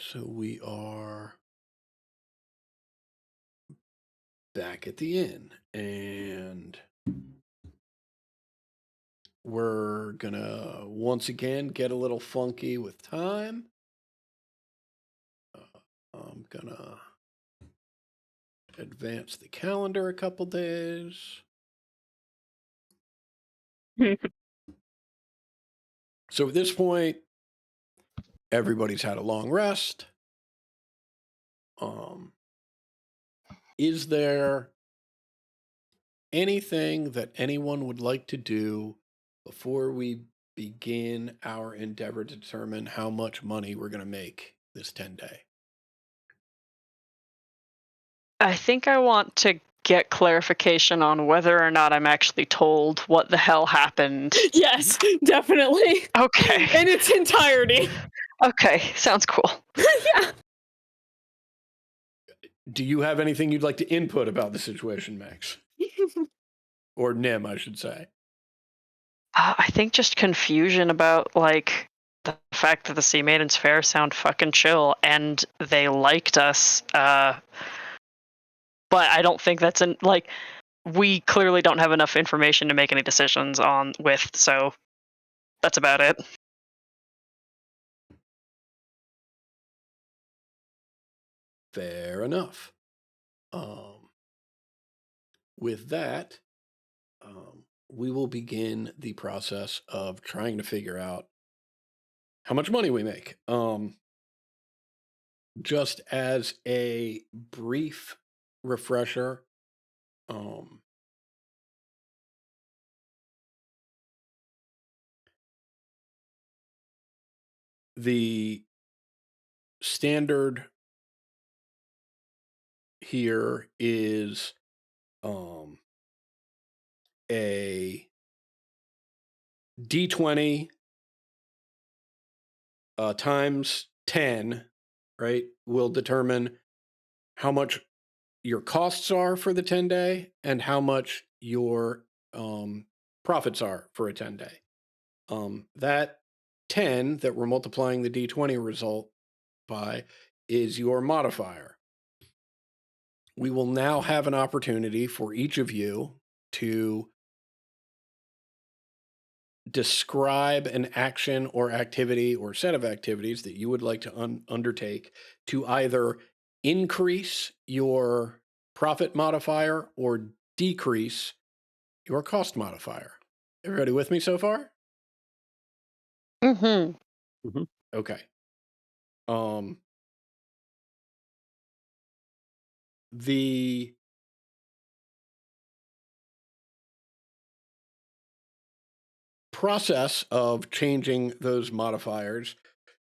So we are back at the inn, and we're gonna once again get a little funky with time. I'm gonna advance the calendar a couple days. So at this point, everybody's had a long rest. Is there anything that anyone would like to do before we begin our endeavor to determine how much money we're going to make this 10-day? I think I want to get clarification on whether or not I'm actually told what the hell happened. Yes, definitely. Okay. In its entirety. Okay, sounds cool. Yeah. Do you have anything you'd like to input about the situation, Max? Or Nim, I should say. I think just confusion about, like, the fact that the Sea Maidens Fair sound fucking chill, and they liked us, but I don't think that's we clearly don't have enough information to make any decisions so that's about it. Fair enough. With that, we will begin the process of trying to figure out how much money we make. Just as a brief refresher, the standard here is a D20 times 10, right, will determine how much your costs are for the 10-day and how much your profits are for a 10-day. That 10 that we're multiplying the D20 result by is your modifier. We will now have an opportunity for each of you to describe an action or activity or set of activities that you would like to undertake to either increase your profit modifier or decrease your cost modifier. Everybody with me so far? Mm-hmm. Okay. The process of changing those modifiers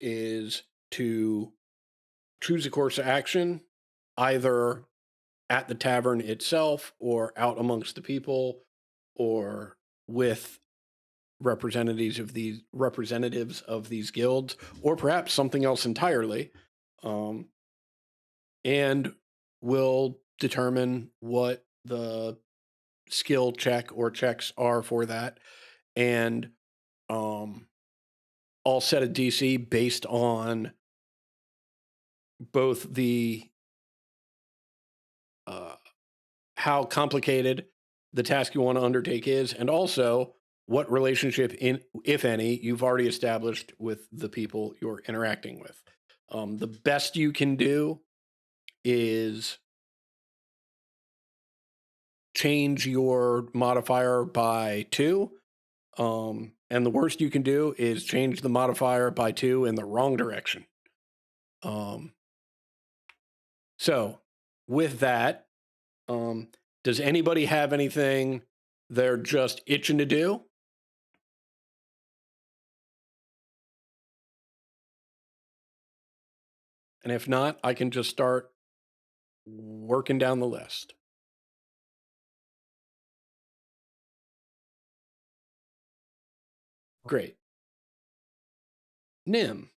is to choose a course of action, either at the tavern itself or out amongst the people or with representatives of these guilds, or perhaps something else entirely, and will determine what the skill check or checks are for that, and I'll set a DC based on both the how complicated the task you want to undertake is, and also what relationship, if any, you've already established with the people you're interacting with. The best you can do is change your modifier by 2. And the worst you can do is change the modifier by 2 in the wrong direction. So with that, does anybody have anything they're just itching to do? And if not, I can just start working down the list. Great. Nim.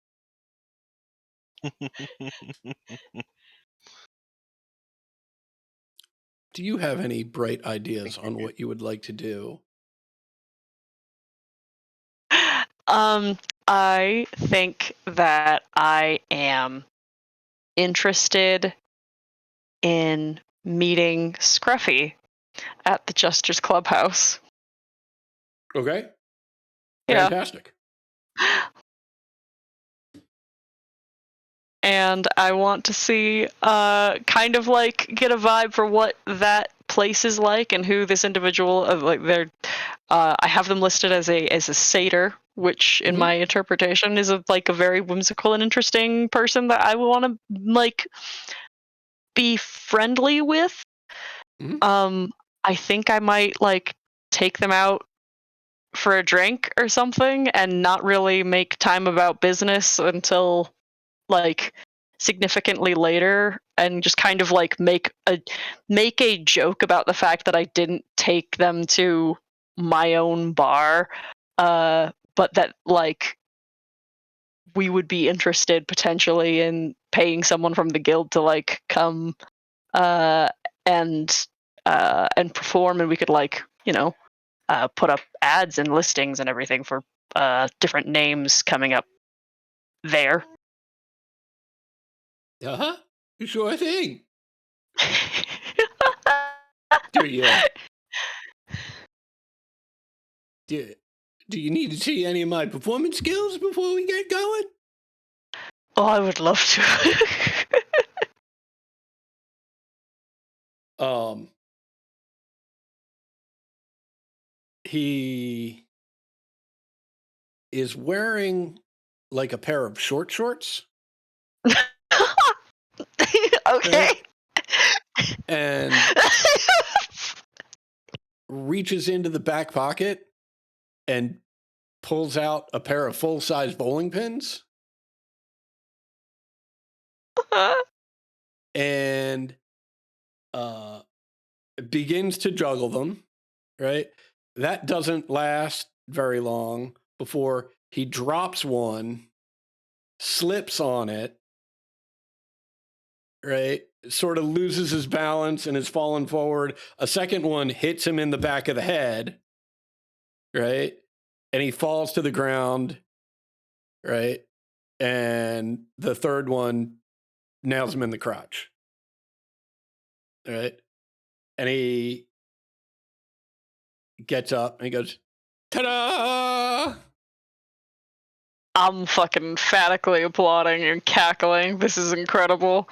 Do you have any bright ideas on what you would like to do? I think that I am interested in meeting Scruffy at the Jester's Clubhouse. Okay. Yeah. Fantastic. And I want to see, kind of like get a vibe for what that place is like and who this individual, I have them listed as a satyr, which in my interpretation is a very whimsical and interesting person that I would want to like be friendly with. I think I might like take them out for a drink or something and not really make time about business until like significantly later, and just kind of like make a joke about the fact that I didn't take them to my own bar, but that like we would be interested potentially in paying someone from the guild to like come uh and and perform, and we could like put up ads and listings and everything for different names coming up there. Sure thing. Do you need to see any of my performance skills before we get going? Oh, I would love to. He is wearing like a pair of short shorts. Okay. And reaches into the back pocket and pulls out a pair of full-size bowling pins. And begins to juggle them, right? That doesn't last very long before he drops one, slips on it, right? Sort of loses his balance and is falling forward. A second one hits him in the back of the head, right? And he falls to the ground, right? And the third one nails him in the crotch, right? And he gets up and he goes, ta-da! I'm fucking emphatically applauding and cackling. This is incredible.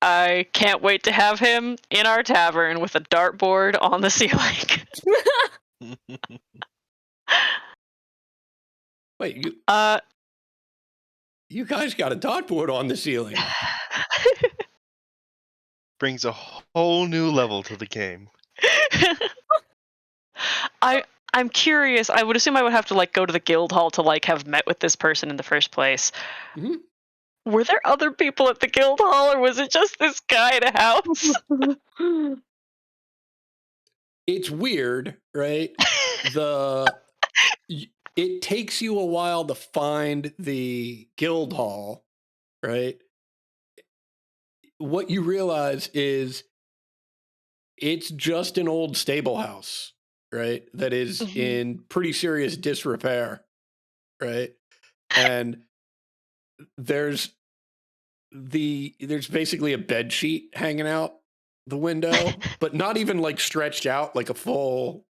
I can't wait to have him in our tavern with a dartboard on the ceiling. Wait, you guys got a dartboard on the ceiling. Brings a whole new level to the game. I'm curious. I would assume I would have to like go to the guild hall to like have met with this person in the first place. Were there other people at the guild hall, or was it just this guy in a house? It's weird, right? It takes you a while to find the guild hall, right? What you realize is it's just an old stable house, right? That is in pretty serious disrepair, right? And there's basically a bed sheet hanging out the window, but not even like stretched out like a full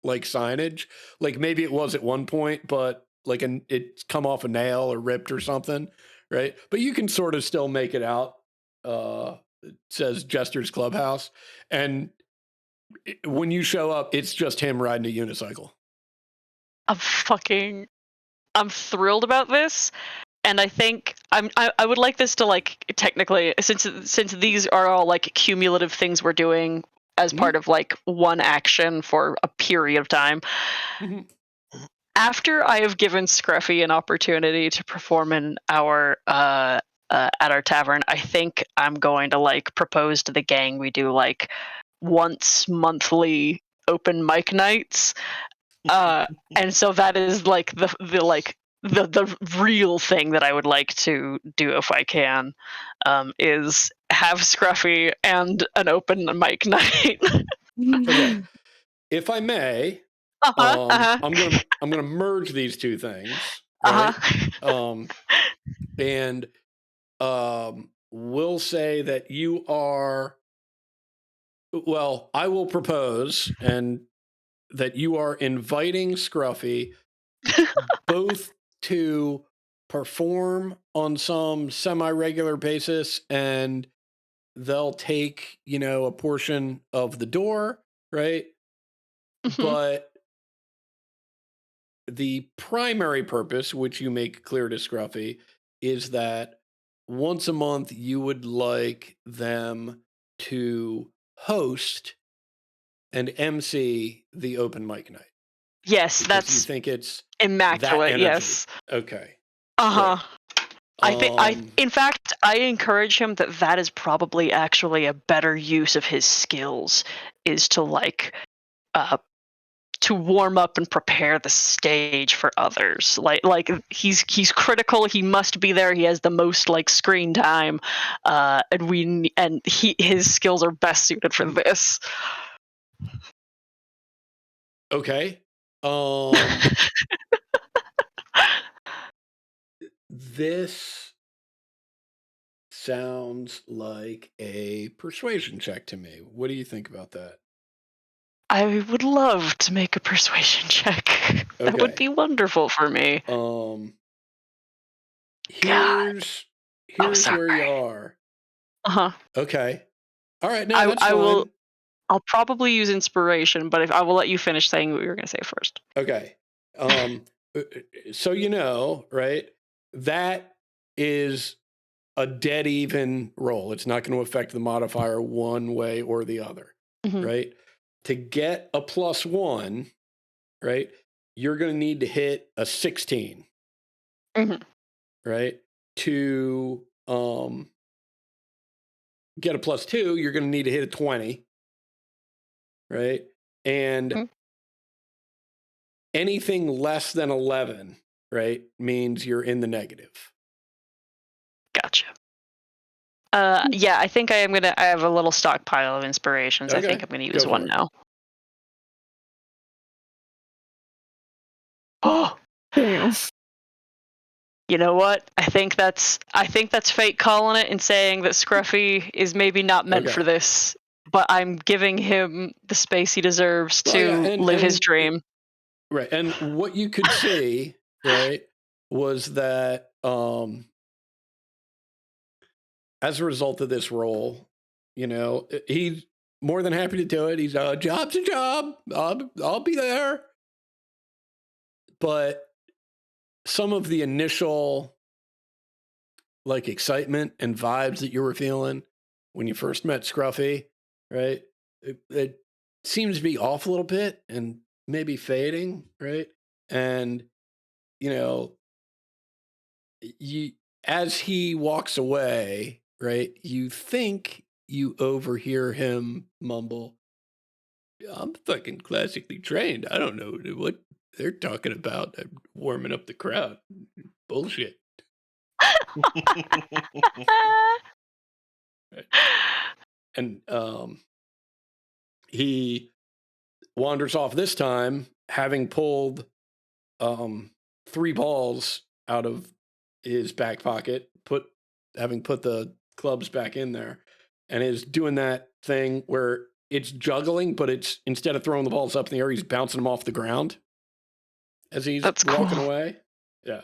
like signage. Like maybe it was at one point, but like it's come off a nail or ripped or something, right? But you can sort of still make it out. It says Jester's Clubhouse, and when you show up, it's just him riding a unicycle. I'm thrilled about this. And I think I would like this to like technically, since these are all like cumulative things we're doing as part of like one action for a period of time. After I have given Scruffy an opportunity to perform in our at our tavern, I think I'm going to like propose to the gang we do like once monthly open mic nights. And so that is like the real thing that I would like to do if I can, is have Scruffy and an open mic night. Okay, if I may, I'm gonna merge these two things, right? And we'll say that you are. Well, I will propose and that you are inviting Scruffy both to perform on some semi-regular basis, and they'll take, a portion of the door, right? Mhm. But the primary purpose, which you make clear to Scruffy, is that once a month you would like them to host and MC the open mic night. Yes, Because that's you think it's immaculate. that energy. Yes. Okay. Uh huh. Great. In fact, I encourage him that is probably actually a better use of his skills, is to warm up and prepare the stage for others. Like he's critical. He must be there. He has the most screen time, and his skills are best suited for this. Okay. This sounds like a persuasion check to me. What do you think about that? I would love to make a persuasion check. That would Okay. be wonderful for me. Here's where you are. Uh-huh. Okay. All right. No, that's I fine. will. I'll probably use inspiration, but if I will let you finish saying what you were going to say first. Okay. So right? That is a dead even roll. It's not going to affect the modifier one way or the other, Mhm. right? To get a +1, right? You're going to need to hit a 16, Mhm. right? To get a +2, you're going to need to hit a 20, right? And Mhm. anything less than 11, right, means you're in the negative. Gotcha. Yeah, I think I have a little stockpile of inspirations. I think Okay, I'm gonna go use for one it. now. Oh, Damn. you know what? I think that's fate calling it and saying that Scruffy is maybe not meant for Okay. this, but I'm giving him the space he deserves Well, yeah, to live his dream. Right. And what you could see, right, was that as a result of this role, he's more than happy to do it. He's a job's a job. I'll be there. But some of the initial excitement and vibes that you were feeling when you first met Scruffy, right? It seems to be off a little bit and maybe fading, right? And you as he walks away, right? You think you overhear him mumble, "I'm fucking classically trained. I don't know what they're talking about. I'm warming up the crowd. Bullshit." Right. And he wanders off this time, having pulled 3 balls out of his back pocket, having put the clubs back in there, and is doing that thing where it's juggling, but it's instead of throwing the balls up in the air, he's bouncing them off the ground as he's That's walking cool. away. Yeah.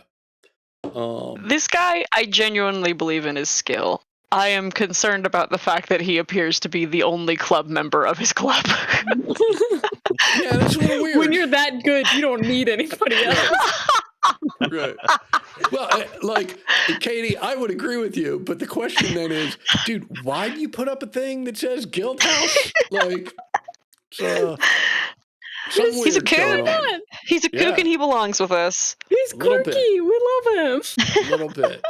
This guy, I genuinely believe in his skill. I am concerned about the fact that he appears to be the only club member of his club. Yeah, that's a little weird. When you're that good, you don't need anybody else. Right. Well, Katie, I would agree with you, but the question then is, dude, why do you put up a thing that says Guild House? Some He's a weird's going kook. on. He's a kook Yeah. and he belongs with us. He's A little bit. quirky. We love him. A little bit.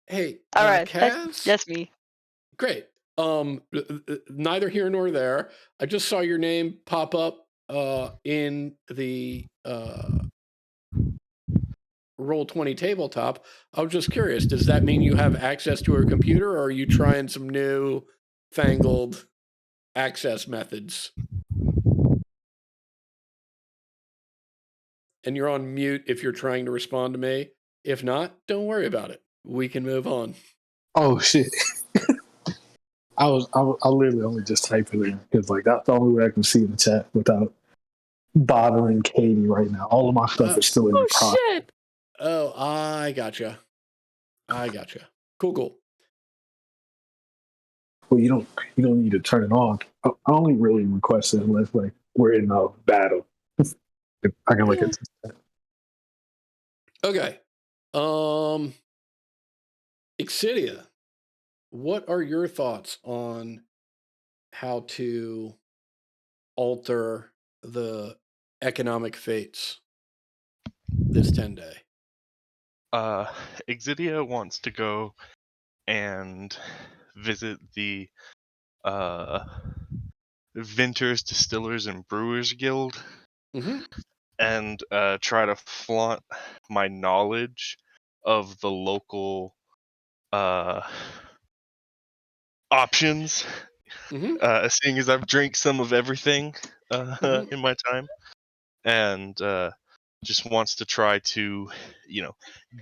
Hey, All right, Kaz? that's me. Great. Neither here nor there. I just saw your name pop up in the Roll20 tabletop. I was just curious, does that mean you have access to a computer, or are you trying some new fangled access methods? And you're on mute if you're trying to respond to me. If not, don't worry about it. we can move on. Oh shit! I literally only just typed it in because like that's the only way I can see in the chat without bothering Katie right now. All of my stuff is still in the Oh process. shit! Oh, I gotcha. Cool. Well, you don't need to turn it on. I only really request it unless like we're in a battle. If I can look at Okay. Exidia, what are your thoughts on how to alter the economic fates this 10-day? Exidia wants to go and visit the uh, Vintners, Distillers, and Brewers Guild Mm-hmm. and try to flaunt my knowledge of the local options, seeing as I've drank some of everything in my time, and just wants to try to,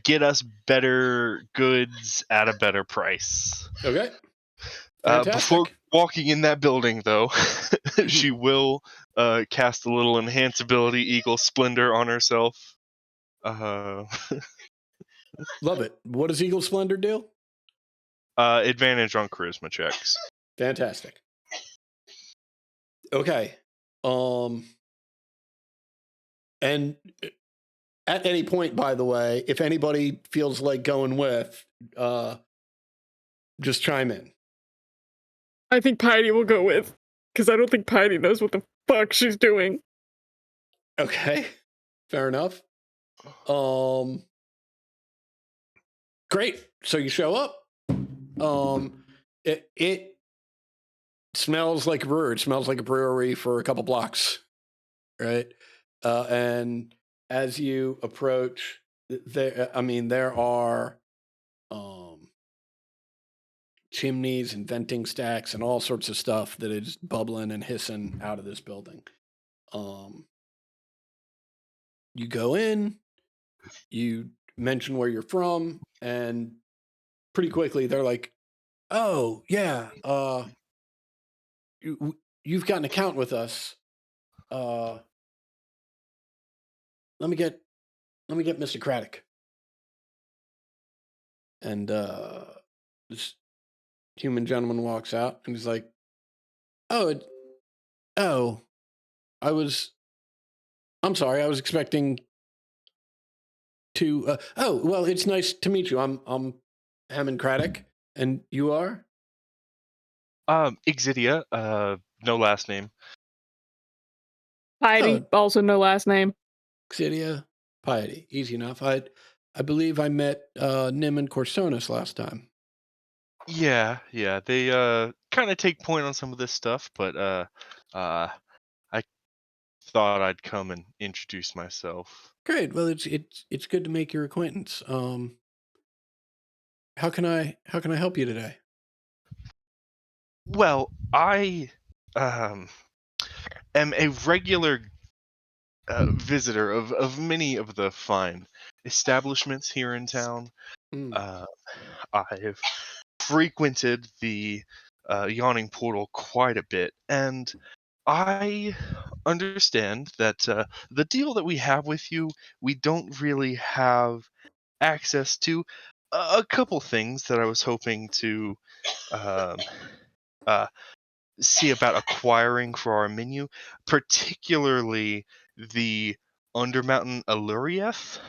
get us better goods at a better price. Okay. Before Fantastic. walking in that building, though, she will cast a little enhance ability Eagle Splendor on herself. Love it. What does Eagle Splendor do? Advantage on charisma checks. Fantastic. Okay. And at any point, by the way, if anybody feels like going with, just chime in. I think Piety will go with, because I don't think Piety knows what the fuck she's doing. Okay. Fair enough. Great. So you show up. It smells like a brewery. It smells like a brewery for a couple blocks, right? And as you approach, there are chimneys and venting stacks and all sorts of stuff that is bubbling and hissing out of this building. You go in, you mention where you're from, and pretty quickly they're like, "Oh yeah, you've got an account with us. Let me get Mr. Craddock." And this human gentleman walks out and he's like, "Oh, I'm sorry, I was expecting to. Well, it's nice to meet you. I'm Hammond Craddock, and you are." Exidia, no last name. Piety, also no last name. Exidia, Piety, easy enough. I believe I met Nim and Corsonis last time. Yeah, they kind of take point on some of this stuff, but I thought I'd come and introduce myself. Great. Well, it's good to make your acquaintance. How can I help you today? Well, I am a regular visitor of many of the fine establishments here in town. I've frequented the Yawning Portal quite a bit, and I understand that the deal that we have with you, we don't really have access to a couple things that I was hoping to um, see about acquiring for our menu, particularly the Undermountain Allurieth.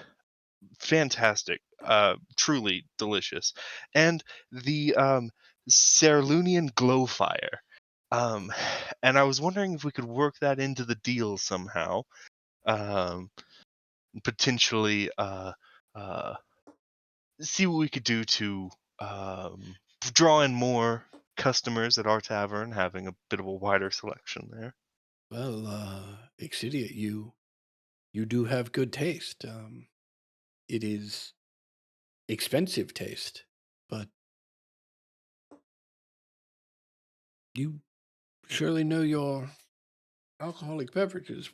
Fantastic, truly delicious, and the Cerlunian Glowfire. And I was wondering if we could work that into the deal somehow. Potentially, see what we could do to draw in more customers at our tavern, having a bit of a wider selection there. Well, Exidia, you do have good taste. It is expensive taste, but you surely know your alcoholic beverages.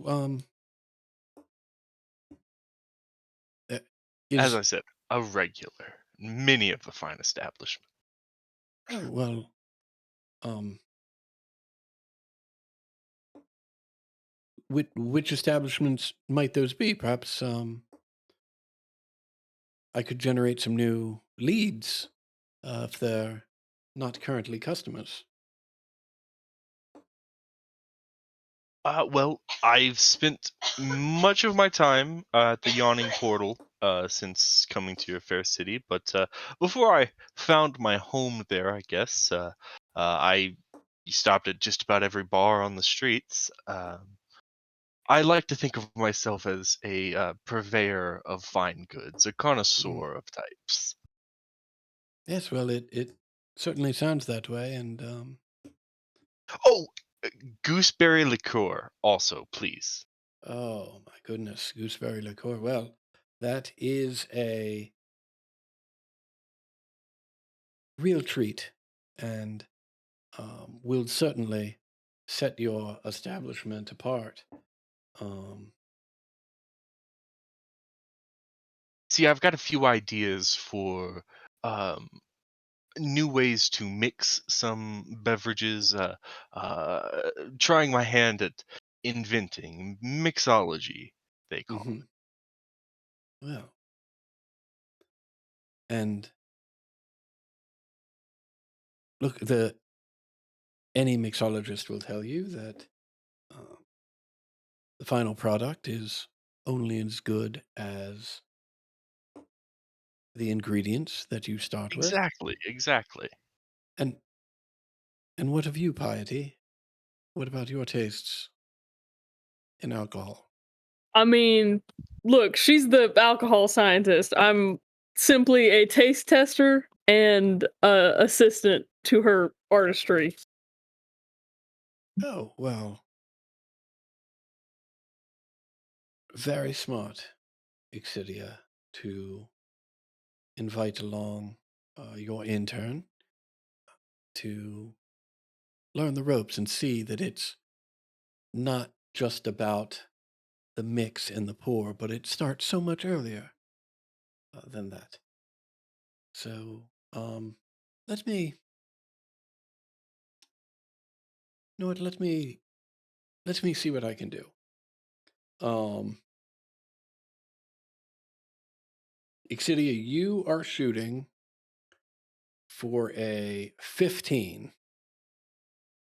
As I said, a regular. many of the fine establishments. Oh, well, um, which establishments might those be? Perhaps I could generate some new leads if they're not currently customers. Well, I've spent much of my time at the Yawning Portal since coming to your fair city, but before I found my home there, I guess, I stopped at just about every bar on the streets. I like to think of myself as a purveyor of fine goods, a connoisseur of types. Yes, well, it certainly sounds that way, and Oh, gooseberry liqueur, also, please. oh my goodness, gooseberry liqueur. Well, that is a real treat, and will certainly set your establishment apart. Um, See, I've got a few ideas for um, new ways to mix some beverages, trying my hand at inventing mixology, they call mhm. Well, and look, any mixologist will tell you that uh, the final product is only as good as the ingredients that you it. start with. Exactly. And what of you, Piety? What about your tastes in alcohol? I mean, look, she's the alcohol scientist. I'm simply a taste tester and assistant to her artistry. Oh, well, very smart, Exidia, to invite along your intern to learn the ropes and see that it's not just about the mix and the pour, but it starts so much earlier than that. So, let me, you know what? Let me see what I can do. Um, Exidia, you are shooting for a 15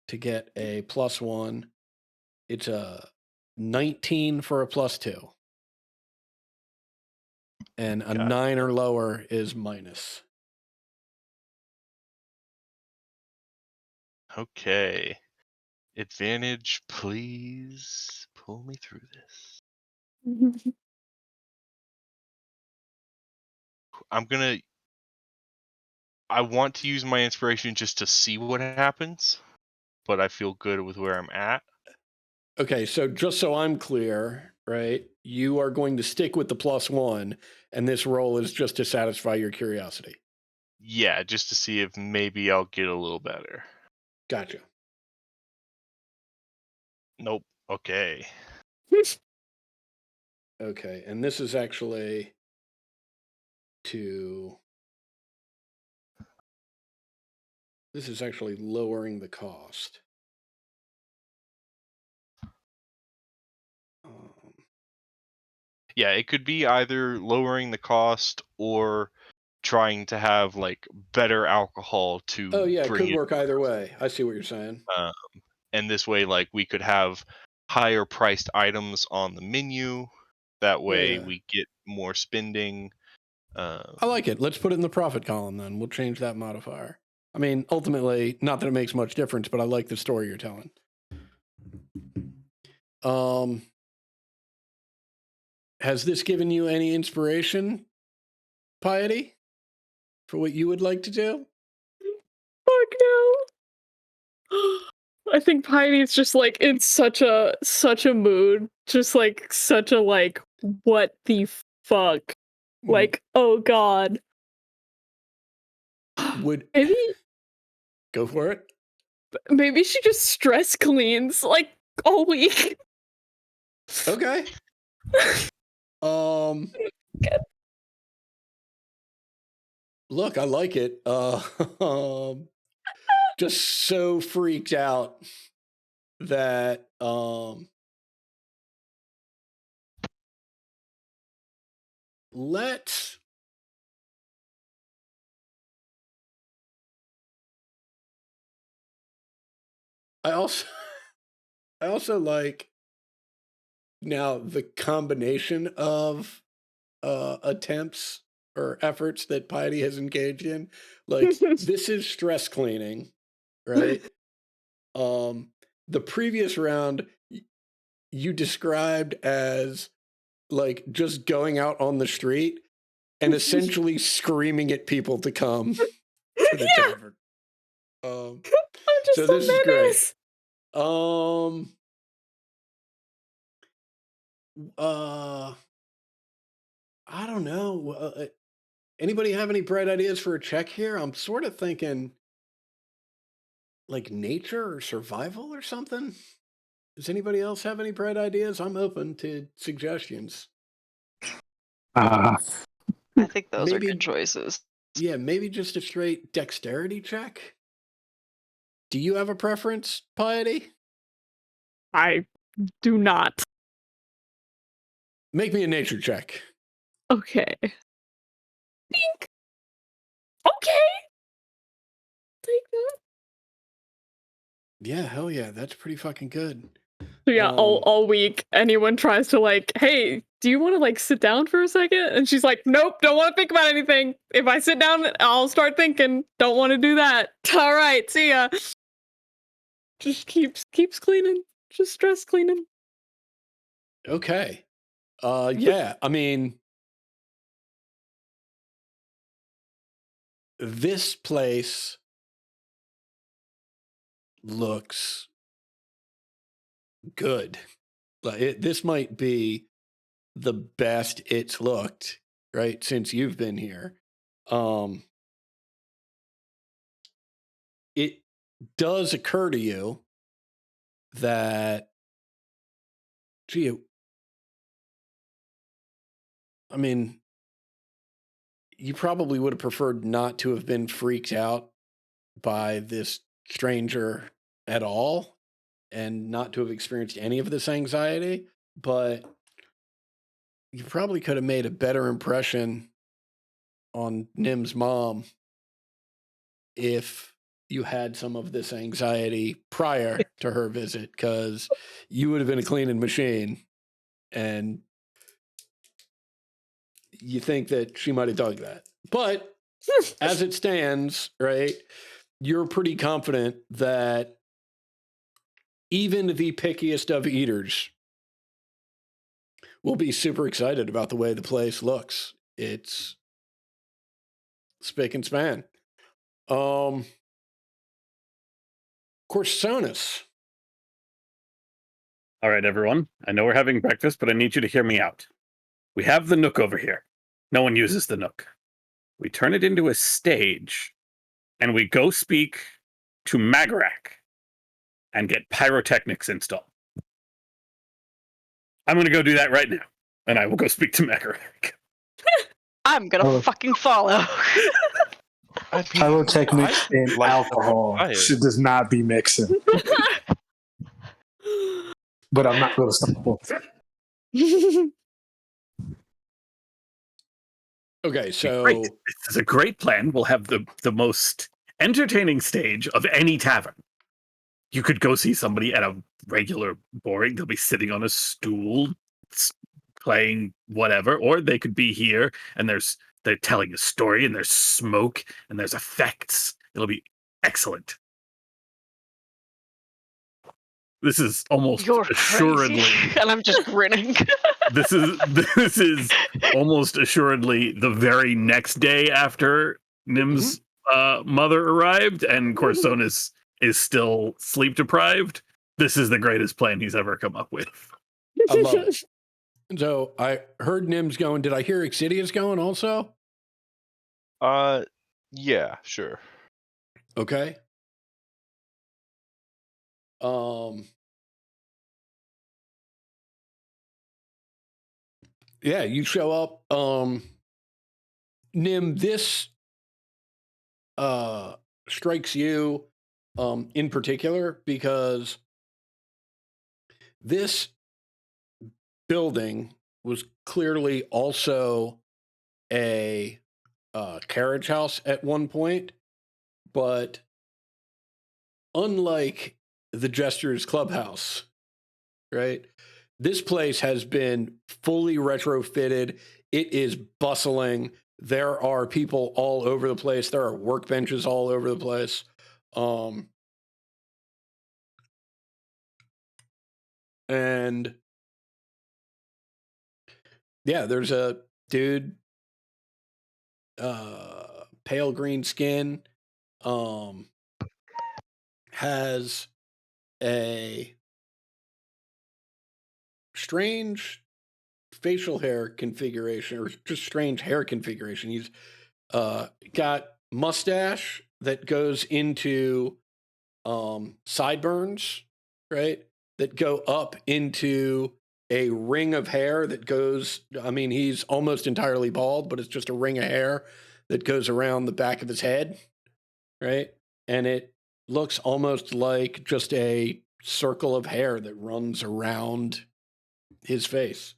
to get a +1. It's a 19 for a +2. And a Got 9 or lower is minus. Okay. Advantage, please. Pull me through this. I'm gonna. I want to use my inspiration just to see what happens, but I feel good with where I'm at. Okay, so just so I'm clear, right? You are going to stick with the +1, and this roll is just to satisfy your curiosity. Yeah, just to see if maybe I'll get a little better. Gotcha. Nope. Okay. Okay, and this is actually to. This is actually lowering the cost. Um, Yeah, it could be either lowering the cost or trying to have like better alcohol to oh, yeah, it bring could it. work either way. I see what you're saying. And this way, like we could have higher priced items on the menu. That way, Yeah. we get more spending. I like it. Let's put it in the profit column then. We'll change that modifier. I mean, ultimately, not that it makes much difference, but I like the story you're telling. Has this given you any inspiration, Piety, for what you would like to do? Fuck no. I think Piney's just like in such a mood, just like such a like what the fuck, like oh god. Would maybe go for it. maybe she just stress cleans like all week. Okay. Look, I like it. Just so freaked out that let's I also like now the combination of attempts or efforts that Piety has engaged in. Like this is stress cleaning, right? The previous round you described as like just going out on the street and essentially screaming at people to come to the tavern. I'm just so so this is great. nervous. I don't know. Anybody have any bright ideas for a check here? I'm sort of thinking like nature or survival or something. Does anybody else have any bright ideas? I'm open to suggestions. I think those are Maybe- good choices. Yeah, maybe just a straight dexterity check. Do you have a preference, Piety? I do not. Make me a nature check. Okay. Pink. Okay. Take that. Yeah, hell yeah, that's pretty fucking good. So yeah, all week, anyone tries to like, hey, do you want to like sit down for a second? And she's like, nope, don't want to think about anything. If I sit down, I'll start thinking. Don't want to do that. All right, see ya. Just keeps cleaning. Just stress cleaning. Okay. Yeah, I mean, this place looks good. Like this might be the best it's looked, right, since you've been here. It does occur to you that, gee, I mean, you probably would have preferred not to have been freaked out by this stranger at all and not to have experienced any of this anxiety, but you probably could have made a better impression on Nim's mom if you had some of this anxiety prior to her visit, because you would have been a cleaning machine and you think that she might have dug that. But as it stands, right, you're pretty confident that even the pickiest of eaters will be super excited about the way the place looks. It's spick and span. Corsonis. All right, everyone. I know we're having breakfast, but I need you to hear me out. We have the Nook over here. No one uses the Nook. We turn it into a stage, and we go speak to Magarak and get pyrotechnics installed. I'm going to go do that right now, and I will go speak to Magarak. I'm gonna fucking follow. Pyrotechnics and like alcohol fire. should does not be mixing. But I'm not going to stop both. Okay, so Great. This is a great plan. We'll have the most entertaining stage of any tavern. You could go see somebody at a regular boring. They'll be sitting on a stool, playing whatever, or they could be here and they're telling a story and there's smoke and there's effects. It'll be excellent. This is almost You're assuredly, crazy. And I'm just grinning. this is almost assuredly the very next day after Nim's mother arrived and Corsonis is still sleep deprived. This is the greatest plan he's ever come up with. I love it. So I heard Nim's going. Did I hear Exidia's going also? Yeah, sure. Okay. Yeah, you show up. Nim, this strikes you in particular because this building was clearly also a carriage house at one point, but unlike the Jester's Clubhouse, right? This place has been fully retrofitted. It is bustling. There are people all over the place. There are workbenches all over the place. And yeah, there's a dude, pale green skin, has a strange facial hair configuration, or just strange hair configuration. He's got mustache that goes into sideburns, right? That go up into a ring of hair that goes, I mean, he's almost entirely bald, but it's just a ring of hair that goes around the back of his head, right? And it looks almost like just a circle of hair that runs around his face.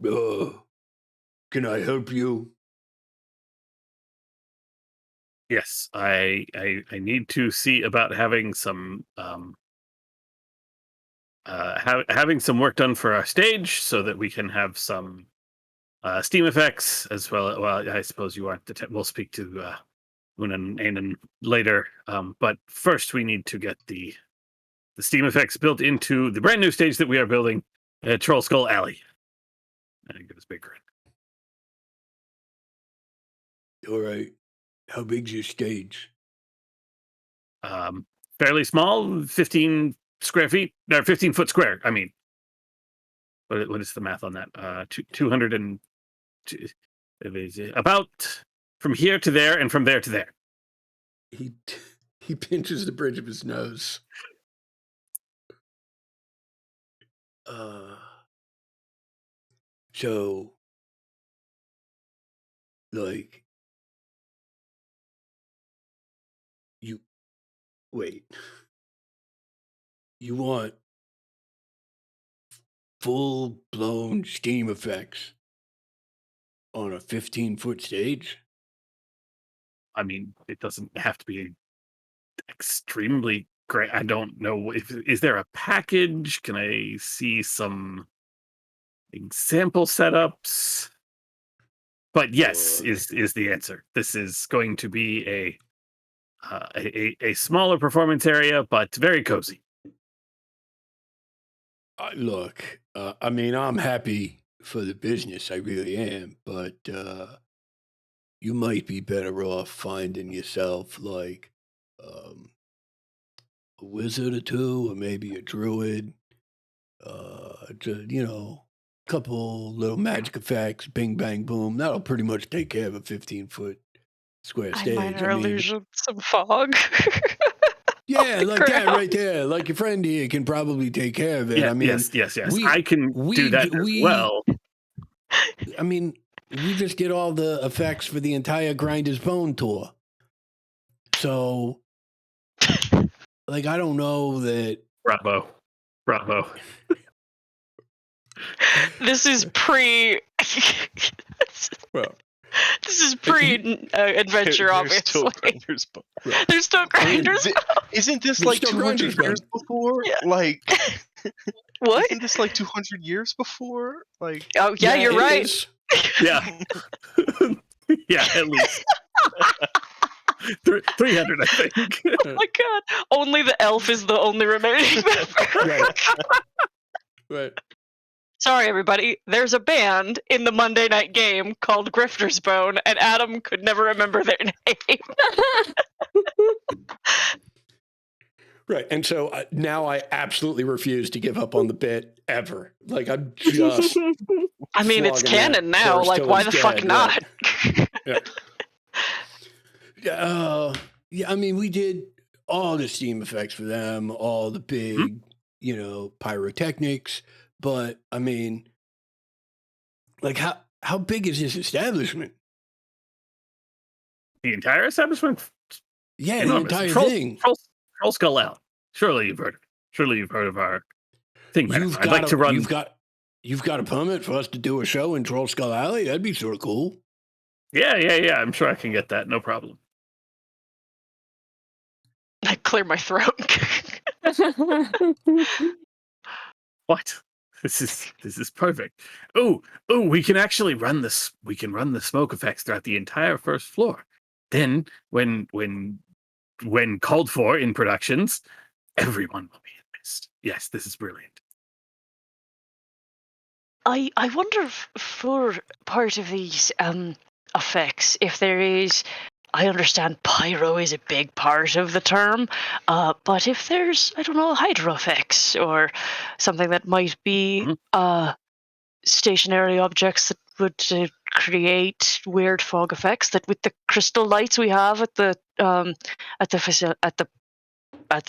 Can I help you? Yes, I need to see about having some having some work done for our stage so that we can have some steam effects as well. Well, I suppose you aren't. We'll speak to Un and Anan later. But first, we need to get the steam effects built into the brand new stage that we are building at Troll Skull Alley. I give us a big grin. All right. How big's your stage? Fairly small, 15 square feet, or 15 foot square. I mean, what is the math on that? 200 and about from here to there and from there to there. He pinches the bridge of his nose. So, like, wait. You want full-blown steam effects on a 15-foot stage? I mean, it doesn't have to be extremely great. I don't know if is there a package? Can I see some example setups? But yes, is the answer. This is going to be a smaller performance area, but very cozy. Look, I mean, I'm happy for the business, I really am, but you might be better off finding yourself like a wizard or two, or maybe a druid. Couple little magic effects, bing bang boom. That'll pretty much take care of a 15-foot square stage. Minor illusion, some fog. Yeah, like that right there. Like your friend here can probably take care of it. Yeah, I mean, yes. I can do that as well. I mean, we just get all the effects for the entire Grinder's Bone tour. So, like, I don't know that. Bravo. This is pre. Well, this is pre-adventure, obviously. There's still grinders. Isn't this There's like still 200 grinders, years before? Yeah. Like, What? isn't this like 200 years before? Like, Oh yeah, you're it right. is. Yeah. Yeah, at least. 300, I think. Oh my god! Only the elf is the only remaining member. Right. Sorry, everybody. There's a band in the Monday night game called Grifter's Bone, and Adam could never remember their name. Right. And so now I absolutely refuse to give up on the bit ever. Like, I'm just. I mean, it's flogging that canon now. horse Like, till why he's the fuck dead, not? right. Yeah, I mean, we did all the steam effects for them, all the big, pyrotechnics. But I mean, like, how big is this establishment? The entire establishment? Yeah, Enormous. the entire Troll, thing. Troll Skull Alley. Surely you've heard. Surely you've heard of our thing. You've I'd like to run. You've got a permit for us to do a show in Troll Skull Alley? That'd be sort of cool. Yeah. I'm sure I can get that. No problem. I clear my throat. What? This is perfect. Oh, we can actually run this. We can run the smoke effects throughout the entire first floor. Then, when called for in productions, everyone will be in mist. Yes, this is brilliant. I wonder for part of these effects, if there is. I understand pyro is a big part of the term, but if there's, I don't know, hydro effects or something that might be stationary objects that would create weird fog effects, that with the crystal lights we have at the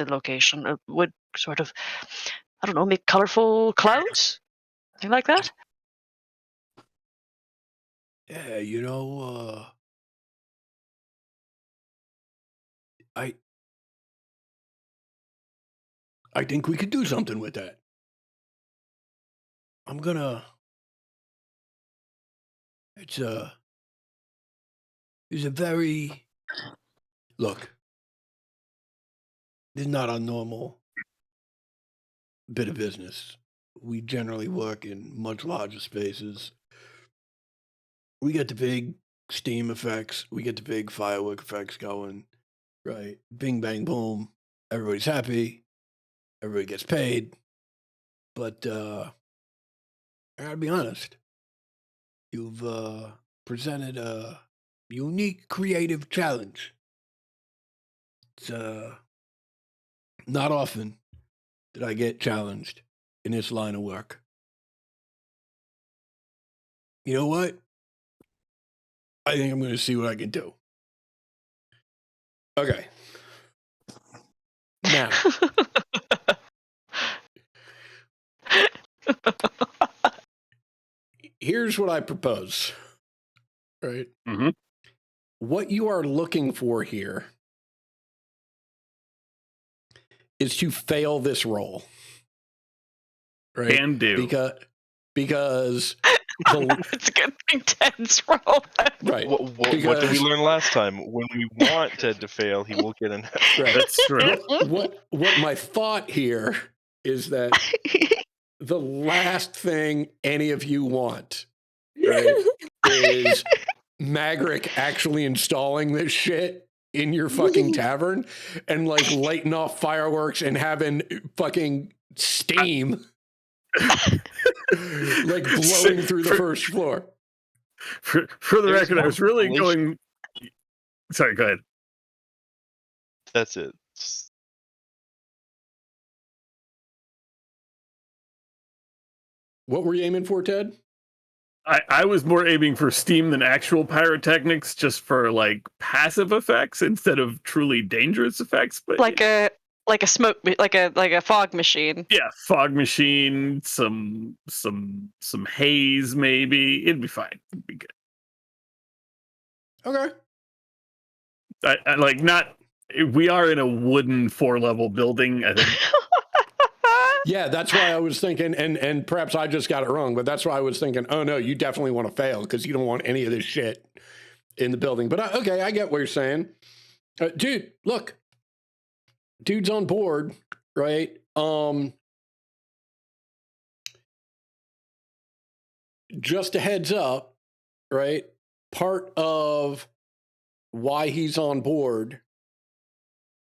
location would sort of, I don't know, make colorful clouds, something like that. Yeah, I think we could do something with that. It's a very, look, this is not a normal bit of business. We generally work in much larger spaces. We get the big steam effects. We get the big firework effects going, right? Bing, bang, boom. Everybody's happy. Everybody gets paid. But I gotta be honest. You've presented a unique creative challenge. It's not often that I get challenged in this line of work. You know what? I think I'm going to see what I can do. Okay. Now. Here's what I propose. Right? Mm-hmm. What you are looking for here is to fail this roll. Right? Can do. Because it's getting intense, roll. Right. What did we learn last time? When we want Ted to fail, he will get an right. That's true. What my thought here is that the last thing any of you want, right, is Magric actually installing this shit in your fucking tavern and like lighting off fireworks and having fucking steam like blowing through the first floor. For the record, I was really going. Sorry, go ahead. That's it. What were you aiming for, Ted? I was more aiming for steam than actual pyrotechnics, just for like passive effects instead of truly dangerous effects. But like a smoke, like a fog machine. Yeah, fog machine, some haze, maybe. It'd be fine. It'd be good. Okay. I like not. We are in a wooden 4-level building. I think. Yeah, that's why I was thinking, and perhaps I just got it wrong, but that's why I was thinking, oh no, you definitely want to fail because you don't want any of this shit in the building. But okay, I get what you're saying. Dude, look, dude's on board, right? Just a heads up, right? Part of why he's on board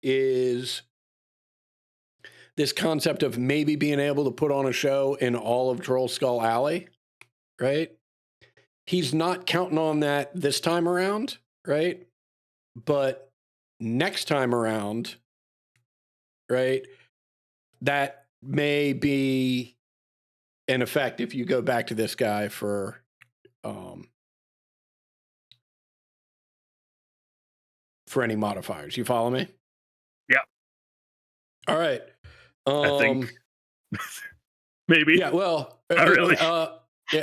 is this concept of maybe being able to put on a show in all of Troll Skull Alley, right? He's not counting on that this time around, right? But next time around, right, that may be an effect if you go back to this guy for any modifiers. You follow me? Yeah. All right. I think maybe. Yeah. Well, really.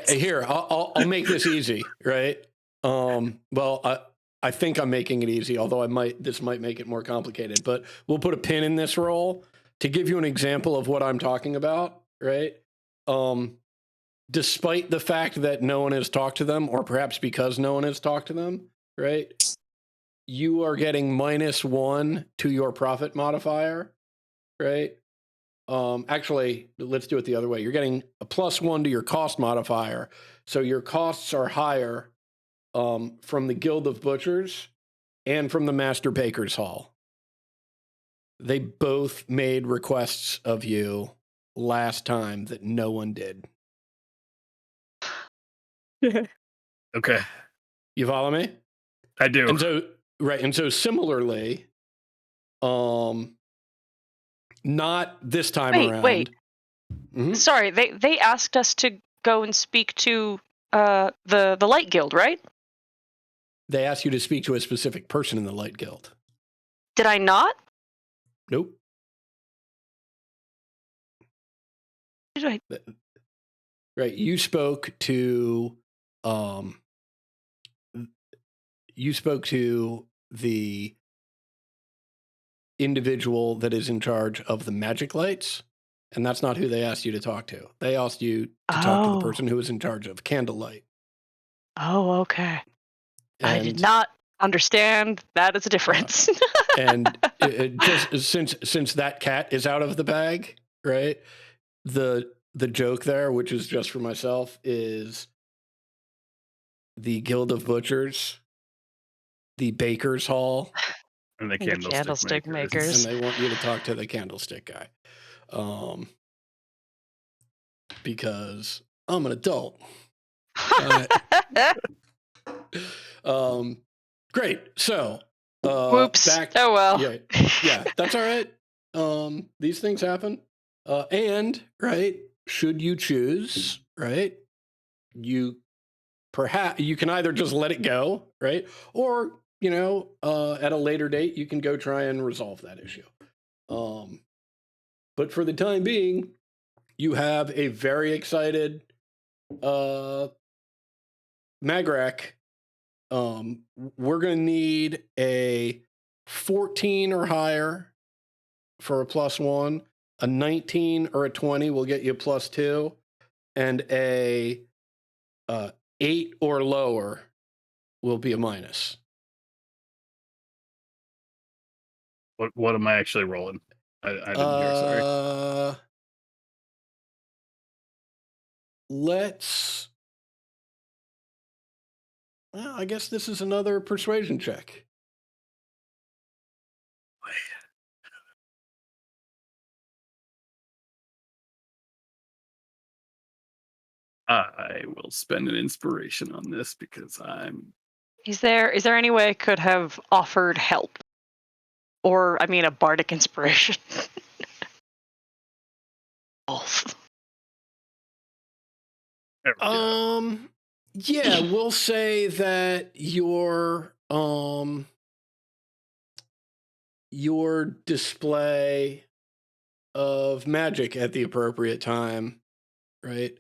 Here, I'll make this easy, right? Well, I think I'm making it easy, although this might make it more complicated. But we'll put a pin in this roll to give you an example of what I'm talking about, right? Despite the fact that no one has talked to them, or perhaps because no one has talked to them, right? You are getting -1 to your profit modifier, right? Actually, let's do it the other way. You're getting a +1 to your cost modifier. So your costs are higher from the Guild of Butchers and from the Master Baker's Hall. They both made requests of you last time that no one did. Okay, You follow me? I do. And so, right. And so similarly, not this time Wait, around. wait. Mhm. Sorry, they asked us to go and speak to the Light Guild, right? They asked you to speak to a specific person in the Light Guild. Did I not? Nope. Did I? Right. You spoke to the individual that is in charge of the magic lights, and that's not who they asked you to talk to. They asked you to talk to the person who was in charge of candlelight. Oh, okay. I did And not understand that as a difference. and just since that cat is out of the bag, right? The joke there, which is just for myself, is the Guild of Butchers, the Baker's Hall, And the The candlestick, candlestick makers. and they want you to talk to the candlestick guy, because I'm an adult. Great. So, Whoops. back. Oh well. Yeah, that's all right. These things happen. And right, should you choose, right, you can either just let it go, right, or at a later date you can go try and resolve that issue. But for the time being, you have a very excited Magrak. We're going to need a 14 or higher for a +1. A 19 or a 20 will get you a +2, and a 8 or lower will be a minus. What am I actually rolling? I didn't hear. Sorry. Well, I guess this is another persuasion check. I will spend an inspiration on this because I'm. Is there any way I could have offered help? Or, I mean, a bardic inspiration. Both. There we go. Yeah, we'll say that your display of magic at the appropriate time, right?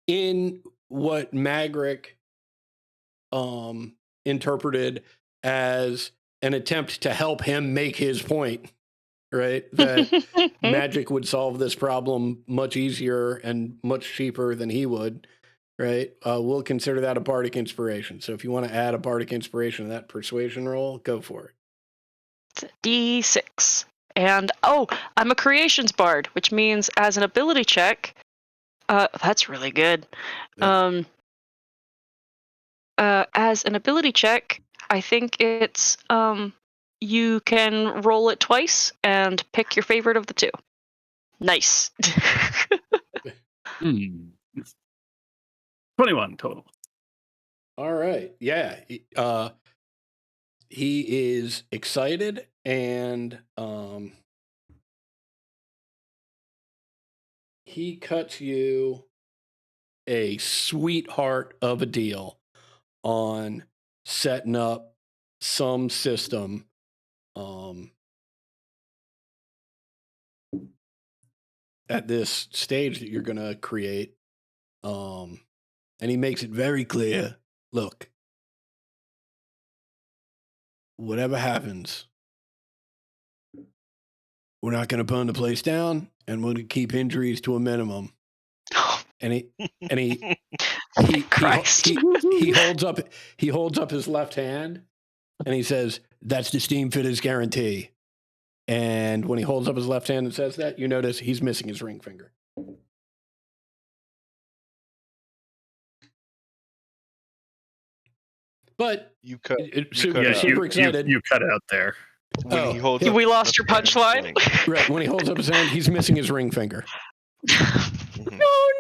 In what Magric interpreted as an attempt to help him make his point, right? That magic would solve this problem much easier and much cheaper than he would, right? We'll consider that a bardic inspiration. So if you want to add a bardic inspiration to that persuasion roll, go for it. It's a D6. And, I'm a creations bard, which means as an ability check, that's really good. Yeah. As an ability check, I think it's, you can roll it twice and pick your favorite of the two. Nice. 21 total. All right. Yeah. He is excited, and he cuts you a sweetheart of a deal on setting up some system at this stage that you're going to create. And he makes it very clear, look, whatever happens, we're not going to burn the place down, and we're going to keep injuries to a minimum. And Christ. he holds up his left hand, and he says, "That's the steam fitter's guarantee." And when he holds up his left hand and says that, you notice he's missing his ring finger. But You cut. super excited. You cut out there. When he holds up We lost his your left hand, punchline. Right, when he holds up his hand, he's missing his ring finger. Oh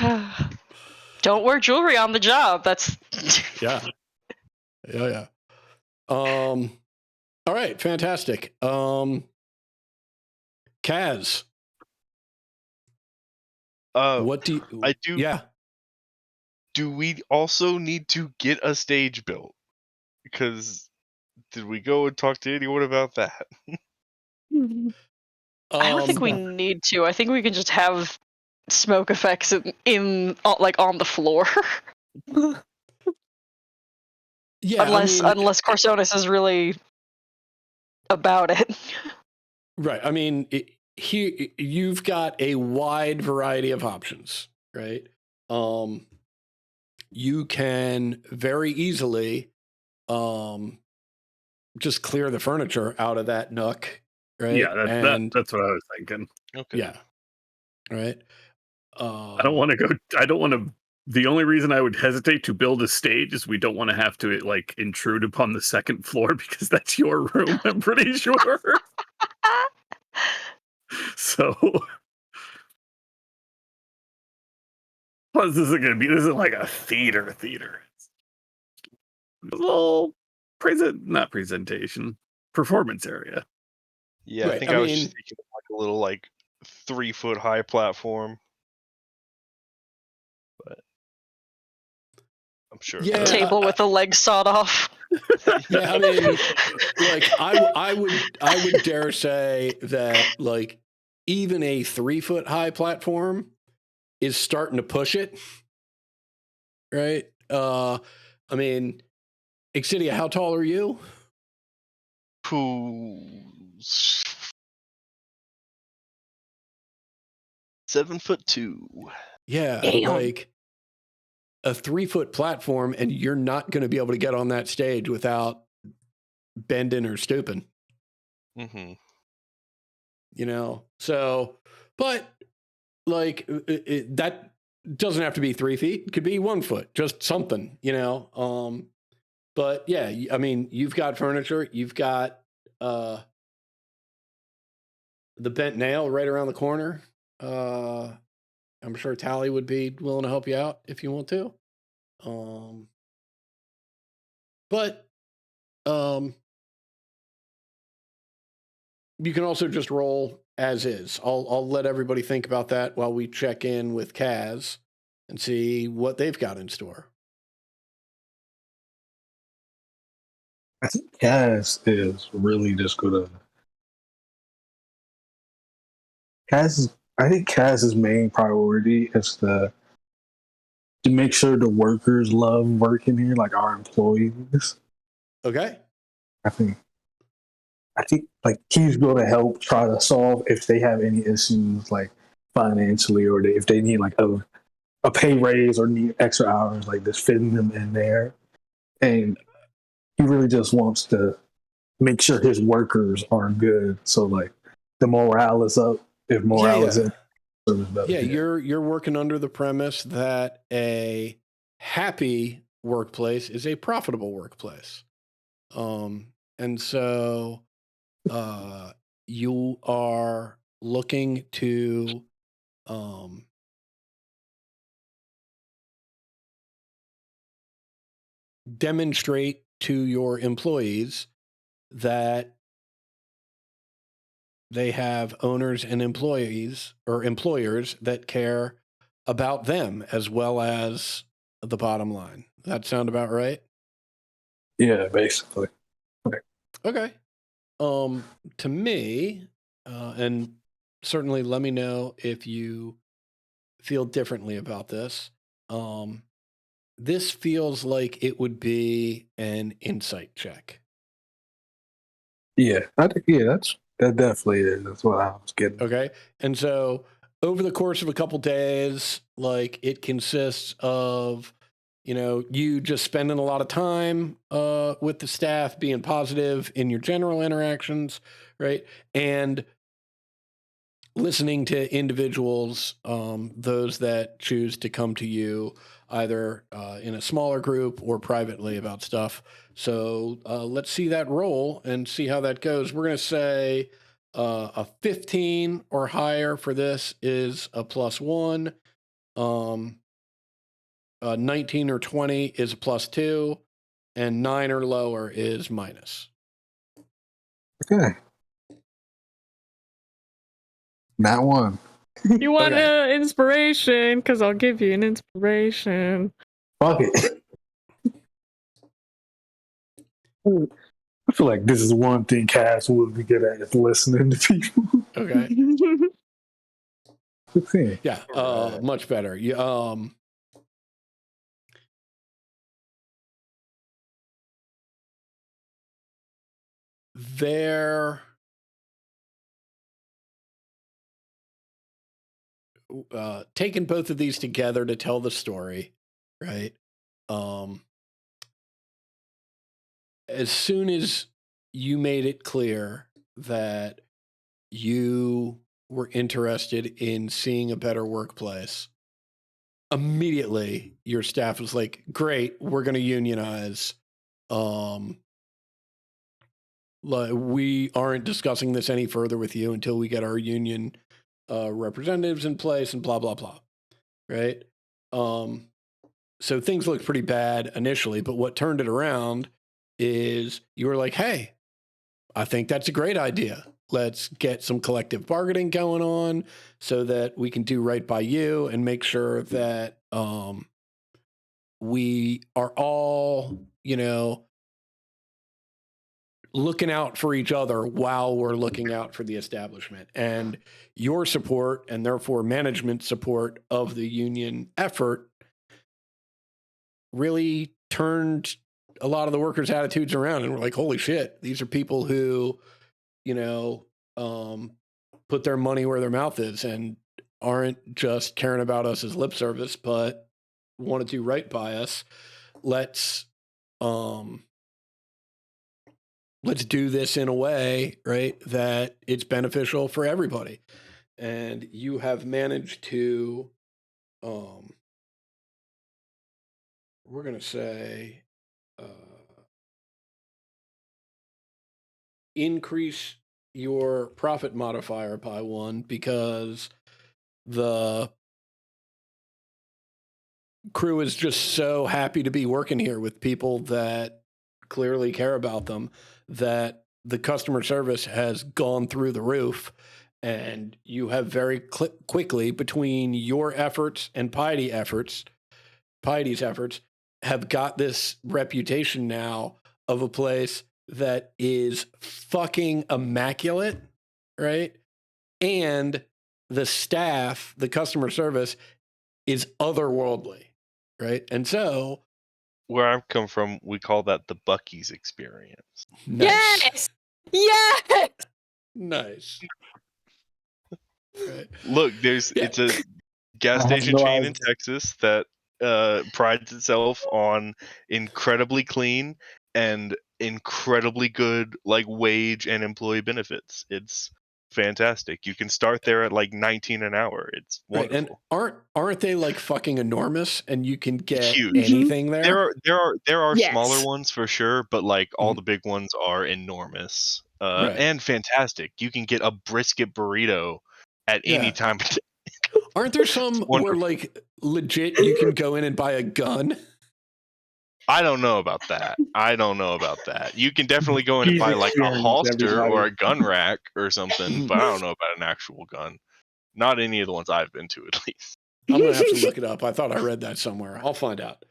no! Don't wear jewelry on the job. That's Yeah. All right, fantastic. Kaz, what do you? I do. Yeah. Do we also need to get a stage built? Because did we go and talk to anyone about that? I don't think we need to. I think we can just have smoke effects in like on the floor. Yeah, unless Corsonis is really about it. Right. I mean, you've got a wide variety of options, right? You can very easily just clear the furniture out of that nook, right? Yeah, that's what I was thinking. Okay. Yeah. Right. I don't want to go. I don't want to. The only reason I would hesitate to build a stage is we don't want to have to like intrude upon the second floor because that's your room. I'm pretty sure. So, plus this isn't like a theater. It's a little not presentation, performance area. Yeah, Right, I think I was just thinking of like a little like 3-foot high platform. But I'm sure. Yeah, Table with the legs sawed off. Yeah, I mean, like I would dare say that like even a 3-foot high platform is starting to push it, right? I mean, Exidia, how tall are you? 7'2". Yeah, Damn. like a 3-foot platform, and you're not going to be able to get on that stage without bending or stooping. Mm-hmm. You know, so, but like that doesn't have to be 3 feet. It could be 1 foot, just something, you know. But yeah, I mean, you've got furniture, you've got the bent nail right around the corner. I'm sure Tally would be willing to help you out if you want to. But you can also just roll as is. I'll let everybody think about that while we check in with Kaz and see what they've got in store. I think Kaz is really just gonna. I think Kaz's main priority is to make sure the workers love working here, like our employees. Okay. I think like he's going to help try to solve if they have any issues like financially or if they need like a pay raise or need extra hours, like just fitting them in there. And he really just wants to make sure his workers are good. So like the morale is up. If morale is in, yeah, you're working under the premise that a happy workplace is a profitable workplace. And so you are looking to demonstrate to your employees that they have owners and employees or employers that care about them as well as the bottom line. That sound about right? Yeah, basically. Okay. To me, and certainly let me know if you feel differently about this. this feels like it would be an insight check. Yeah, I think that definitely is. That's what I was getting. Okay. And so over the course of a couple days, like it consists of, you just spending a lot of time with the staff, being positive in your general interactions, right? And listening to individuals, those that choose to come to you either in a smaller group or privately about stuff. So let's see that roll and see how that goes. We're going to say a 15 or higher for this is a +1. 19 or 20 is a +2. And 9 or lower is minus. Okay. Not one. You want Okay. inspiration? Because I'll give you an inspiration. Fuck it. I feel like this is one thing Cass would be good at, is listening to people. Okay. 16. Yeah, Alright. much better. They're taking both of these together to tell the story, right? As soon as you made it clear that you were interested in seeing a better workplace, immediately your staff was like, great, we're going to unionize. We aren't discussing this any further with you until we get our union representatives in place and blah, blah, blah. Right? So things looked pretty bad initially, but what turned it around is you were like, hey, I think that's a great idea. Let's get some collective bargaining going on so that we can do right by you and make sure that we are all, looking out for each other while we're looking out for the establishment. And your support, and therefore management support of the union effort, really turned a lot of the workers' attitudes around. And we're like, holy shit, these are people who, put their money where their mouth is and aren't just caring about us as lip service, but want to do right by us. Let's do this in a way, right, that it's beneficial for everybody. And you have managed to, we're going to say, increase your profit modifier by 1 because the crew is just so happy to be working here with people that clearly care about them, that the customer service has gone through the roof. And you have very quickly, between your efforts and Piety's efforts, have got this reputation now of a place that is fucking immaculate, right? And the staff, the customer service, is otherworldly, right? And so, Where I come from, we call that the Buc-ee's experience. nice. Yes! Nice. Right. Look, it's a gas I have station no chain in idea. Texas that prides itself on incredibly clean and incredibly good wage and employee benefits. It's fantastic. You can start there at 19 an hour. It's Right. And wonderful. aren't they fucking enormous and you can get Huge. anything there? There are smaller Yes. ones for sure, but all the big ones are enormous. Right. And fantastic. You can get a brisket burrito at any Yeah. time. Aren't there some where legit you can go in and buy a gun? I don't know about that. You can definitely go in and He's buy a experienced, holster or everybody. a gun rack or something, but I don't know about an actual gun. Not any of the ones I've been to, at least. I'm gonna have to look it up. I thought I read that somewhere. I'll find out.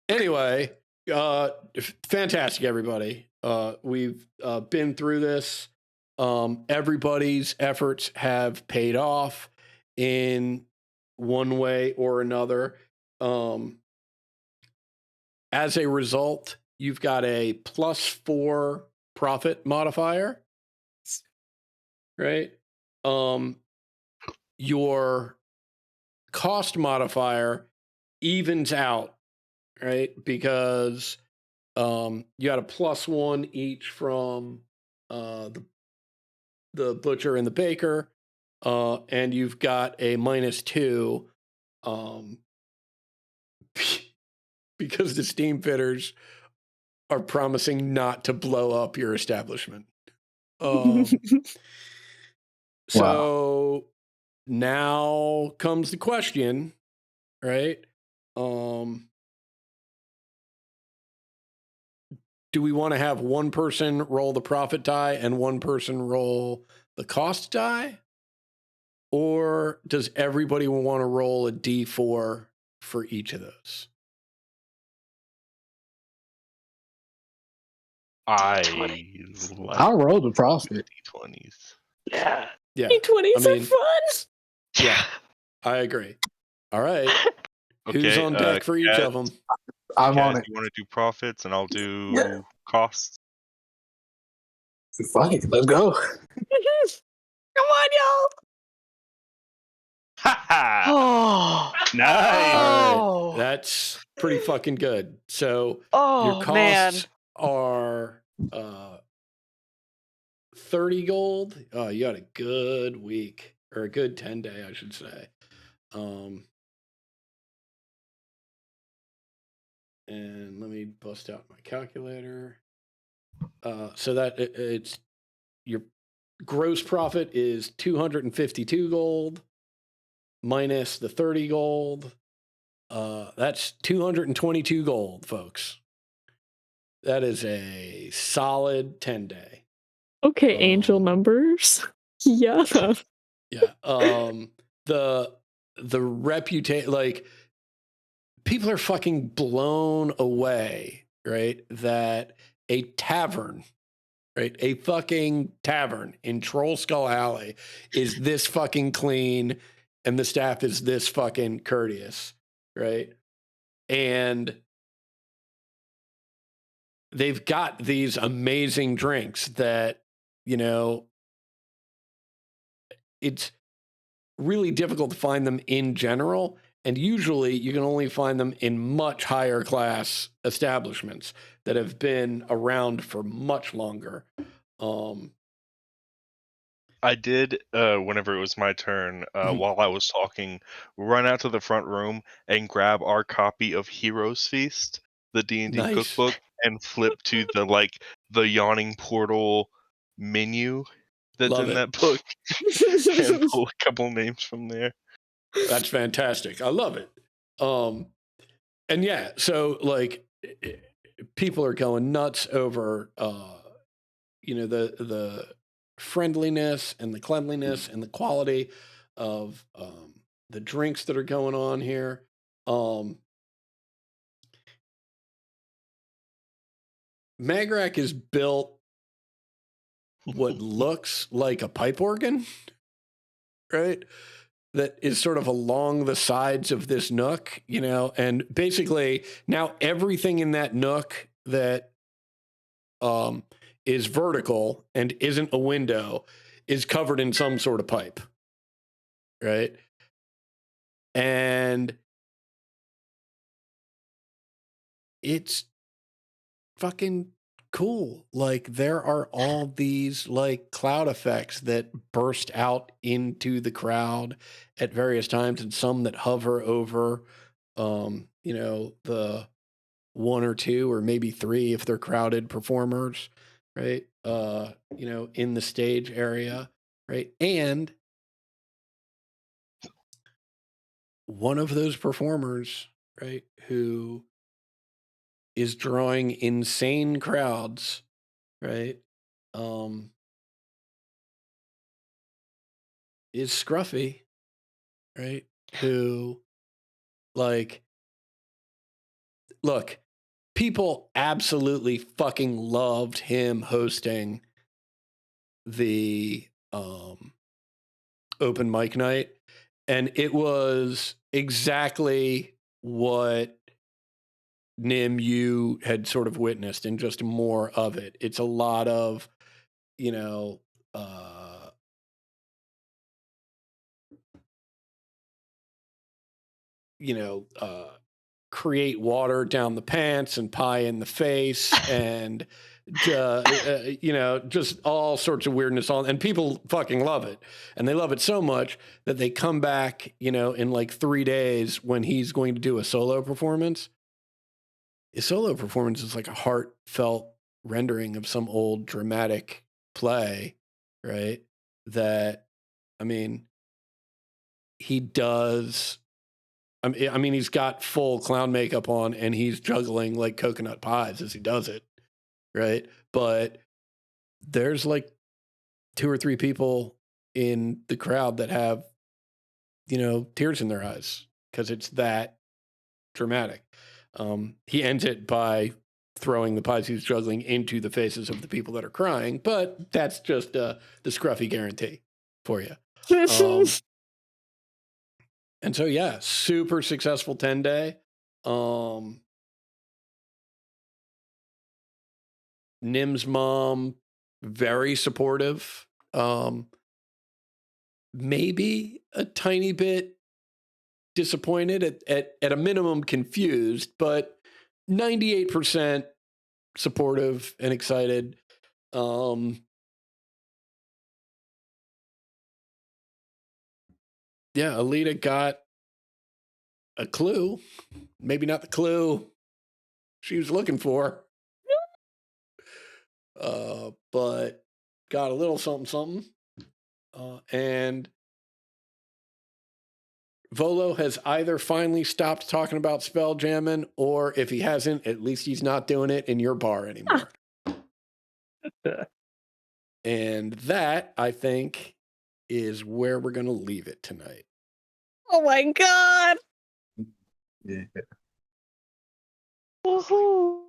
Anyway, fantastic, everybody. We've been through this. Everybody's efforts have paid off in one way or another. as a result, you've got a +4 profit modifier, right? Your cost modifier evens out, right? Because you got a +1 each from the butcher and the baker, and you've got a -2 because the steam fitters are promising not to blow up your establishment. So now comes the question, right? Do we want to have one person roll the profit die and one person roll the cost die? Or does everybody want to roll a D4 for each of those? I like I'll roll the profit. D20s. Yeah. Yeah. D20s I mean, are fun. Yeah, I agree. All right. Who's Okay, on deck for each Kaz, of them? I'm on Kaz, it. you want to do profits, and I'll do Yeah. costs. Fuck it, let's go. Come on, y'all. Ha ha! Oh. Nice. All Oh. right. That's pretty fucking good. So your Oh man. costs are 30 gold. Oh, you had a good week, or a good 10-day, I should say. And let me bust out my calculator. So that it's your gross profit is 252 gold minus the 30 gold. That's 222 gold, folks. That is a solid 10-day. Okay, angel numbers. Yeah. Yeah. The reputation, like, people are fucking blown away, right? That a tavern, right? A fucking tavern in Troll Skull Alley is this fucking clean and the staff is this fucking courteous, right? And they've got these amazing drinks that, you know, it's really difficult to find them in general. And usually you can only find them in much higher class establishments that have been around for much longer. I did, whenever it was my turn, while I was talking, run out to the front room and grab our copy of Heroes Feast, the D&D Nice. cookbook, and flip to the yawning portal menu that's Love in it. that book, and pull a couple names from there. That's fantastic. I love it. And yeah, so like people are going nuts over you know, the friendliness and the cleanliness and the quality of the drinks that are going on here. Magrak is built what looks like a pipe organ, right? That is sort of along the sides of this nook, you know, and basically now everything in that nook that is vertical and isn't a window is covered in some sort of pipe, right? And it's fucking cool. Like there are all these like cloud effects that burst out into the crowd at various times, and some that hover over you know, the one or two or maybe three if they're crowded performers, right? You know, in the stage area, right? And one of those performers, right, who is drawing insane crowds, right, is Scruffy, right, who, like, look, people absolutely fucking loved him hosting the open mic night, and it was exactly what Nim, you had sort of witnessed, and just more of it. It's a lot of, you know, create water down the pants and pie in the face and just all sorts of weirdness and people fucking love it, and they love it so much that they come back in like 3 days when he's going to do a solo performance. His solo performance is like a heartfelt rendering of some old dramatic play, right? That, I mean, he does. I mean, he's got full clown makeup on and he's juggling like coconut pies as he does it, right? But there's like 2 or 3 people in the crowd that have, tears in their eyes because it's that dramatic. He ends it by throwing the pies he's juggling into the faces of the people that are crying, but that's just the scruffy guarantee for you. And so, yeah, super successful 10-day. Nim's mom, very supportive. Maybe a tiny bit disappointed, at a minimum confused, but 98% supportive and excited. Yeah, Alita got a clue. Maybe not the clue she was looking for. But got a little something. And Volo has either finally stopped talking about spell jamming, or if he hasn't, at least he's not doing it in your bar anymore. And that, I think, is where we're going to leave it tonight. Oh my god! Yeah. Woohoo!